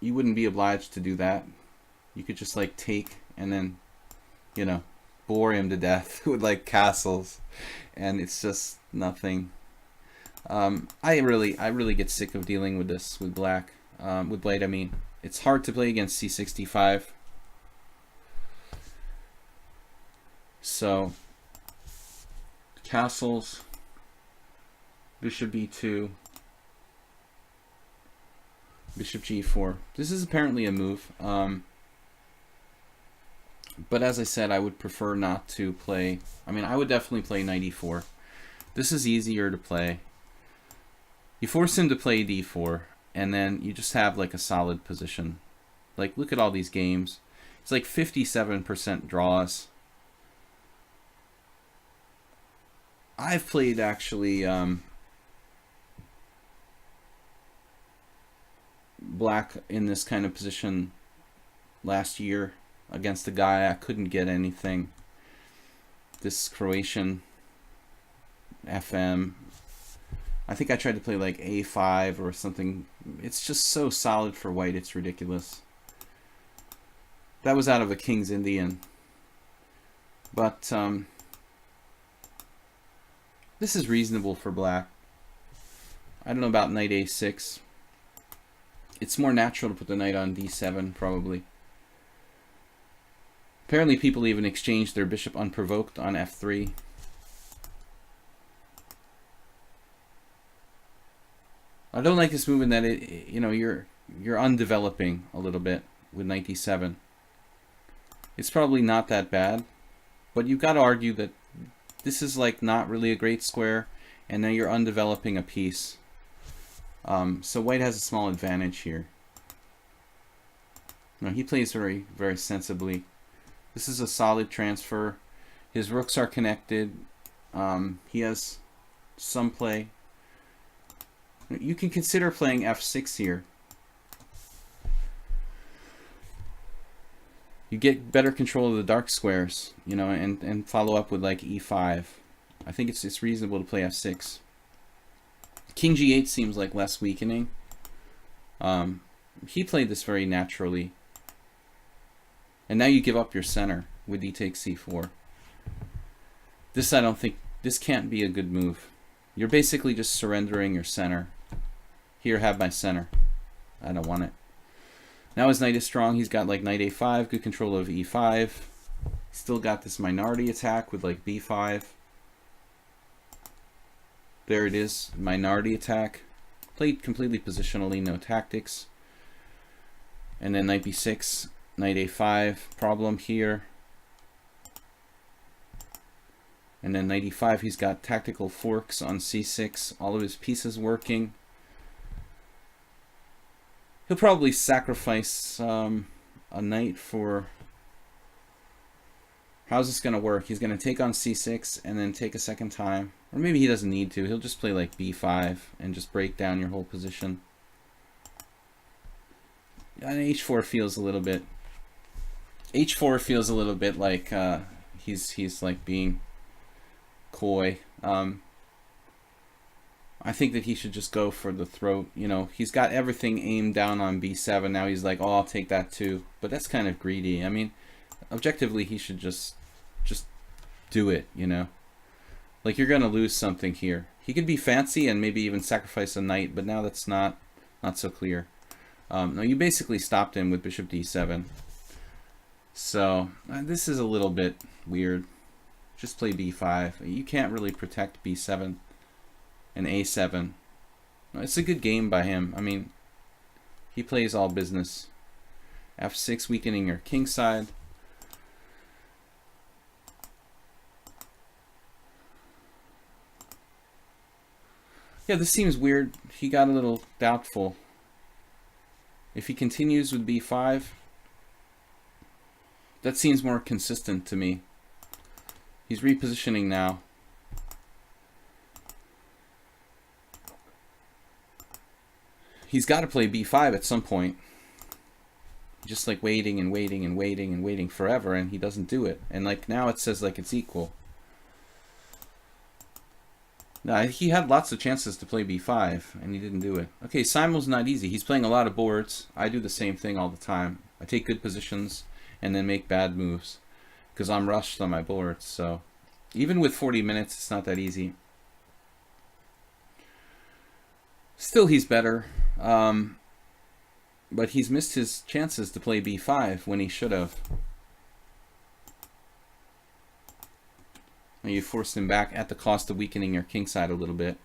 you wouldn't be obliged to do that. You could just like take and then, you know, bore him to death with like castles, and it's just nothing. I really get sick of dealing with this with black. With white, I mean, it's hard to play against c65. So castles, bishop b2, bishop g4. This is apparently a move. But as I said, I would prefer not to play. I mean, I would definitely play knight e4. This is easier to play. You force him to play d4, and then you just have like a solid position. Like, look at all these games. It's like 57% draws. I've played actually black in this kind of position last year against a guy I couldn't get anything. This Croatian FM. I think I tried to play like a5 or something. It's just so solid for white, it's ridiculous. That was out of a King's Indian. But this is reasonable for black. I don't know about knight a6. It's more natural to put the knight on d7, probably. Apparently people even exchanged their bishop unprovoked on f3. I don't like this move in that you know, you're you're undeveloping a little bit with knight d7. It's probably not that bad, but you've got to argue that this is like not really a great square, and now you're undeveloping a piece. So white has a small advantage here. No, he plays very, very sensibly. This is a solid transfer. His rooks are connected. He has some play. You can consider playing f6 here. You get better control of the dark squares, you know, and follow up with like e5. I think it's reasonable to play f6. King g8 seems like less weakening. He played this very naturally. And now you give up your center with d takes c4. This, I don't think, this can't be a good move. You're basically just surrendering your center. Here, have my center. I don't want it. Now his knight is strong. He's got like knight a5, good control of e5. Still got this minority attack with like b5. There it is, minority attack. Played completely positionally, no tactics. And then knight b6, knight a5, problem here. And then knight e5, he's got tactical forks on c6, all of his pieces working. He'll probably sacrifice a knight for... How's this going to work? He's going to take on c6 and then take a second time. Or maybe he doesn't need to. He'll just play like b5 and just break down your whole position. And h4 feels a little bit... h4 feels a little bit like he's like being coy. I think that he should just go for the throat. You know, he's got everything aimed down on b7. Now he's like, oh, I'll take that too. But that's kind of greedy. I mean, objectively, he should just do it, you know? Like, you're going to lose something here. He could be fancy and maybe even sacrifice a knight, but now that's not so clear. No, you basically stopped him with bishop d7. So, this is a little bit weird. Just play b5. You can't really protect b7 and a7. It's a good game by him. I mean, he plays all business. f6 weakening your king side. Yeah, this seems weird. He got a little doubtful. If he continues with b5, that seems more consistent to me. He's repositioning now. He's got to play b5 at some point. Just like waiting and waiting and waiting and waiting forever, and he doesn't do it. And like now it says like it's equal. No, he had lots of chances to play b5, and he didn't do it. Okay, Simel's not easy. He's playing a lot of boards. I do the same thing all the time. I take good positions and then make bad moves because I'm rushed on my boards. So even with 40 minutes, it's not that easy. Still, he's better. But he's missed his chances to play b5 when he should have. And you forced him back at the cost of weakening your king side a little bit.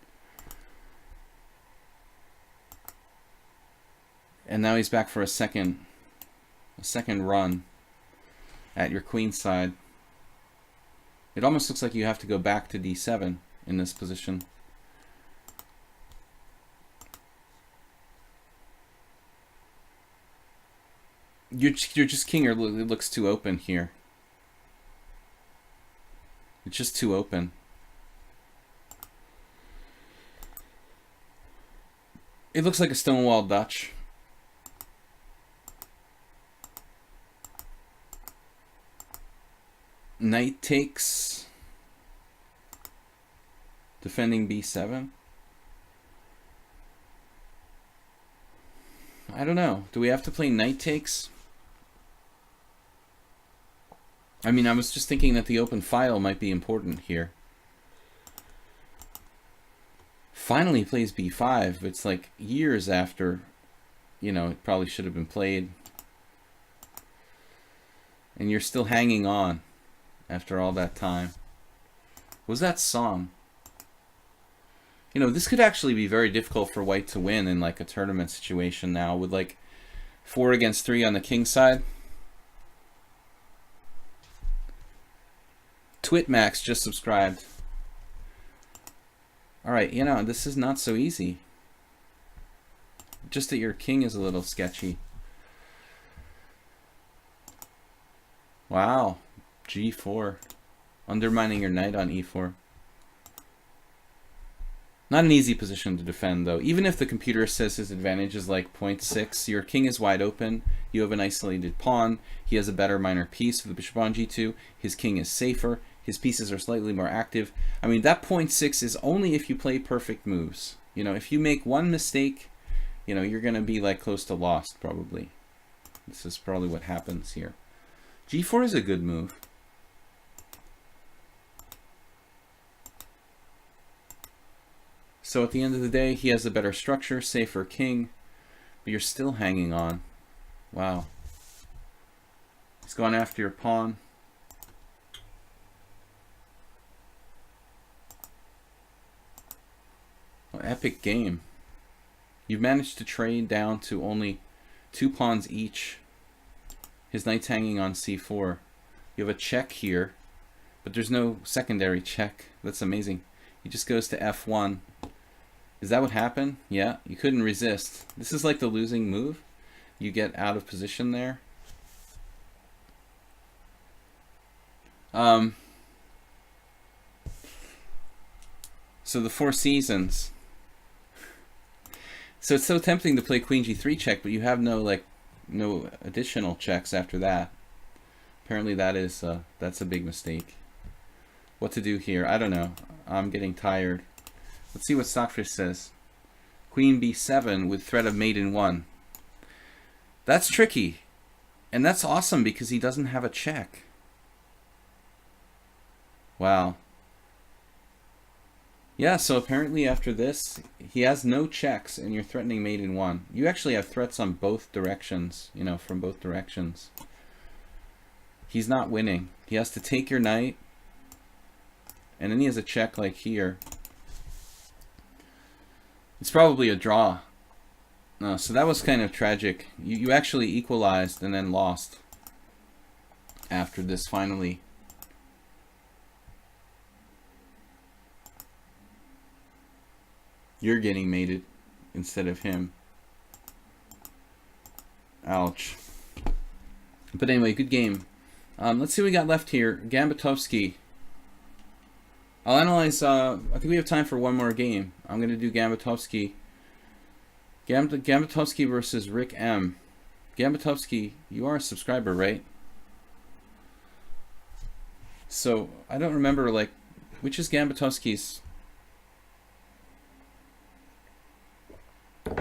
And now he's back for a second run at your queen side. It almost looks like you have to go back to d7 in this position. Your just king looks too open here. It's just too open. It looks like a Stonewall Dutch. Knight takes. Defending b7. I don't know. Do we have to play knight takes? I mean, I was just thinking that the open file might be important here. Finally he plays b5. It's like years after, you know, it probably should have been played. And you're still hanging on after all that time. What was that song? You know, this could actually be very difficult for white to win in like a tournament situation now with like 4 against 3 on the king side. Twitmax just subscribed. Alright, you know, this is not so easy. Just that your king is a little sketchy. Wow. G4. Undermining your knight on E4. Not an easy position to defend, though. Even if the computer says his advantage is like 0.6, your king is wide open. You have an isolated pawn. He has a better minor piece with the bishop on G2. His king is safer. His pieces are slightly more active. I mean, that 0.6 is only if you play perfect moves. You know, if you make one mistake, you know, you're going to be like close to lost, probably. This is probably what happens here. G4 is a good move. So at the end of the day, he has a better structure, safer king, but you're still hanging on. Wow. He's gone after your pawn. Well, epic game. You've managed to trade down to only 2 pawns each. His knight's hanging on C4. You have a check here, but there's no secondary check. That's amazing. He just goes to F1. Is that what happened? Yeah, you couldn't resist. This is like the losing move. You get out of position there. So the 4 seasons. So it's so tempting to play Queen G3 check, but you have no additional checks after that. Apparently that is that's a big mistake. What to do here? I don't know. I'm getting tired. Let's see what Stockfish says. Queen B7 with threat of mate in 1. That's tricky. And that's awesome because he doesn't have a check. Wow. Yeah, so apparently after this, he has no checks and you're threatening mate in 1. You actually have threats on both directions, you know, from both directions. He's not winning. He has to take your knight. And then he has a check like here. It's probably a draw. No, so that was kind of tragic. You actually equalized and then lost after this finally. You're getting mated instead of him. Ouch. But anyway, good game. Let's see what we got left here. Gambatovsky. I'll analyze, I think we have time for one more game. I'm going to do Gambatovsky. Gambatovsky versus Rick M. Gambatovsky, you are a subscriber, right? So, I don't remember, like, which is Gambatovsky's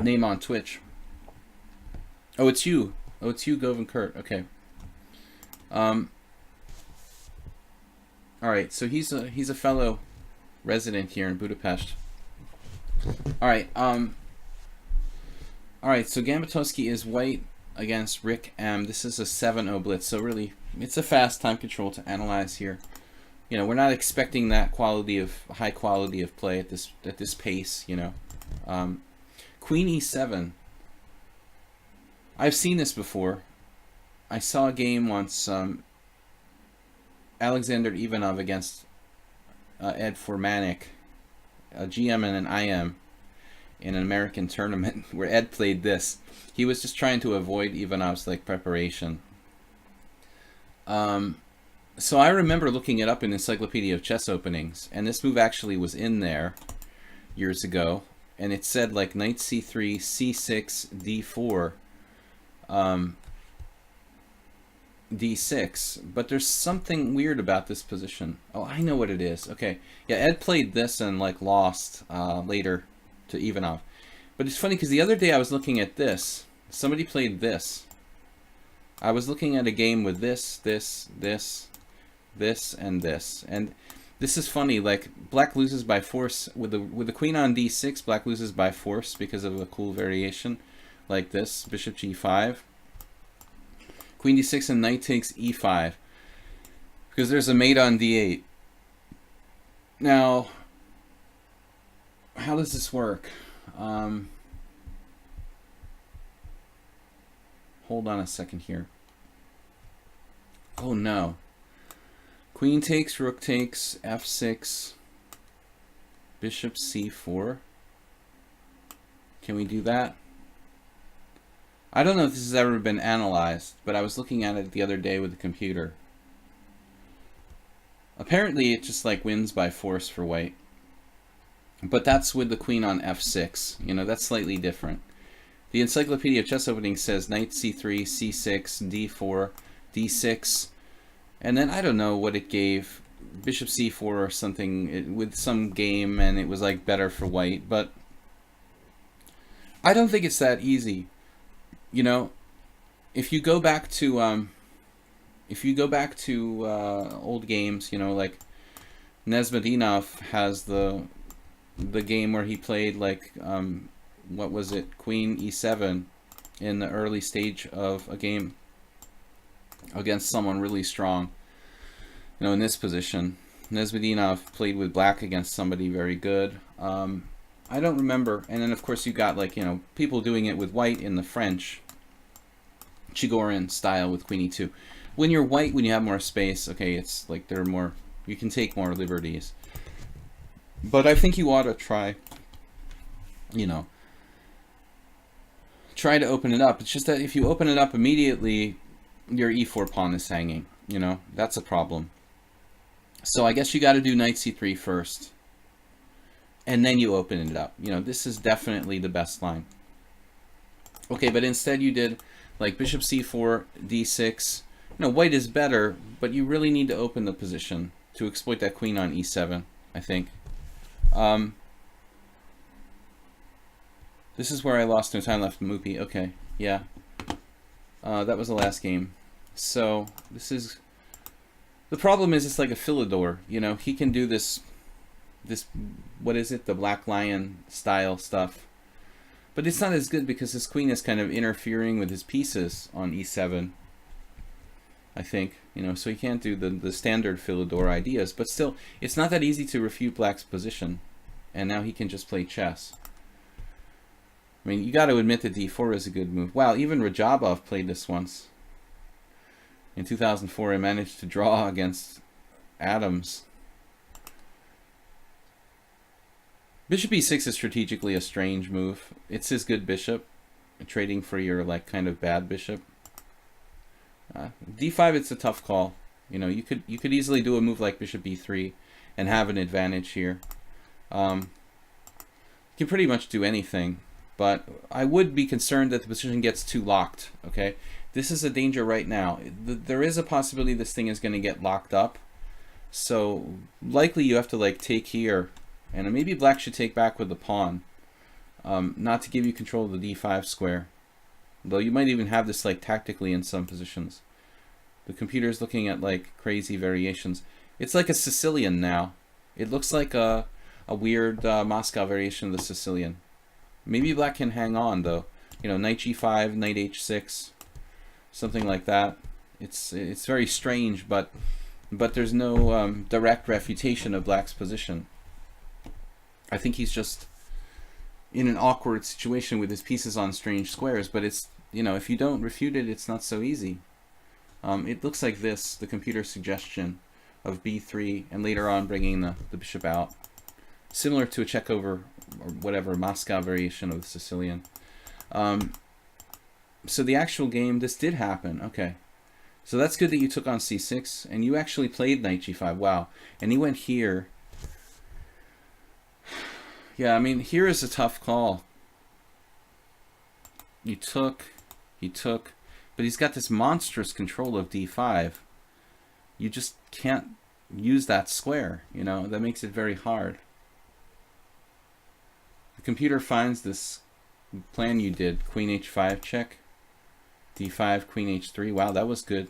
name on Twitch. Oh, it's you. Oh, it's you, Govin Kurt. Okay. All right, so he's a fellow resident here in Budapest. All right, so Gambatovsky is white against Rick M. This is a 7-0 blitz, so really it's a fast time control to analyze here. You know, we're not expecting that high quality of play at this pace. You know, Queen E7. I've seen this before. I saw a game once. Alexander Ivanov against Ed Formanek, a GM and an IM in an American tournament where Ed played this. He was just trying to avoid Ivanov's like preparation. So I remember looking it up in Encyclopedia of Chess Openings, and this move actually was in there years ago, and it said like knight c3, c6, d4, d6, but there's something weird about this position. Oh, I know what it is. Okay, yeah, Ed played this and like lost later to Ivanov. But it's funny because the other day I was looking at this. Somebody played this. I was looking at a game with this, this, and this, and this is funny. Like Black loses by force with the queen on d6. Black loses by force because of a cool variation, like this, bishop g5. Queen d6 and knight takes e5 because there's a mate on d8. Now, how does this work? Hold on a second here. Oh no. Queen takes, rook takes, f6, bishop c4. Can we do that? I don't know if this has ever been analyzed, but I was looking at it the other day with the computer. Apparently it just like wins by force for white. But that's with the queen on f6. You know, that's slightly different. The Encyclopedia of Chess Opening says knight c3, c6, d4, d6, and then I don't know what it gave, bishop c4 or something with some game, and it was like better for white, but I don't think it's that easy. You know, if you go back to old games, you know, like Nesmedinov has the game where he played like what was it, queen e7 in the early stage of a game against someone really strong. You know, in this position, Nesmedinov played with black against somebody very good. I don't remember. And then of course you got like, you know, people doing it with white in the French Chigorin style with queen e2. When you're white, when you have more space, okay, it's like they're more, you can take more liberties. But I think you ought to try, you know, try to open it up. It's just that if you open it up immediately, your e4 pawn is hanging, you know, that's a problem. So I guess you got to do knight c3 first, and then you open it up. You know, this is definitely the best line. Okay, but instead you did like bishop c4, d6. You know, white is better, but you really need to open the position to exploit that queen on e7, I think. This is where I lost no time left, Moopy. Okay, yeah. That was the last game. So this is, the problem is it's like a Philidor. You know, he can do this, what is it, the Black Lion style stuff. But it's not as good because his queen is kind of interfering with his pieces on e7, I think. You know, so he can't do the standard Philidor ideas. But still, it's not that easy to refute Black's position. And now he can just play chess. I mean, you got to admit that d4 is a good move. Wow, even Rajabov played this once. In 2004, he managed to draw against Adams. Bishop e6 is strategically a strange move. It's his good bishop, trading for your like kind of bad bishop. d5, it's a tough call. You know, you could easily do a move like bishop e3 and have an advantage here. You can pretty much do anything, but I would be concerned that the position gets too locked. Okay, this is a danger right now. There is a possibility this thing is going to get locked up, so likely you have to like take here, and maybe black should take back with the pawn, not to give you control of the d5 square, though you might even have this like tactically in some positions. The computer is looking at like crazy variations. It's like a Sicilian now. It looks like a weird Moscow variation of the Sicilian. Maybe black can hang on though. You know, knight g5, knight h6, something like that. It's very strange, but there's no direct refutation of black's position. I think he's just in an awkward situation with his pieces on strange squares. But it's, you know, if you don't refute it, it's not so easy. It looks like this, the computer suggestion of b3, and later on bringing the bishop out. Similar to a check over, or whatever, Moscow variation of the Sicilian. So the actual game, this did happen. Okay. So that's good that you took on c6, and you actually played knight g5. Wow. And he went here. Yeah, I mean, here is a tough call. He took, but he's got this monstrous control of d5. You just can't use that square, you know, that makes it very hard. The computer finds this plan you did, queen h5 check, d5, queen h3. Wow, that was good.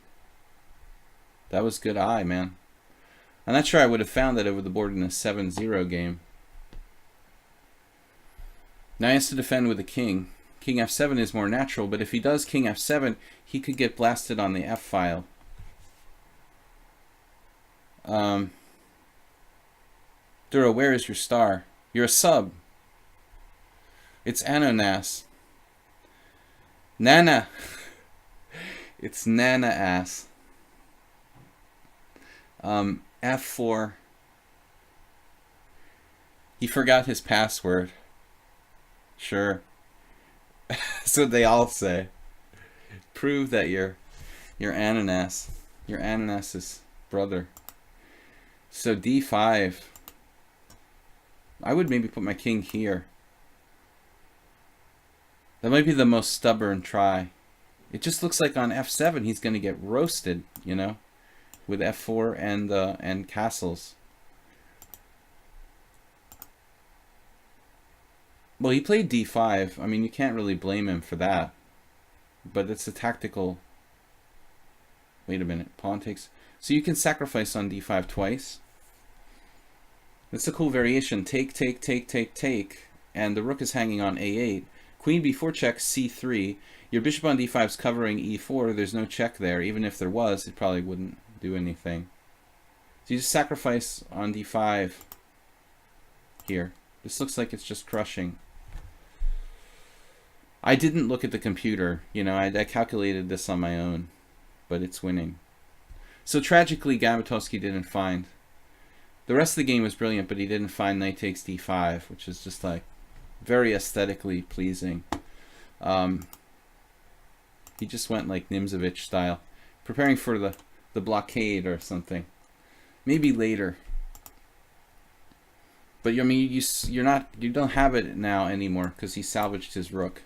That was good eye, man. I'm not sure I would have found that over the board in a 7-0 game. Now he has to defend with the king. King f7 is more natural, but if he does king f7, he could get blasted on the f file. Duro, where is your star? You're a sub. It's ananas. Nana. It's Nana ass. F4. He forgot his password. Sure. That's what they all say. Prove that you're ananas. You're ananas's brother. So D5. I would maybe put my king here. That might be the most stubborn try. It just looks like on F7 he's going to get roasted, you know, with F4 and castles. Well, he played D5. I mean, you can't really blame him for that. But it's a tactical... Wait a minute. Pawn takes... So you can sacrifice on D5 twice. That's a cool variation. Take, take, take, take, take. And the rook is hanging on A8. Queen B4 check, C3. Your bishop on D5 is covering E4. There's no check there. Even if there was, it probably wouldn't do anything. So you just sacrifice on D5 here. This looks like it's just crushing. I didn't look at the computer. You know, I calculated this on my own. But it's winning. So tragically, Gamatowski didn't find. The rest of the game was brilliant, but he didn't find knight takes D5, which is just like very aesthetically pleasing. He just went like Nimzovich style, preparing for the blockade or something. Maybe later. But I mean, you don't have it now anymore because he salvaged his rook.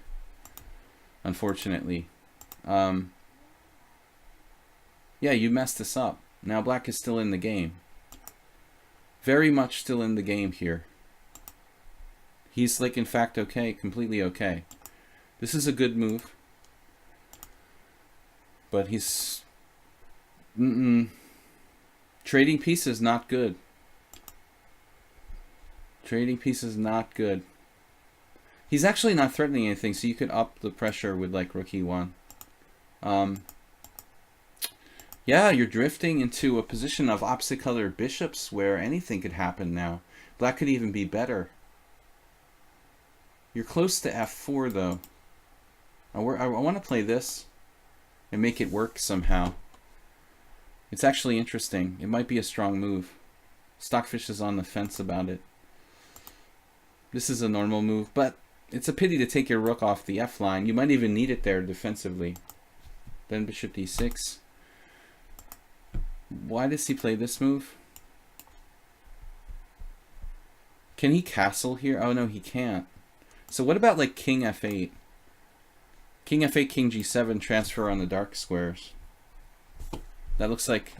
Unfortunately. Yeah, you messed this up. Now black is still in the game. Very much still in the game here. He's like in fact okay, completely okay. This is a good move. But he's... Trading pieces not good. Trading pieces not good. He's actually not threatening anything, so you could up the pressure with like rook e1. Yeah, you're drifting into a position of opposite colored bishops where anything could happen now. Black could even be better. You're close to f4 though. I want to play this and make it work somehow. It's actually interesting. It might be a strong move. Stockfish is on the fence about it. This is a normal move, but it's a pity to take your rook off the f line. You might even need it there defensively. Then bishop d6. Why does he play this move? Can he castle here? Oh no, he can't. So what about like king f8? King f8, king g7, transfer on the dark squares. That looks like...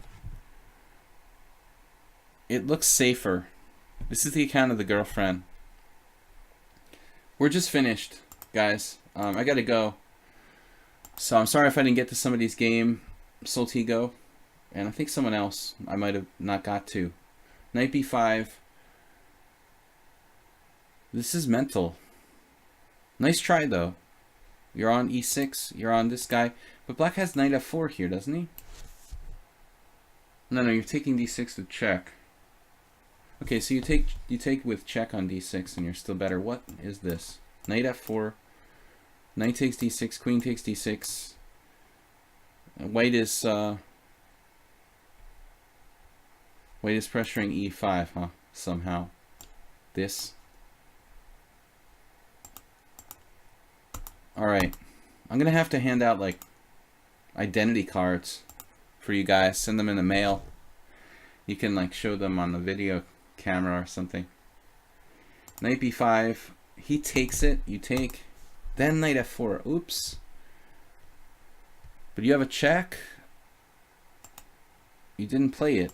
It looks safer. This is the account of the girlfriend. We're just finished, guys. I gotta go. So I'm sorry if I didn't get to somebody's game. Soltigo. And I think someone else I might have not got to. Knight b5. This is mental. Nice try, though. You're on e6. You're on this guy. But black has knight f4 here, doesn't he? No, you're taking d6 with check. Okay, so you take with check on d6 and you're still better. What is this? Knight f4. Knight takes d6. Queen takes d6. White is pressuring e5, huh? Somehow. This. Alright. I'm going to have to hand out, like, identity cards for you guys. Send them in the mail. You can, like, show them on the video camera or something. Knight b5. He takes it. You take. Then knight f4. Oops. But you have a check. You didn't play it.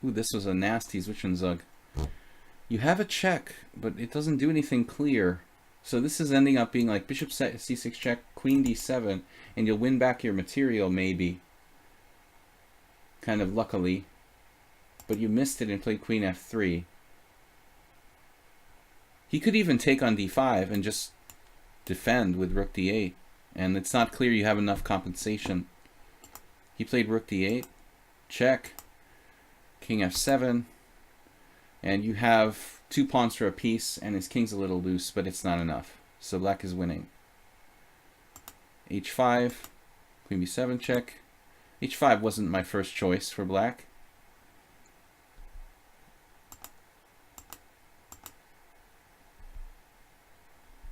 Ooh, this was a nasty Zwischenzug. You have a check, but it doesn't do anything clear. So this is ending up being like bishop c6 check, queen d7, and you'll win back your material maybe. Kind of luckily. But you missed it and played queen f3. He could even take on d5 and just defend with rook d8. And it's not clear you have enough compensation. He played rook d8. Check. King f7. And you have 2 pawns for a piece, and his king's a little loose, but it's not enough. So black is winning. H5, queen b7 check. H5 wasn't my first choice for black.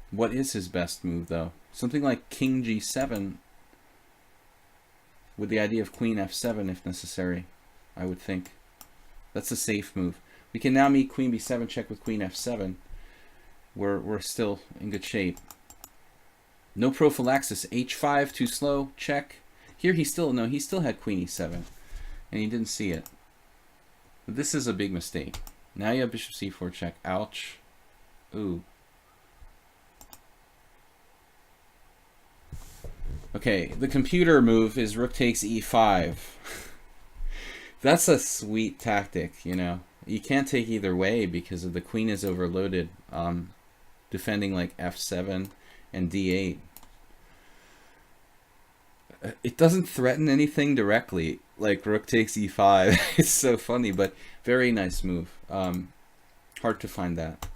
What is his best move, though? Something like king g7 with the idea of queen f7 if necessary, I would think. That's a safe move. We can now meet queen b7 check with queen f7. We're still in good shape. No prophylaxis. H5 too slow. Check. Here he still had queen e7, and he didn't see it. But this is a big mistake. Now you have bishop c4 check. Ouch. Ooh. Okay, the computer move is rook takes e5. That's a sweet tactic, you know. You can't take either way because of the queen is overloaded, defending like f7 and d8. It doesn't threaten anything directly, like rook takes e5. It's so funny, but very nice move. Hard to find that.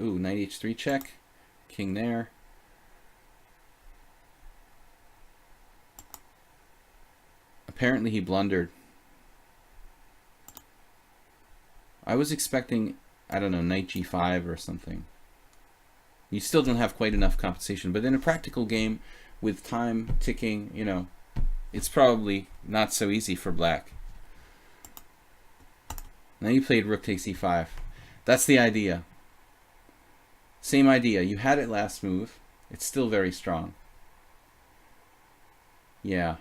Ooh, knight h3 check. King there. Apparently he blundered. I was expecting, I don't know, knight g5 or something. You still don't have quite enough compensation, but in a practical game with time ticking, you know, it's probably not so easy for black. Now you played rook takes e5. That's the idea. Same idea. You had it last move. It's still very strong. Yeah.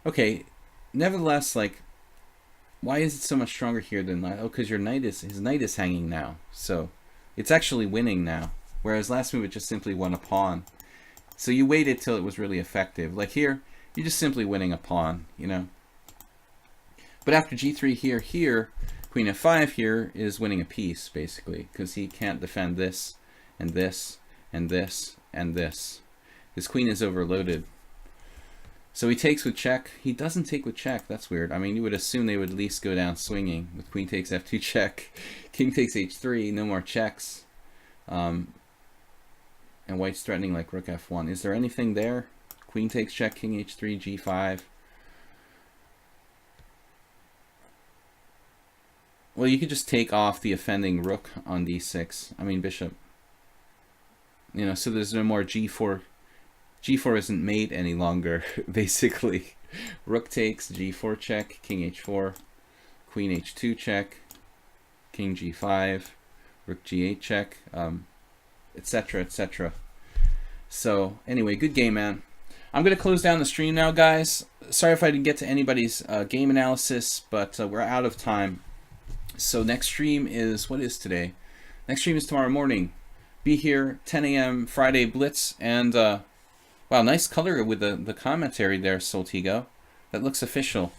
Okay, nevertheless, like, why is it so much stronger here than last? Oh, because his knight is hanging now, so it's actually winning now. Whereas last move it just simply won a pawn. So you waited till it was really effective. Like here, you're just simply winning a pawn, you know. But after g3 here, queen f5 here is winning a piece basically, because he can't defend this and this and this and this. His queen is overloaded. So he takes with check. He doesn't take with check. That's weird. I mean, you would assume they would at least go down swinging with queen takes f2 check, king takes h3, no more checks. And white's threatening like rook f1. Is there anything there? Queen takes check, king h3, g5. Well, you could just take off the offending rook on d6. I mean, bishop. You know, so there's no more g4. G4 isn't mate any longer, basically. Rook takes, g4 check, king h4, queen h2 check, king g5, rook g8 check, etc., etc. So, anyway, good game, man. I'm going to close down the stream now, guys. Sorry if I didn't get to anybody's game analysis, but we're out of time. So next stream is, what is today? Next stream is tomorrow morning. Be here, 10 a.m. Friday Blitz, and wow, nice color with the commentary there, Soltigo. That looks official.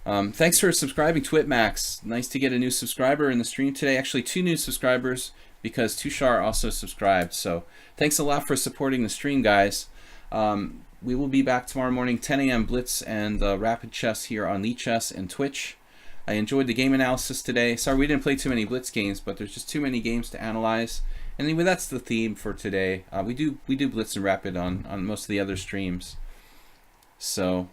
Thanks for subscribing to Max. Nice to get a new subscriber in the stream today. Actually, 2 new subscribers because Tushar also subscribed. So thanks a lot for supporting the stream, guys. We will be back tomorrow morning, 10 a.m. Blitz and Rapid Chess here on lichess and Twitch. I enjoyed the game analysis today. Sorry we didn't play too many Blitz games, but there's just too many games to analyze. And anyway, that's the theme for today. We do Blitz and Rapid on most of the other streams. So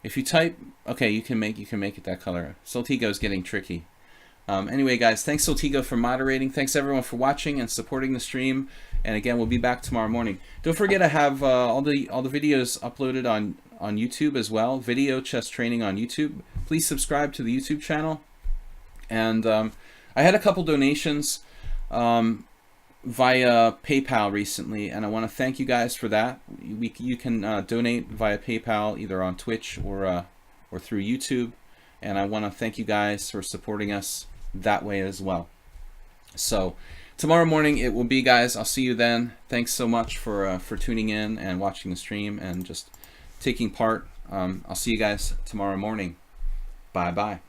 if you type, okay, you can make it that color. Soltigo's getting tricky. Anyway, guys, thanks Soltigo for moderating. Thanks everyone for watching and supporting the stream. And again, we'll be back tomorrow morning. Don't forget I have all the videos uploaded on YouTube as well. Video chess training on YouTube. Please subscribe to the YouTube channel. And I had a couple donations via PayPal recently, and I want to thank you guys for that. You can donate via PayPal either on Twitch or through YouTube, and I want to thank you guys for supporting us that way as well. So tomorrow morning it will be, guys. I'll see you then. Thanks so much for tuning in and watching the stream and just taking part. I'll see you guys tomorrow morning. Bye bye.